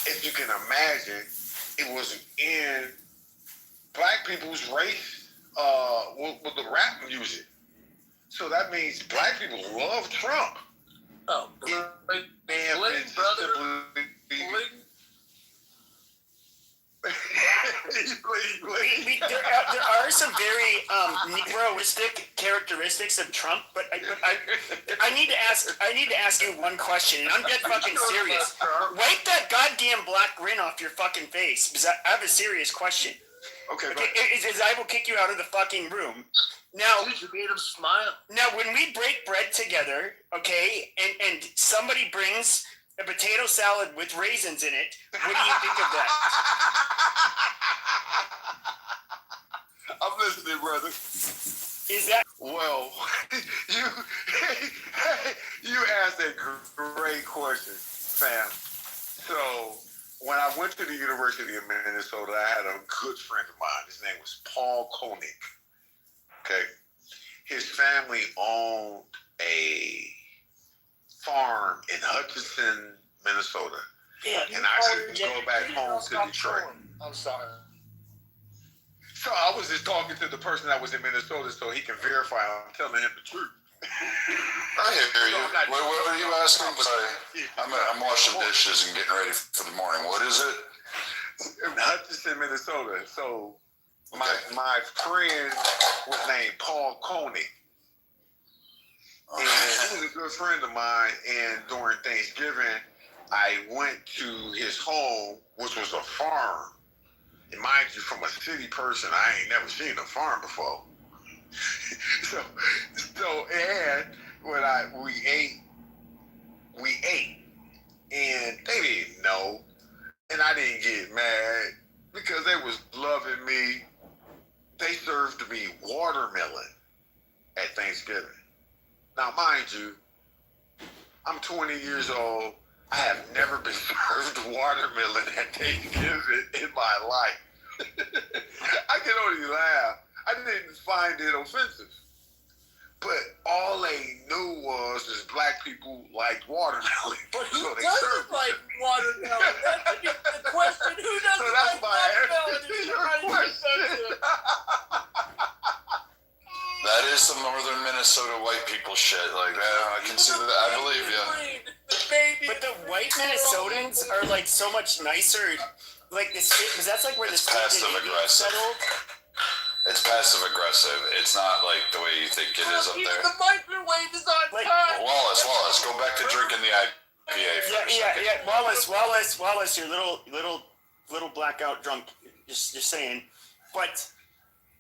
Speaker 13: if you can imagine, it was in black people's race with the rap music. So that means black people love Trump.
Speaker 5: Oh,
Speaker 13: bling, brother.
Speaker 10: There are some very Negroistic characteristics of Trump, but I need to ask you one question, and I'm dead fucking serious. Wipe that goddamn black grin off your fucking face, because I have a serious question.
Speaker 13: Okay.
Speaker 10: I will kick you out of the fucking room. Now,
Speaker 5: dude, you made him smile.
Speaker 10: Now, when we break bread together, okay, and somebody brings a potato salad with raisins in it, what do you think of that?
Speaker 13: I'm listening, brother.
Speaker 10: Is that
Speaker 13: well? You asked a great question, fam. So when I went to the University of Minnesota, I had a good friend of mine. His name was Paul Koenig. Okay, his family owned a farm in Hutchinson, Minnesota.
Speaker 5: Yeah,
Speaker 13: and I could go back home to Detroit.
Speaker 5: I'm sorry.
Speaker 13: So I was just talking to the person that was in Minnesota so he can verify I'm telling him the truth.
Speaker 14: I hear you. What are you asking? Sorry. I'm washing dishes and getting ready for the morning. What is it?
Speaker 13: In Hutchinson, Minnesota. So my friend was named Paul Koenig. And he was a good friend of mine. And during Thanksgiving, I went to his home, which was a farm. And mind you, from a city person, I ain't never seen a farm before. so and when we ate, and they didn't know, and I didn't get mad because they was loving me. They served me watermelon at Thanksgiving. Now, mind you, I'm 20 years old. I have never been served watermelon at Thanksgiving in my life. I can only laugh. I didn't find it offensive. But all they knew was black people liked watermelon.
Speaker 5: But who
Speaker 13: so they
Speaker 5: doesn't like watermelon? That's the question. Who doesn't like watermelon?
Speaker 14: That is some northern Minnesota white people shit. Like that, I can see that. I believe you.
Speaker 10: But the white Minnesotans are like so much nicer. Like the state, because that's like where the state
Speaker 14: passive aggressive.
Speaker 10: settled.
Speaker 14: It's passive aggressive. It's not like the way you think it is up there.
Speaker 5: The microwave is on time.
Speaker 14: Wallace, go back to drinking the IPA for a second.
Speaker 10: Yeah. Wallace, you're little blackout drunk. Just saying, but.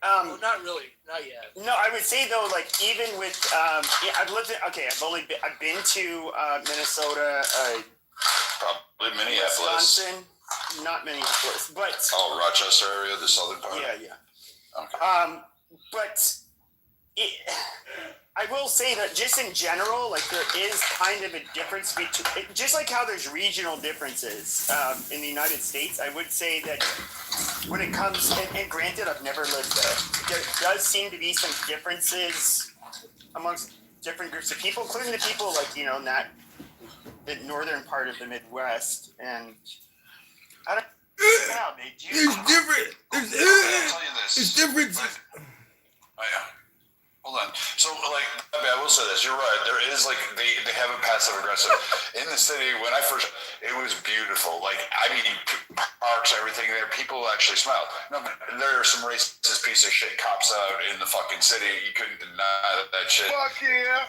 Speaker 5: Not really, not yet.
Speaker 10: No, I would say though, like even with I've been to Minnesota,
Speaker 14: probably Minneapolis,
Speaker 10: Wisconsin, not Minneapolis, but
Speaker 14: Rochester area, the southern part.
Speaker 10: Yeah.
Speaker 14: Okay.
Speaker 10: But I will say that just in general, like there is kind of a difference between, just like how there's regional differences in the United States. I would say that when it comes, and granted, I've never lived there does seem to be some differences amongst different groups of people, including the people like in the northern part of the Midwest, and I don't.
Speaker 9: There's different. There's differences.
Speaker 14: Hold on. So, I will say this. You're right. There is, they have a passive aggressive. In the city, when I first, it was beautiful. Parks, everything there. People actually smiled. No, there are some racist piece of shit cops out in the fucking city. You couldn't deny that shit.
Speaker 13: Fuck yeah.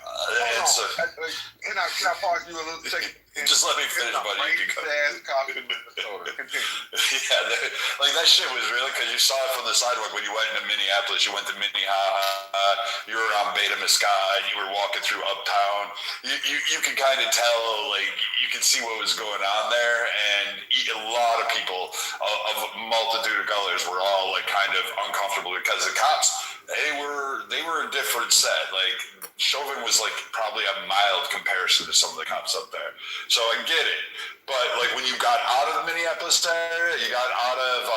Speaker 13: Can I pause you a little second?
Speaker 14: Just let me finish, buddy. You can go. Yeah, that shit was really, because you saw it from the sidewalk when you went into Minneapolis. You went to Minnehaha. You were on Beta Muscat. You were walking through Uptown. You could kind of tell, you could see what was going on there, and a lot of people of a multitude of colors were all kind of uncomfortable because the cops
Speaker 13: They were a different set. Like Chauvin was like probably a mild comparison to some of the cops up there. So I get it. But like when you got out of the Minneapolis area, you got out of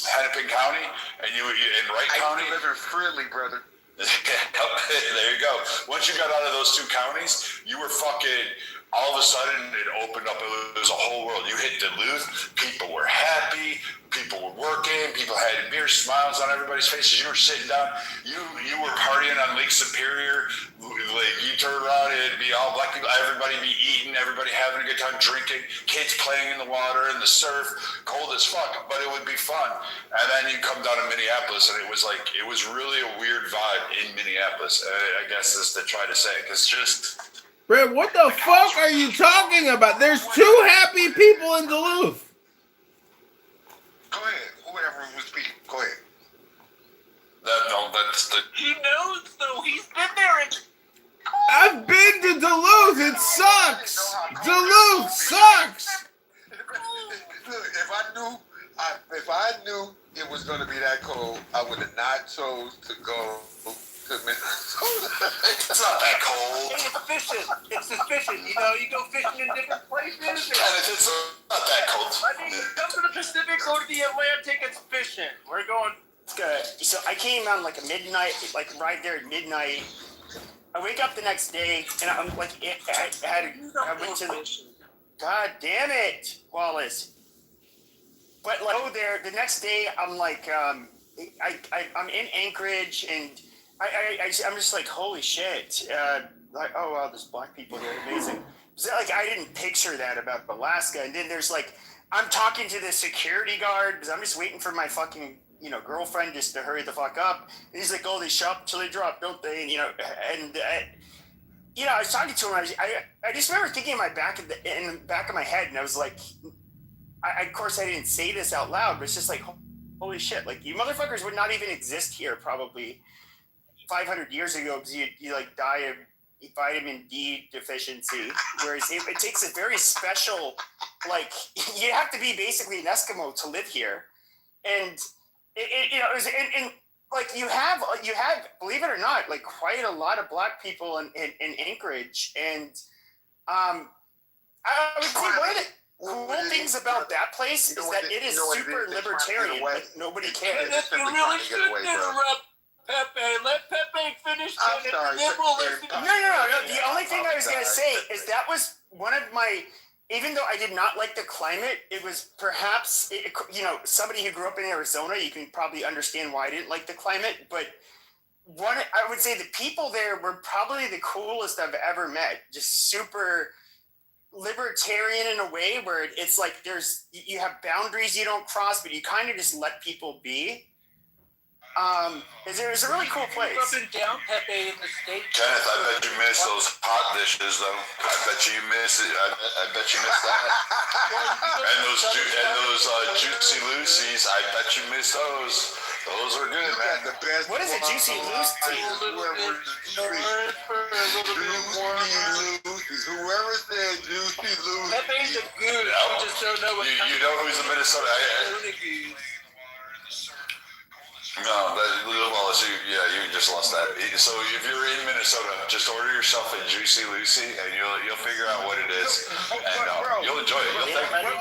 Speaker 13: Hennepin County, and you in Wright County.
Speaker 6: I live in Fridley, brother.
Speaker 13: There you go. Once you got out of those two counties, you were fucking. All of a sudden, it opened up. It was a whole world. You hit Duluth, people were happy, people were working, people had beer smiles on everybody's faces. You were sitting down. You were partying on Lake Superior. Like you turn around, it'd be all black people. Everybody be eating, everybody having a good time, drinking, kids playing in the water, in the surf, cold as fuck, but it would be fun. And then you come down to Minneapolis, and it was really a weird vibe in Minneapolis. I guess is to try to say, because just.
Speaker 9: Brad, what the fuck are you talking about? There's two happy people in Duluth.
Speaker 6: Go ahead. Whoever was speaking, go ahead.
Speaker 13: That's the.
Speaker 5: He knows though. He's been there.
Speaker 9: I've been to Duluth. It sucks. Duluth sucks.
Speaker 6: Look, if I knew it was going to be that cold, I would have not chose to go to Minnesota.
Speaker 13: It's not that cold.
Speaker 5: Hey, it's fishing. It's just fishing. You know, you go fishing in different places.
Speaker 13: It's not that cold.
Speaker 5: I mean, come to the Pacific, go to the Atlantic. It's fishing. We're going.
Speaker 10: It's good. So I came on like a midnight, like right there at midnight. I wake up the next day and I'm like, I went to the. God damn it, Wallace. But like, there the next day, I'm like, I'm in Anchorage and I'm just like, holy shit. Like, oh wow, there's black people there, amazing. So, like, I didn't picture that about Alaska. And then there's like, I'm talking to the security guard because I'm just waiting for my fucking, girlfriend just to hurry the fuck up. And he's like, oh, they shop till they drop, don't they? And I was talking to him. I just remember thinking in the back of my head, and I was like, of course I didn't say this out loud, but it's just like, holy shit, like you motherfuckers would not even exist here probably 500 years ago because you like die of vitamin D deficiency. Whereas it takes a very special, like you have to be basically an Eskimo to live here, and like you have believe it or not, like quite a lot of black people in Anchorage, and I would say one of the cool things about that place is that it is super libertarian. Like nobody cares.
Speaker 5: You really should interrupt Pepe. Let Pepe finish.
Speaker 6: I'm sorry.
Speaker 10: No. The only thing I was gonna say is that was one of my. Even though I did not like the climate, it was perhaps, somebody who grew up in Arizona, you can probably understand why I didn't like the climate. But I would say the people there were probably the coolest I've ever met. Just super libertarian in a way where it's like you have boundaries you don't cross, but you kind of just let people be. It was a really cool place.
Speaker 5: Up and down Pepe in the state.
Speaker 13: Kenneth, I bet you miss those hot dishes, though. I bet you miss it. I bet you miss that. and those Juicy Lucy's, I bet you miss those. Those are good, man.
Speaker 6: The best.
Speaker 10: What is a Juicy Lucy?
Speaker 6: Whoever said Juicy Lucy.
Speaker 5: Pepe's a goose. You just don't know what.
Speaker 13: You know who's in Minnesota? No, Wallace, you just lost that. So if you're in Minnesota, just order yourself a Juicy Lucy, and you'll figure out what it is, and you'll enjoy it. You'll think.
Speaker 10: I'm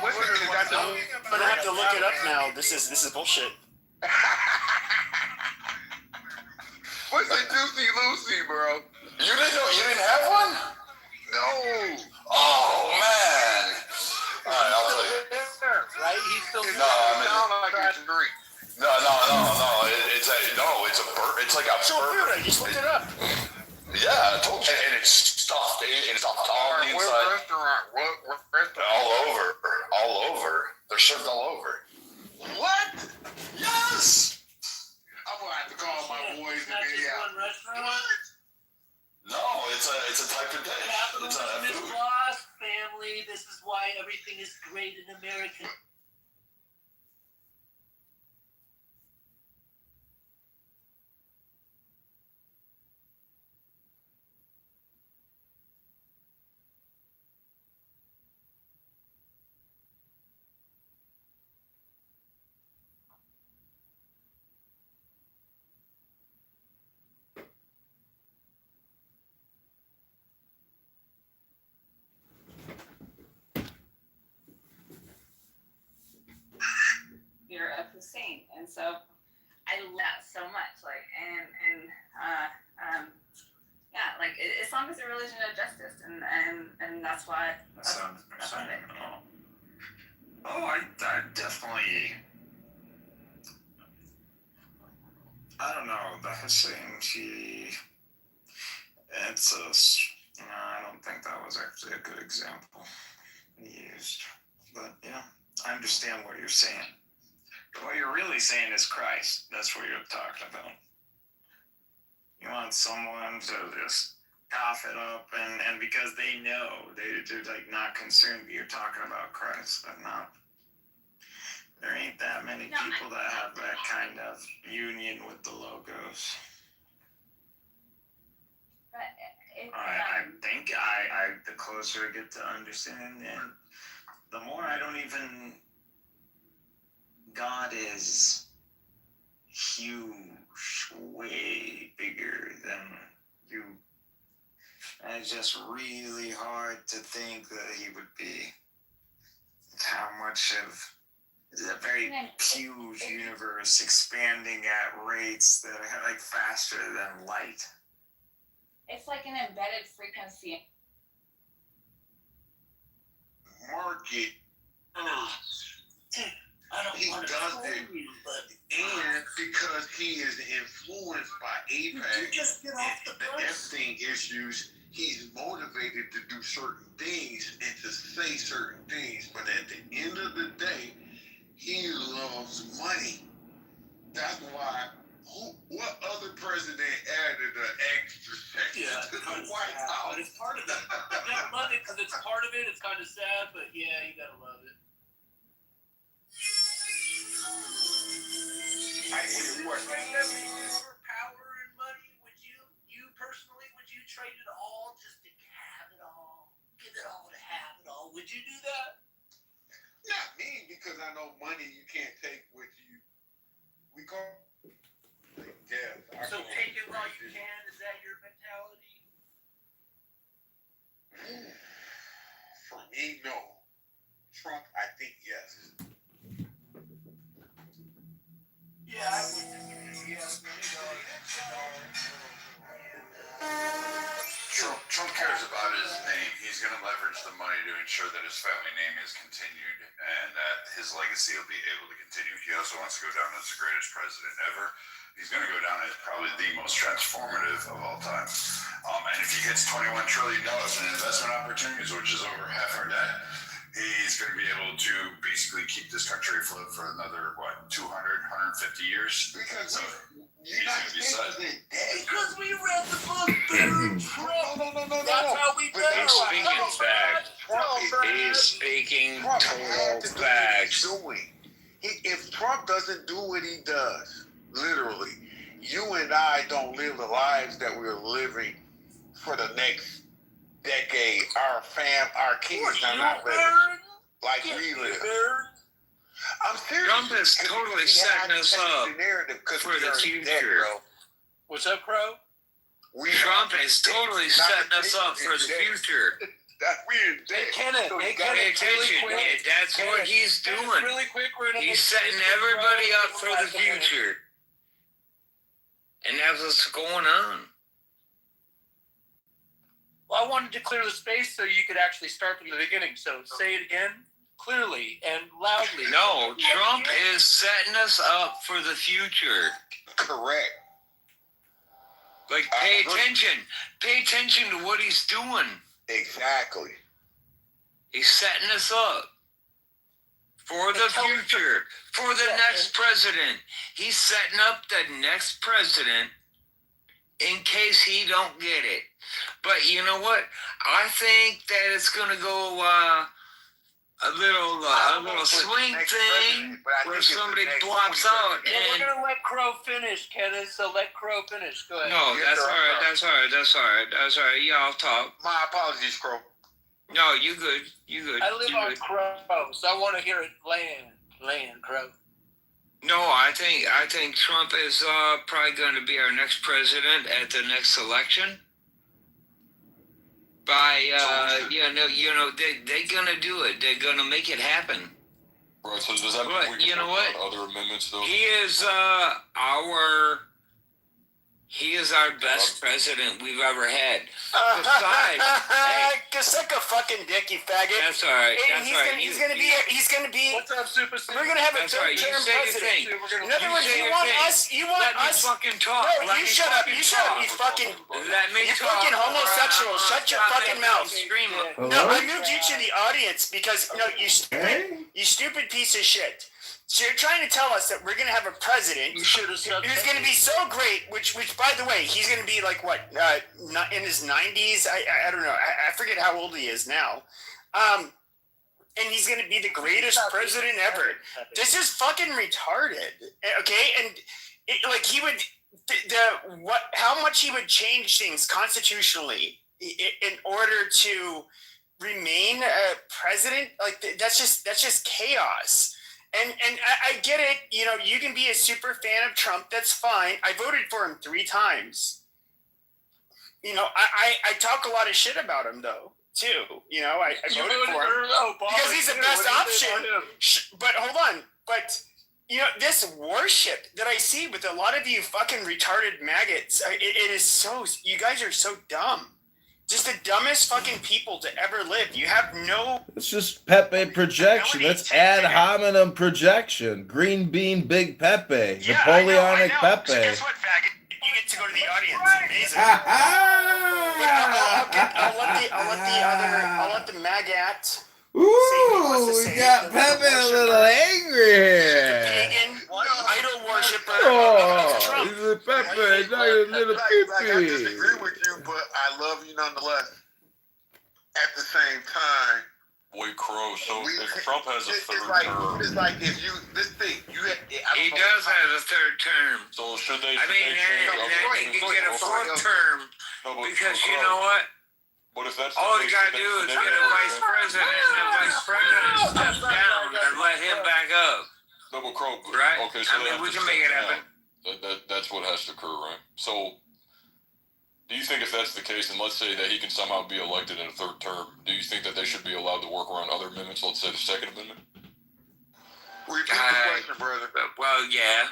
Speaker 10: gonna have to look it up now. This is bullshit.
Speaker 6: What's a Juicy Lucy, bro?
Speaker 13: You didn't have one?
Speaker 6: No.
Speaker 13: Oh man. All right, I'll tell you.
Speaker 5: Right? He's still.
Speaker 13: No, I mean. No. It's like a
Speaker 10: food. I just looked it up.
Speaker 13: Yeah, I told you. And it's stuffed. It's stuffed on the inside.
Speaker 6: What restaurant? What restaurant?
Speaker 13: All over. They're served all over.
Speaker 6: What?
Speaker 13: Yes.
Speaker 6: I'm gonna have to call my boys
Speaker 5: Not
Speaker 6: and
Speaker 5: just one restaurant.
Speaker 13: No, it's a type of dish. It's a
Speaker 5: Capitalism is
Speaker 13: food.
Speaker 5: lost, family. This is why everything is great in America.
Speaker 17: Hussein, and so I love that so much. Like, yeah, like Islam is a religion of justice, and that's why. That's what it.
Speaker 8: I definitely. I don't know. The Hussein, I don't think that was actually a good example he used. But yeah, I understand what you're saying. But what you're really saying is Christ. That's what you're talking about. You want someone to just cough it up, and because they know, they're like not concerned that you're talking about Christ, but not. There ain't that many people that have that kind of union with the logos. I think the closer I get to understanding, and the more I don't even. God is huge, way bigger than you. And it's just really hard to think that he would be how much of a very huge universe expanding at rates that are like faster than light.
Speaker 17: It's like an embedded frequency.
Speaker 6: Market.
Speaker 5: I don't
Speaker 6: he
Speaker 5: want to
Speaker 6: does
Speaker 5: tell
Speaker 6: it,
Speaker 5: you, but
Speaker 6: and because he is influenced by APAC
Speaker 5: just get off the
Speaker 6: and Epstein issues, he's motivated to do certain things and to say certain things. But at the end of the day, he loves money. That's why. What other president added an extra section to the White House?
Speaker 5: But it's part of it. You gotta love it because it's part of it. It's kind of sad, but yeah, you gotta love it. For power and money, would you personally, would you trade it all just to have it all? Give it all to have it all. Would you do that?
Speaker 6: Not me, because I know money you can't take with you. We call death.
Speaker 5: So take it while you can. Is that your mentality?
Speaker 6: For me, no. Trump, I think yes.
Speaker 5: Yeah, I would. Yeah,
Speaker 13: Trump cares about his name. He's going to leverage the money to ensure that his family name is continued and that his legacy will be able to continue. He also wants to go down as the greatest president ever. He's going to go down as probably the most transformative of all time. And if he gets $21 trillion in investment opportunities, which is over half our debt, he's going to be able to basically keep this country afloat for another, 200, 150 years?
Speaker 6: Because
Speaker 13: He's going to be set.
Speaker 5: Because we read the book, dude.
Speaker 6: No.
Speaker 5: That's how we do.
Speaker 19: He's speaking facts. He's speaking total facts.
Speaker 6: If Trump doesn't do what he does, literally, you and I don't live the lives that we're living for the next decade. Our kids are not living like we live. I'm serious.
Speaker 19: Trump is totally setting us up for the future.
Speaker 5: What's up, Crow?
Speaker 19: Trump is totally setting us up for the future.
Speaker 5: Hey, Kenneth,
Speaker 19: Pay attention. That's what he's doing.
Speaker 5: Really quick,
Speaker 19: He's setting everybody up for the future. And that's what's going on.
Speaker 5: Well, I wanted to clear the space so you could actually start from the beginning. So say it again, clearly and loudly.
Speaker 19: No, Trump is setting us up for the future.
Speaker 6: Correct.
Speaker 19: Like, pay attention. Pay attention to what he's doing.
Speaker 6: Exactly.
Speaker 19: He's setting us up for the future, for the next president. He's setting up the next president in case he don't get it. But you know what? I think that it's going to go a little swing thing where somebody blocks out.
Speaker 5: Well, we're going to let Crow finish, Kenneth, so let Crow finish. Go ahead.
Speaker 19: No, that's all right. Yeah, I'll talk.
Speaker 6: My apologies, Crow.
Speaker 19: No, you good.
Speaker 5: I live on Crow, so I want to hear it land, Crow.
Speaker 19: No, I think Trump is probably going to be our next president at the next election. By they're gonna do it. They're gonna make it happen.
Speaker 12: Right, so does that mean
Speaker 15: But
Speaker 12: we can
Speaker 15: you know
Speaker 12: vote
Speaker 15: what?
Speaker 12: on other amendments, though?
Speaker 15: He is our best president we've ever had. Besides,
Speaker 10: suck a fucking dick, you faggot.
Speaker 15: That's all right.
Speaker 10: And
Speaker 15: That's all right.
Speaker 10: He's gonna be.
Speaker 19: What's up, Super Steve?
Speaker 10: We're gonna have a
Speaker 15: That's all right. You
Speaker 10: third-term
Speaker 15: say your
Speaker 10: president.
Speaker 15: thing.
Speaker 10: In other words, you want us.
Speaker 15: Let me fucking talk.
Speaker 10: No,
Speaker 15: Let
Speaker 10: you
Speaker 15: me
Speaker 10: shut up.
Speaker 15: fucking
Speaker 10: You shut up.
Speaker 15: talk.
Speaker 10: You fucking.
Speaker 15: Let me
Speaker 10: You
Speaker 15: talk.
Speaker 10: fucking homosexual. Shut your
Speaker 15: Stop
Speaker 10: fucking
Speaker 15: making
Speaker 10: mouth.
Speaker 15: me scream.
Speaker 10: No, I moved you to the audience because you stupid piece of shit. So you're trying to tell us that we're gonna have a president who's gonna be so great, which by the way, he's gonna be like what, not in his 90s? I don't know. I forget how old he is now. And he's gonna be the greatest president ever. This is fucking retarded. Okay, and he would how much he would change things constitutionally in order to remain a president. Like that's just chaos. And I get it, you can be a super fan of Trump, that's fine. I voted for him 3 times. I talk a lot of shit about him though, too. I voted for him because he's the best option. But hold on, this worship that I see with a lot of you fucking retarded maggots, it is so, you guys are so dumb. Just the dumbest fucking people to ever live. You have no...
Speaker 9: It's just Pepe projection. That's ad hominem projection. Green bean Big Pepe.
Speaker 10: Yeah,
Speaker 9: Napoleonic
Speaker 10: I know.
Speaker 9: Pepe.
Speaker 10: So guess what, faggot? You get to go to the audience. Amazing. I'll let the maggot...
Speaker 9: Ooh, we got Pepe a little angry here.
Speaker 10: Pagan, idol worshiper.
Speaker 6: Oh,
Speaker 9: he's a Pepe, not a little
Speaker 6: I disagree with you, but I love you nonetheless. At the same time,
Speaker 12: Boy, Crow. So if Trump has a third term,
Speaker 6: it's like if you
Speaker 15: he does have a third term.
Speaker 12: So should they?
Speaker 15: Then he can get a 4th term because you know what?
Speaker 12: But if that's
Speaker 15: all you gotta do is get a vice president, and the vice president steps down and let him back up.
Speaker 12: No, but Crow,
Speaker 15: right?
Speaker 12: Okay, so
Speaker 15: we can make it happen.
Speaker 12: That's what has to occur, right? So, do you think if that's the case, and let's say that he can somehow be elected in a 3rd term, do you think that they should be allowed to work around other amendments? Let's say the 2nd Amendment.
Speaker 6: Repeat the question, brother.
Speaker 15: Well, yeah.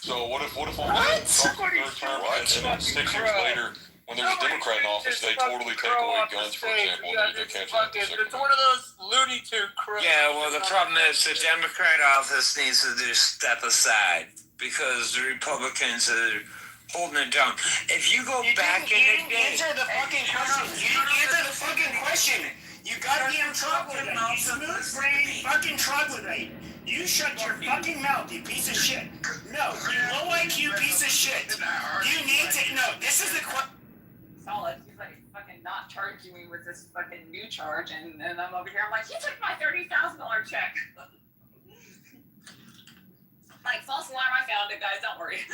Speaker 12: So what if only Trump's 3rd term and then 6 years later? When there's a Democrat in office, they totally take away guns, for example. They cancel it.
Speaker 19: It's one of those Looney Tune crooks.
Speaker 15: Yeah, well, the problem is the Democrat office needs to just step aside because the Republicans are holding it down. If you go back in the day...
Speaker 10: Answer the fucking question. You didn't answer the fucking question. You goddamn troglodyte. You smooth brain fucking troglodyte. You shut your fucking mouth, you piece of shit. No, you low IQ piece of shit. You need to... No, this is the question.
Speaker 17: Solid. He's like fucking not charging me with this fucking new charge, and I'm over here. I'm like, he took my $30,000 check. Like false alarm, I found it, guys. Don't worry.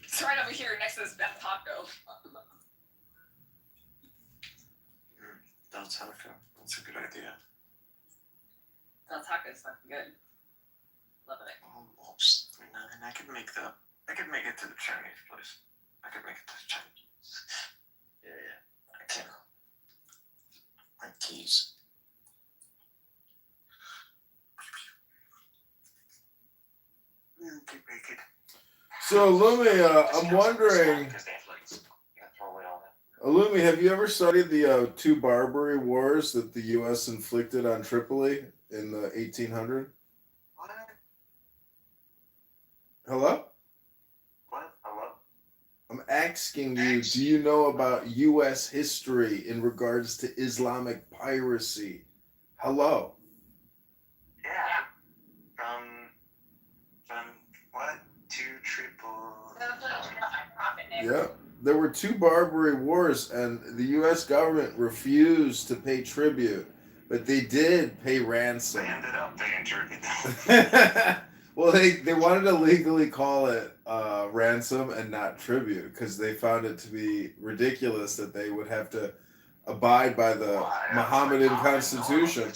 Speaker 17: It's right over here next to this Beth Taco.
Speaker 8: Del Taco. That's a good idea.
Speaker 17: Del Taco's fucking good. Love it.
Speaker 8: Almost. And I could make it to the Chinese place. I could make it to the Chinese. Yeah. I can. My keys.
Speaker 9: So, Lumi, I'm wondering, Lumi, have you ever studied the 2 Barbary Wars that the U.S. inflicted on Tripoli in the 1800s? Hello?
Speaker 8: What? Hello?
Speaker 9: I'm asking you, do you know about U.S. history in regards to Islamic piracy? Hello?
Speaker 8: Yeah. From what? 2 Tripoli.
Speaker 9: Yeah. There were 2 Barbary Wars, and the U.S. government refused to pay tribute, but they did pay ransom.
Speaker 8: They ended up paying tribute.
Speaker 9: Well, they wanted to legally call it ransom and not tribute because they found it to be ridiculous that they would have to abide by the Mohammedan Constitution.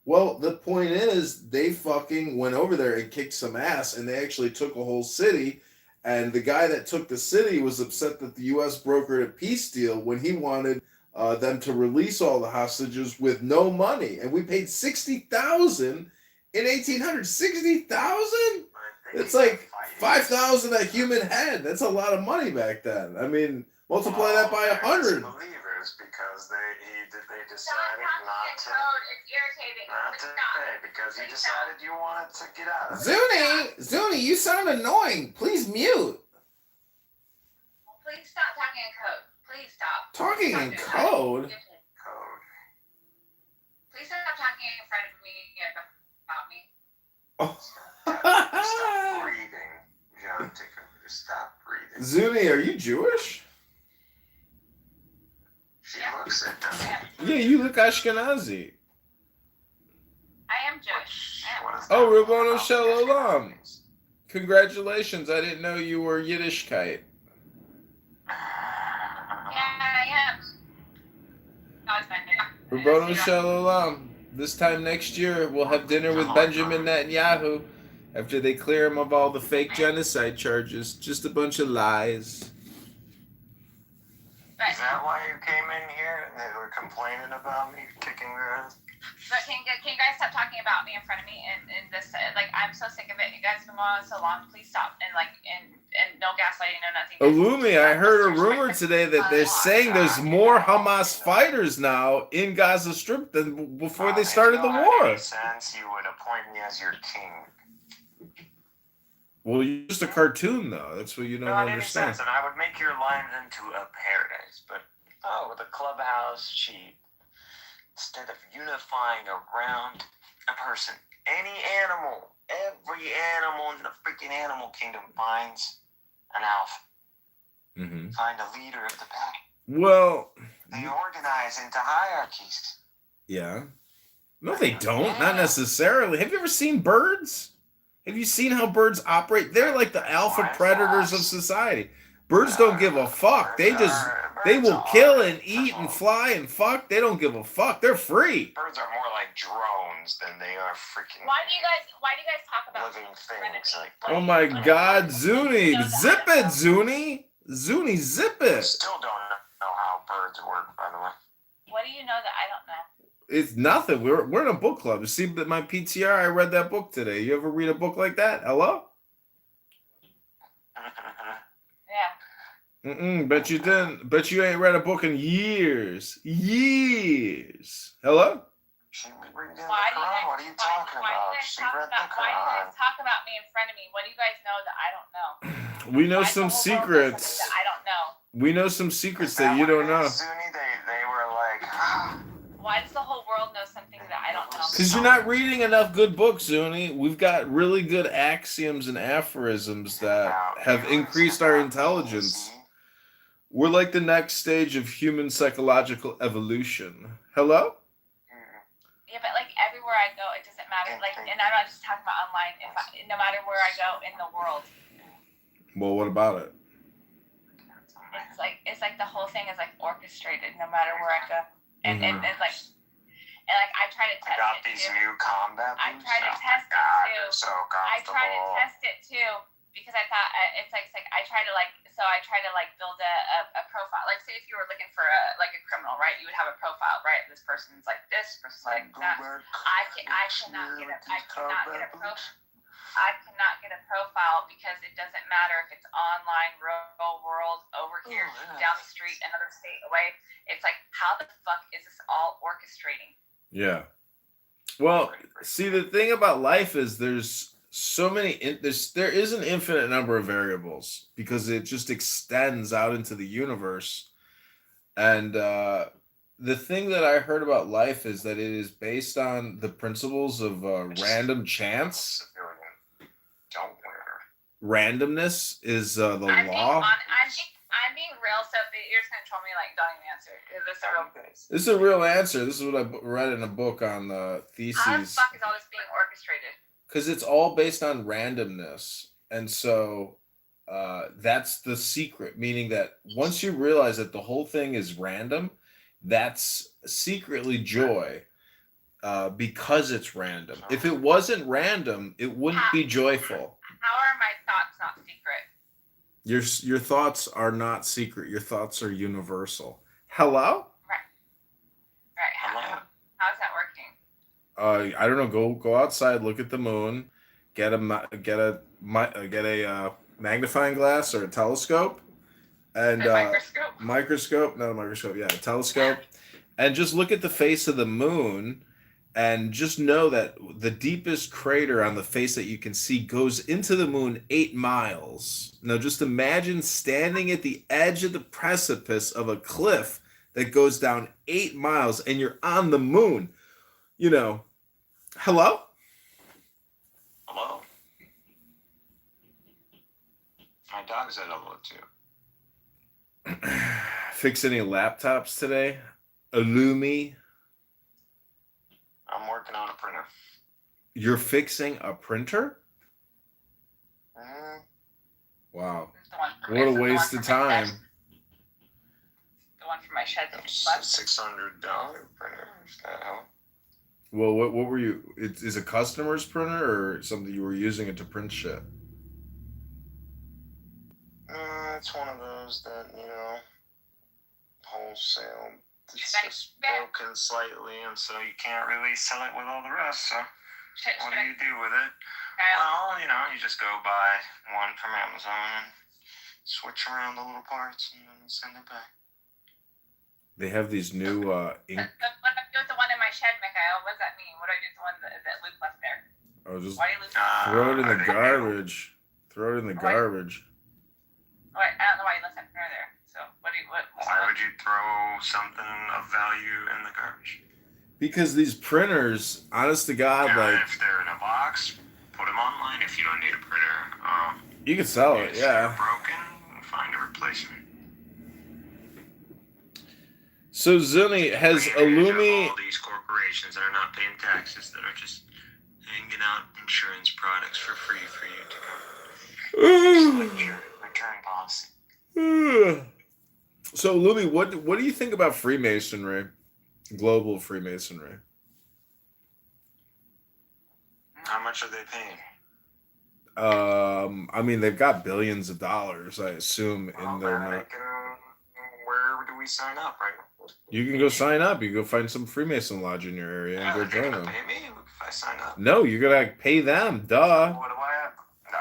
Speaker 9: Well, the point is they fucking went over there and kicked some ass, and they actually took a whole city, and the guy that took the city was upset that the U.S. brokered a peace deal when he wanted them to release all the hostages with no money, and we paid $60,000 in 1800. 60,000? It's like 5,000 a human head. That's a lot of money back then. I mean, multiply that by 100.
Speaker 14: Believers because they decided not to.
Speaker 17: It's irritating.
Speaker 14: Not to pay because you decided you wanted to get out of it.
Speaker 9: Zuni, you sound annoying. Please mute.
Speaker 17: Well, please stop talking in code. Please stop.
Speaker 9: Talking in code?
Speaker 14: Code.
Speaker 17: Please stop talking in front of me about me.
Speaker 14: Stop breathing, John Kitover. Stop breathing.
Speaker 9: Zuni, are you Jewish?
Speaker 14: She looks it, doesn't it?
Speaker 9: Yeah, you look Ashkenazi.
Speaker 17: I am Jewish.
Speaker 9: Oh, Rabbono Shalom. Congratulations. I didn't know you were Yiddishkeit.
Speaker 17: Yeah, I am. No, it's fine.
Speaker 9: Rabbono Shalom. This time next year, we'll have dinner with Benjamin Netanyahu after they clear him of all the fake genocide charges. Just a bunch of lies.
Speaker 14: Is that why you came in here and they were complaining about me kicking their ass?
Speaker 17: But can you guys stop talking about me in front of me and this like I'm so sick of it. You guys have been going on so long. Please stop and no gaslighting, no nothing.
Speaker 9: Illumi, I heard a rumor today that they're saying there's more Hamas fighters now in Gaza Strip than before they started the war.
Speaker 14: If sense, you would appoint me as your king.
Speaker 9: Well, you're just a cartoon, though. That's what you don't
Speaker 14: Not any
Speaker 9: understand.
Speaker 14: sense, and I would make your lives into a paradise. But with a clubhouse cheap, instead of unifying around a person, any animal, every animal in the freaking animal kingdom finds an alpha.
Speaker 9: Mm-hmm.
Speaker 14: Find a leader of the pack.
Speaker 9: Well,
Speaker 14: They organize into hierarchies.
Speaker 9: yeah. No, they don't. Not necessarily. Have you ever seen birds? Have you seen how birds operate? They're like the alpha predators of society. Birds don't give a fuck. They will kill and eat and fly and fuck. They don't give a fuck. They're free.
Speaker 14: Birds are more like drones than they are freaking
Speaker 17: Why do you guys talk about
Speaker 14: living things. Like
Speaker 9: Oh my God, Zuni. Zip it, Zuni. Zuni, zip it.
Speaker 14: still don't know how birds work, by the way.
Speaker 17: what do you know that I don't know?
Speaker 9: It's nothing. We're in a book club. You see my PTR? I read that book today. You ever read a book like that? Hello?
Speaker 17: Yeah.
Speaker 9: Bet you didn't. Bet you ain't read a book in years. Years. Hello?
Speaker 17: Why do you guys talk about me in front of me? What do you guys know that I don't know?
Speaker 9: We know
Speaker 17: Why
Speaker 9: some
Speaker 17: does the whole world know
Speaker 9: secrets.
Speaker 17: something that I don't know.
Speaker 9: We know some secrets that you don't know.
Speaker 14: Zuni, they were like,
Speaker 17: Why does the whole world know something that I don't know?
Speaker 9: Because you're not reading enough good books, Zuni. We've got really good axioms and aphorisms that have increased our intelligence. We're like the next stage of human psychological evolution. Hello?
Speaker 17: Yeah, but like everywhere I go, it doesn't matter. Like, and I'm not just talking about online. No matter where I go in the world,
Speaker 9: Well, what about it?
Speaker 17: it's like the whole thing is like orchestrated. No matter where I go, and
Speaker 9: Mhm.
Speaker 17: and I try to test
Speaker 14: got
Speaker 17: it
Speaker 14: these
Speaker 17: too.
Speaker 14: new combat
Speaker 17: I
Speaker 14: boots.
Speaker 17: try to
Speaker 14: Oh my
Speaker 17: test
Speaker 14: God,
Speaker 17: it
Speaker 14: they're
Speaker 17: too.
Speaker 14: so
Speaker 17: I try to
Speaker 14: comfortable.
Speaker 17: test it too because I thought it's like I try to build a profile. Like say if you were looking for a criminal, right? You would have a profile, right? This person's like this, person's like that. I cannot get a profile because it doesn't matter if it's online, real world, over here, down the street, another state away. It's like, how the fuck is this all orchestrating?
Speaker 9: Yeah. Well, see, the thing about life is there's so many. There is an infinite number of variables because it just extends out into the universe. And the thing that I heard about life is that it is based on the principles of random chance. Randomness is the law.
Speaker 17: I'm being real, so if you're just gonna troll me, like, don't even answer. Is this a real case?
Speaker 9: This is a real answer. This is what I read in a book on
Speaker 17: How the
Speaker 9: theses.
Speaker 17: fuck is all this being orchestrated?
Speaker 9: Because it's all based on randomness, and so that's the secret. Meaning that once you realize that the whole thing is random, that's secretly joy, because it's random. If it wasn't random, it wouldn't be joyful.
Speaker 17: How are my thoughts not secret?
Speaker 9: Your thoughts are not secret. Your thoughts are universal. Hello?
Speaker 17: Right.
Speaker 9: I don't know. Go outside, look at the moon, get a magnifying glass or a telescope, and microscope, not a microscope, yeah, a telescope, and just look at the face of the moon, and just know that the deepest crater on the face that you can see goes into the moon 8 miles. Now, just imagine standing at the edge of the precipice of a cliff that goes down 8 miles, and you're on the moon. You know, hello?
Speaker 8: Hello? My dog's at hello too.
Speaker 9: Fix any laptops today? Illumi?
Speaker 8: I'm working on a printer.
Speaker 9: You're fixing a printer?
Speaker 8: Mm,
Speaker 9: Wow.
Speaker 17: The one
Speaker 9: What a
Speaker 17: the one
Speaker 9: waste
Speaker 17: for
Speaker 9: of
Speaker 17: my
Speaker 9: time.
Speaker 17: shed. The one for my shed that
Speaker 8: it's
Speaker 17: left.
Speaker 8: a $600 printer. Does that help?
Speaker 9: Well, what were you? Is a customer's printer or something you were using it to print shit?
Speaker 8: It's one of those that, wholesale. It's just broken slightly, and so you can't really sell it with all the rest. So, what do you do with it? Well, you just go buy one from Amazon and switch around the little parts and then send it back.
Speaker 9: They have these new ink.
Speaker 17: What do I do with the one in my shed, Mikhail? What does that mean? What do I do with the one that Luke left there?
Speaker 9: Oh, just
Speaker 17: Why do you leave
Speaker 9: throw it in the garbage. Throw it in the garbage.
Speaker 17: I don't know why you left that printer there. So
Speaker 8: Why would you throw something of value in the garbage?
Speaker 9: Because these printers, honest to God, like
Speaker 8: if they're in a box, put them online. If you don't need a printer,
Speaker 9: you can sell it,
Speaker 8: if
Speaker 9: yeah.
Speaker 8: they're broken, find a replacement.
Speaker 9: So Zuni, has Illumi?
Speaker 8: All these corporations that are not paying taxes, that are just hanging out insurance products for free for you to select your return policy.
Speaker 9: So Illumi, what do you think about Freemasonry, global Freemasonry?
Speaker 8: How much are they paying?
Speaker 9: I mean, they've got billions of dollars, I assume, in their.
Speaker 8: Where do we sign up, right?
Speaker 9: You can go sign up. You can go find some Freemason lodge in your area and go join them.
Speaker 8: Pay me if I sign up.
Speaker 9: No, you're gonna pay them. Duh.
Speaker 8: What do I have? No,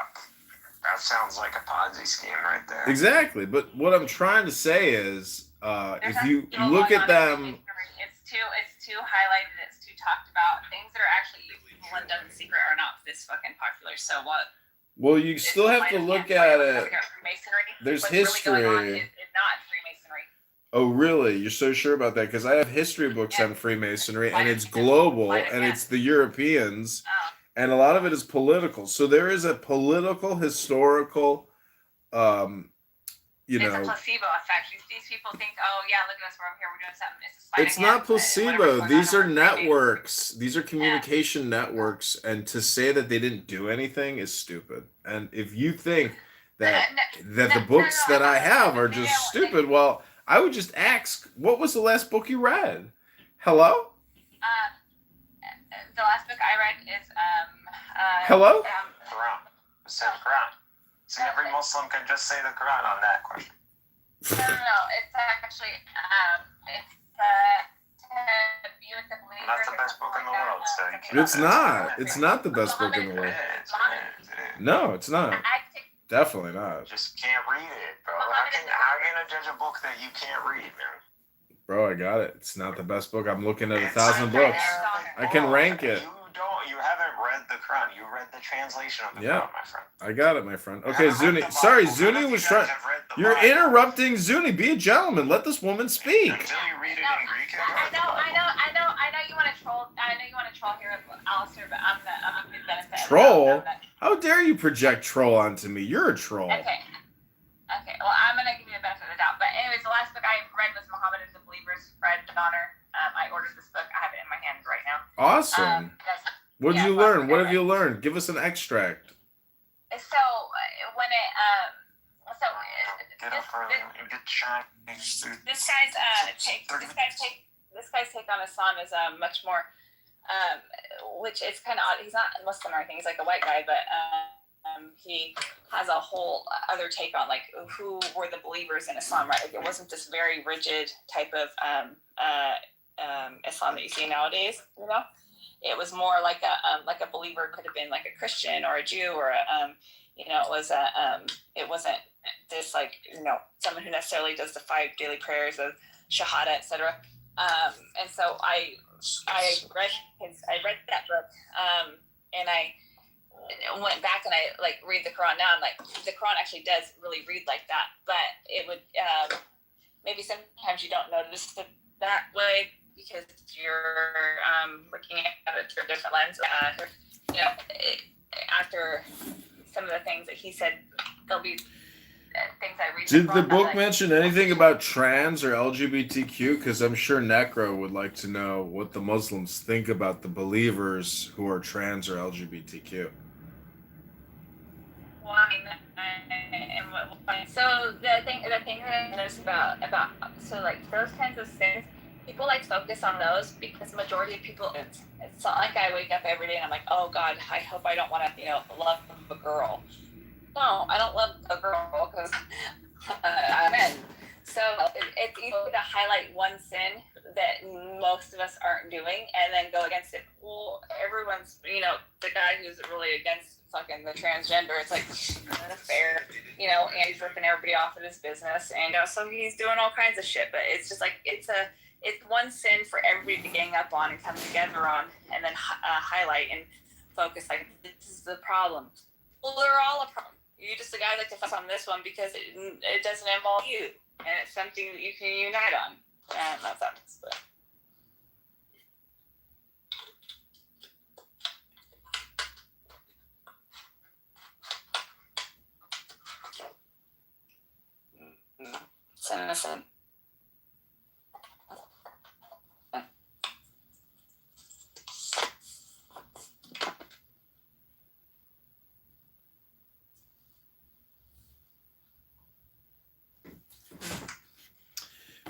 Speaker 8: that sounds like a Ponzi scheme right there.
Speaker 9: Exactly. But what I'm trying to say is, if you look at them,
Speaker 17: it's too highlighted. It's too talked about. Things that are actually evil and done in secret are not this fucking popular. So what?
Speaker 9: well, you still have to look at it. There's
Speaker 17: What's really going on
Speaker 9: history.
Speaker 17: is not Freemasonry.
Speaker 9: Oh, really? You're so sure about that? Because I have history books on Freemasonry, and it's global, and it's the Europeans, and a lot of it is political. So there is a political, historical,
Speaker 17: It's a placebo effect. These people think, oh yeah, look at us, we're over here, we're doing something.
Speaker 9: It's not placebo. These are networks. These are communication networks, and to say that they didn't do anything is stupid. And if you think that the books that I have are just stupid, well, I would just ask, what was the last book you read? Hello?
Speaker 17: The last book I read is
Speaker 9: Hello?
Speaker 8: Quran. Say the Quran. See, every Muslim can just say the Quran on that question.
Speaker 17: No, it's actually it's with the believer.
Speaker 8: That's the best book in the world, so you can't.
Speaker 9: It's not. It's not the best book in the world. No, it's not. Definitely not.
Speaker 8: Just can't read it, bro. How can I judge a book that you can't read, man?
Speaker 9: Bro, I got it. It's not the best book. I'm looking at 1,000 books. I can rank it.
Speaker 8: You haven't read the Quran. You read the translation of the Quran, my friend.
Speaker 9: I got it, my friend. Okay, Zuni. Sorry, Zuni was trying. You're interrupting Zuni. Be a gentleman. Let this woman speak.
Speaker 8: Until you read it in Greek.
Speaker 17: I know you want to troll. I know you want to troll here with Alistair, but I'm a good benefit.
Speaker 9: Troll? How dare you project troll onto me? You're a troll.
Speaker 17: Okay. Well, I'm gonna give you the benefit of the doubt. But anyways, the last book I read was Muhammad and the Believers, Fred Donner. I ordered this book. I have it in my hand right now.
Speaker 9: Awesome. What did you learn? What have you learned? Give us an extract.
Speaker 17: So when it
Speaker 8: Get up early and get shot.
Speaker 17: this guy's take on Islam is much more which is kind of odd. He's not Muslim or anything. He's like a white guy, but he has a whole other take on like who were the believers in Islam, right? Like it wasn't this very rigid type of Islam that you see nowadays, you know. it was more like a believer could have been like a Christian or a Jew or it wasn't this like someone who necessarily does the 5 daily prayers of Shahada, etc. And so I read that book, and I went back and I like read the Quran now, and like the Quran actually does really read like that, but it would maybe sometimes you don't notice it that way because you're looking at it through a different lens. After some of the things that he said, there'll be things I read.
Speaker 9: Did the book mention anything about trans or LGBTQ? Because I'm sure Necro would like to know what the Muslims think about the believers who are trans or LGBTQ.
Speaker 17: Well, I mean, so the thing that I noticed about so like those kinds of things, people like focus on those because the majority of people, it's not like I wake up every day and I'm like, oh God, I hope I don't want to love a girl. No, I don't love a girl because I'm in. So it's easy to highlight one sin that most of us aren't doing and then go against it. Well, everyone's, the guy who's really against fucking the transgender, it's like, not fair, and he's ripping everybody off of his business. And so he's doing all kinds of shit, but it's just like, it's one sin for everybody to gang up on and come together on and then highlight and focus like, this is the problem. Well, they're all a problem. You just the guy like to focus on this one because it doesn't involve you, and it's something that you can unite on. And that's that. It's innocent.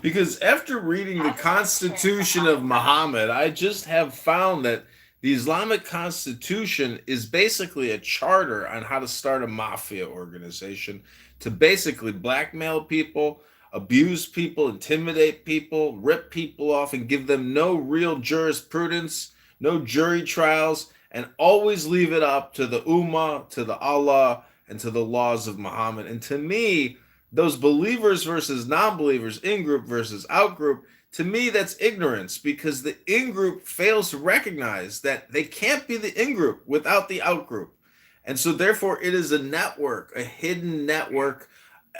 Speaker 9: Because after reading the Constitution of Muhammad, I just have found that the Islamic Constitution is basically a charter on how to start a mafia organization to basically blackmail people, abuse people, intimidate people, rip people off, and give them no real jurisprudence, no jury trials, and always leave it up to the Ummah, to the Allah, and to the laws of Muhammad. And to me, those believers versus non-believers, in-group versus out-group, to me, that's ignorance because the in-group fails to recognize that they can't be the in-group without the out-group. And so therefore, it is a network, a hidden network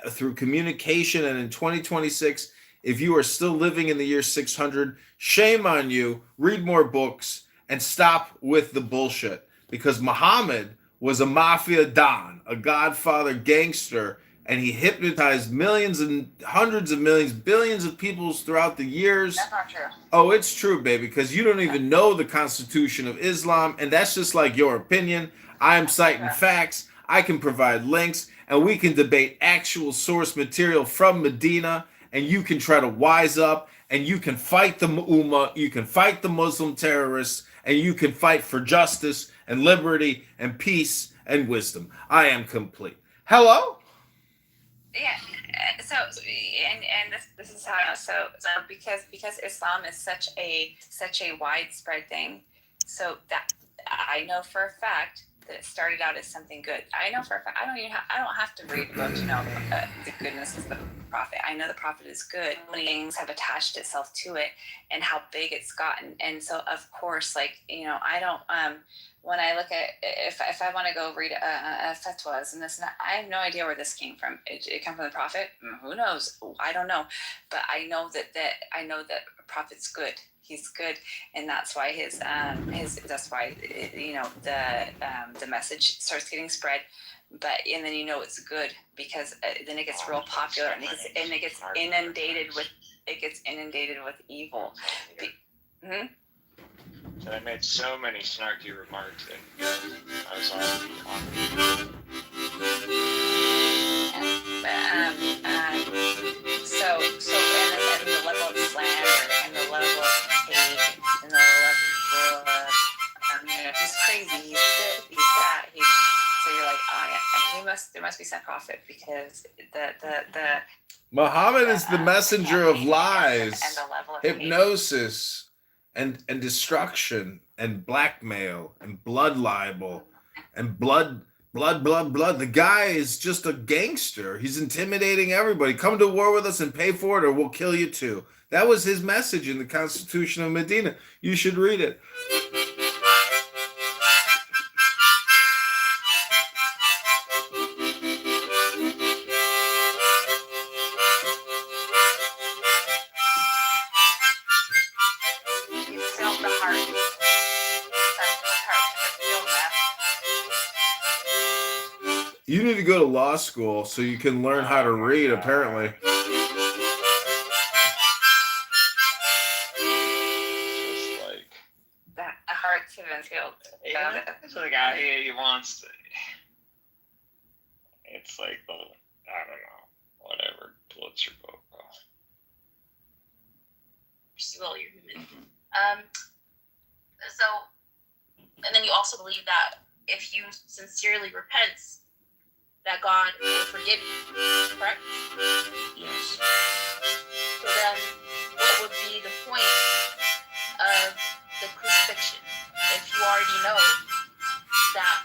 Speaker 9: through communication. And in 2026, if you are still living in the year 600, shame on you, read more books and stop with the bullshit because Muhammad was a mafia don, a godfather gangster, and he hypnotized millions and hundreds of millions, billions of people throughout the years.
Speaker 17: That's not true.
Speaker 9: Oh, it's true, baby, because you don't even know the Constitution of Islam, and that's just like your opinion. I am citing facts. I can provide links, and we can debate actual source material from Medina, and you can try to wise up, and you can fight the Ummah, you can fight the Muslim terrorists, and you can fight for justice and liberty and peace and wisdom. I am complete. Hello?
Speaker 17: Yeah. So and this is how so because Islam is such a widespread thing, so that I know for a fact that it started out as something good. I know for a fact I don't have to read the book to know the goodness of the Prophet. I know the Prophet is good. Many things have attached itself to it and how big it's gotten. And so of course, like I don't when I look at if I want to go read fatwas and this, I have no idea where this came from. It came from the Prophet. Who knows? I don't know, but I know that the Prophet's good. He's good, and that's why that's why the message starts getting spread. But and then it's good because then it gets real popular and it gets inundated with evil.
Speaker 3: So I made so many snarky remarks and I was already on.
Speaker 17: So and the level of slander and the level of hate and the level of he's crazy, he's this, he's that, so you're like, oh yeah, there must be some prophet because the
Speaker 9: Muhammad is the messenger of lies,
Speaker 17: and the level of
Speaker 9: hypnosis, and destruction and blackmail and blood libel and blood. The guy is just a gangster. He's intimidating everybody. Come to war with us and pay for it, or we'll kill you too. That was his message in the Constitution of Medina. You should read it.
Speaker 17: You filled the heart. Senseless heart. Feel that.
Speaker 9: You need to go to law school so you can learn how to read, apparently.
Speaker 8: Just like
Speaker 17: That heart's been filled.
Speaker 8: yeah, it's like out here he wants to. It's like the I don't know, whatever floats your boat.
Speaker 7: Well, you're human. So, and then you also believe that if you sincerely repent, that God will forgive you, correct?
Speaker 8: Yes.
Speaker 7: So then, what would be the point of the crucifixion? If you already know that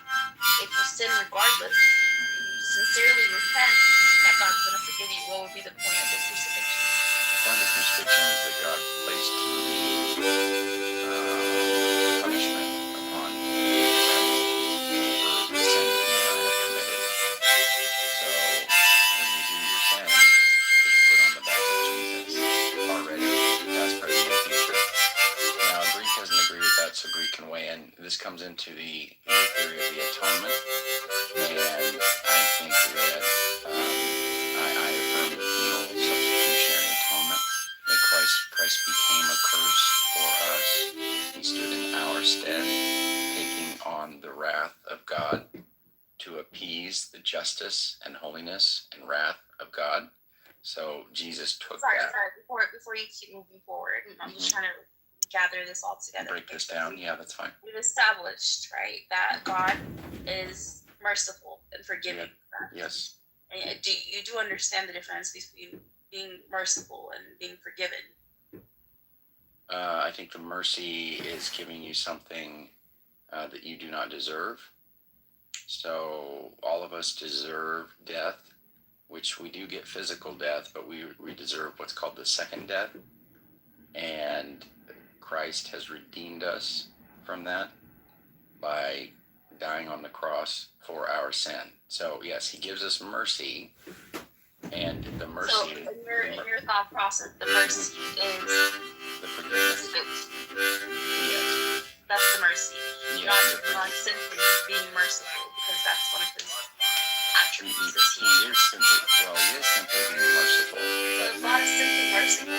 Speaker 7: if you sin regardless, you sincerely repent, that God's going to forgive you, what would be the point of the crucifixion?
Speaker 8: The point of crucifixion is that God placed punishment upon Christ for the sin that you and I have committed. So when you do your sin, it's put on the back of Jesus already, past, present, and future. Now Greek doesn't agree with that, so Greek can weigh in. This comes into the theory of the atonement, and I think that I affirm the penal substitutionary atonement, that Christ became a curse for us. He stood in our stead, taking on the wrath of God to appease the justice and holiness and wrath of God. So Jesus took that.
Speaker 7: Sorry. Before you keep moving forward, I'm just trying to gather this all together.
Speaker 8: Break this down. Yeah, that's fine.
Speaker 7: We've established, right, that God is merciful and forgiving. Correct?
Speaker 8: Yes.
Speaker 7: And you do understand the difference between being merciful and being forgiven?
Speaker 8: I think the mercy is giving you something that you do not deserve. So all of us deserve death, which we do get physical death, but we deserve what's called the second death. And Christ has redeemed us from that by dying on the cross for our sin. So yes, he gives us mercy, and the mercy.
Speaker 7: So in your thought process, the mercy is
Speaker 8: the forgiveness. Yes.
Speaker 7: That's the mercy.
Speaker 8: Yeah,
Speaker 7: not simply being merciful, because that's one of his attributes.
Speaker 8: He is simply being merciful.
Speaker 7: But if God is simply merciful,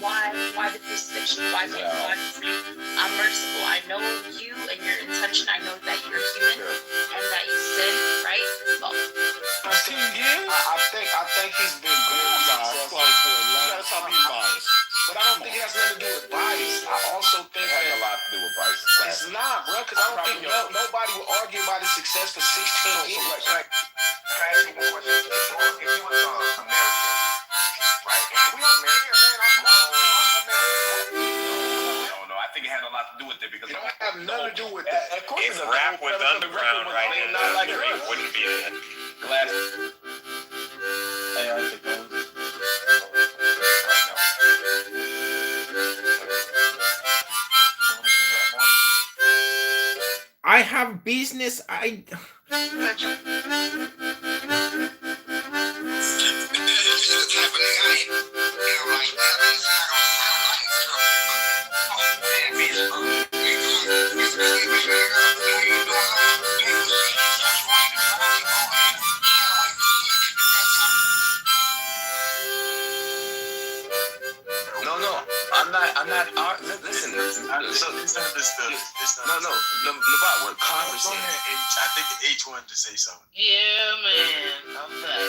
Speaker 7: why the crucifixion? Why can't God say, I'm merciful? I know you and your intention. I know that you're human and that you sin, right? Well,
Speaker 2: I think he's been good. You gotta stop being biased. But I don't think it has nothing to do with bias. I also think it has a lot to do with bias. It's not, bro, because I don't think nobody will argue about his success for 16 years. Right.
Speaker 13: Can I ask you one question? If you was American, right? If we don't care, man, I'm no, I think it had a lot to do with it because it don't have nothing to do with that.
Speaker 2: Of course,
Speaker 16: If rap was underground right now,
Speaker 2: like
Speaker 16: Drake wouldn't be in it.
Speaker 2: Glass.
Speaker 8: Hey, I think that was
Speaker 9: I have business.
Speaker 2: I'm not. Listen. So Nabat, what Congress said.
Speaker 16: I think the H wanted to say something.
Speaker 5: Yeah, man. I'm back.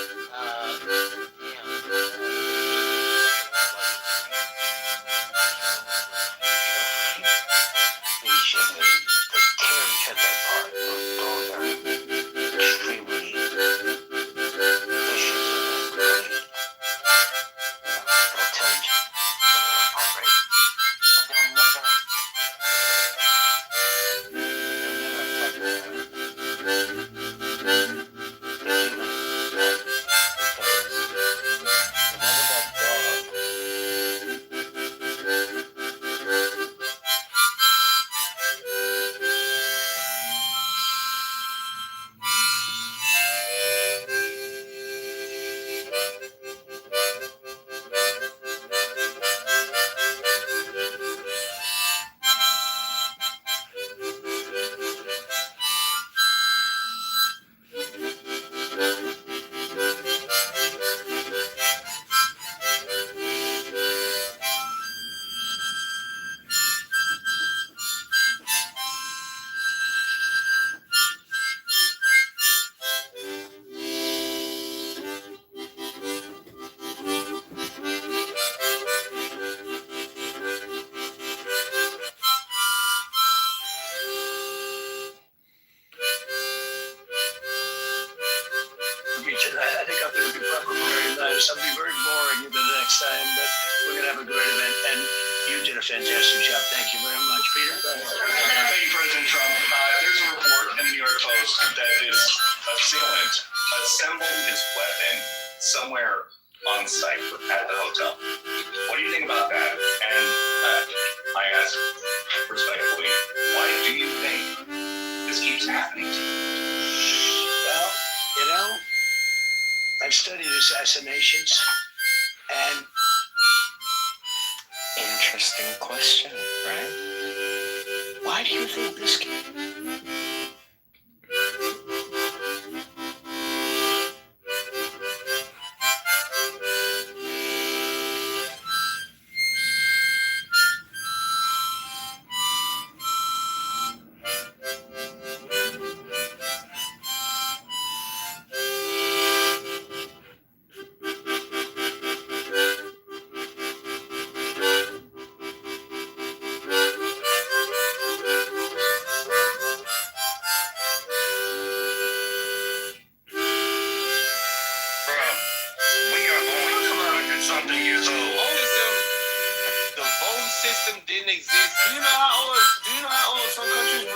Speaker 11: We should put Terry to that part. Those are extremely vicious and really intelligent. But they'll never
Speaker 19: Fantastic job. Thank you very much, Peter.
Speaker 18: Thank you, President Trump. There's a report in the New York Post that his assailant assembled his weapon somewhere on site at the hotel. What do you think about that? And I ask respectfully, why do you think this keeps happening to you?
Speaker 19: Well, you know, I've studied assassinations, and interesting question, right? Why do you think this came? Something years old.
Speaker 2: The voting system didn't exist. Do you know how old some countries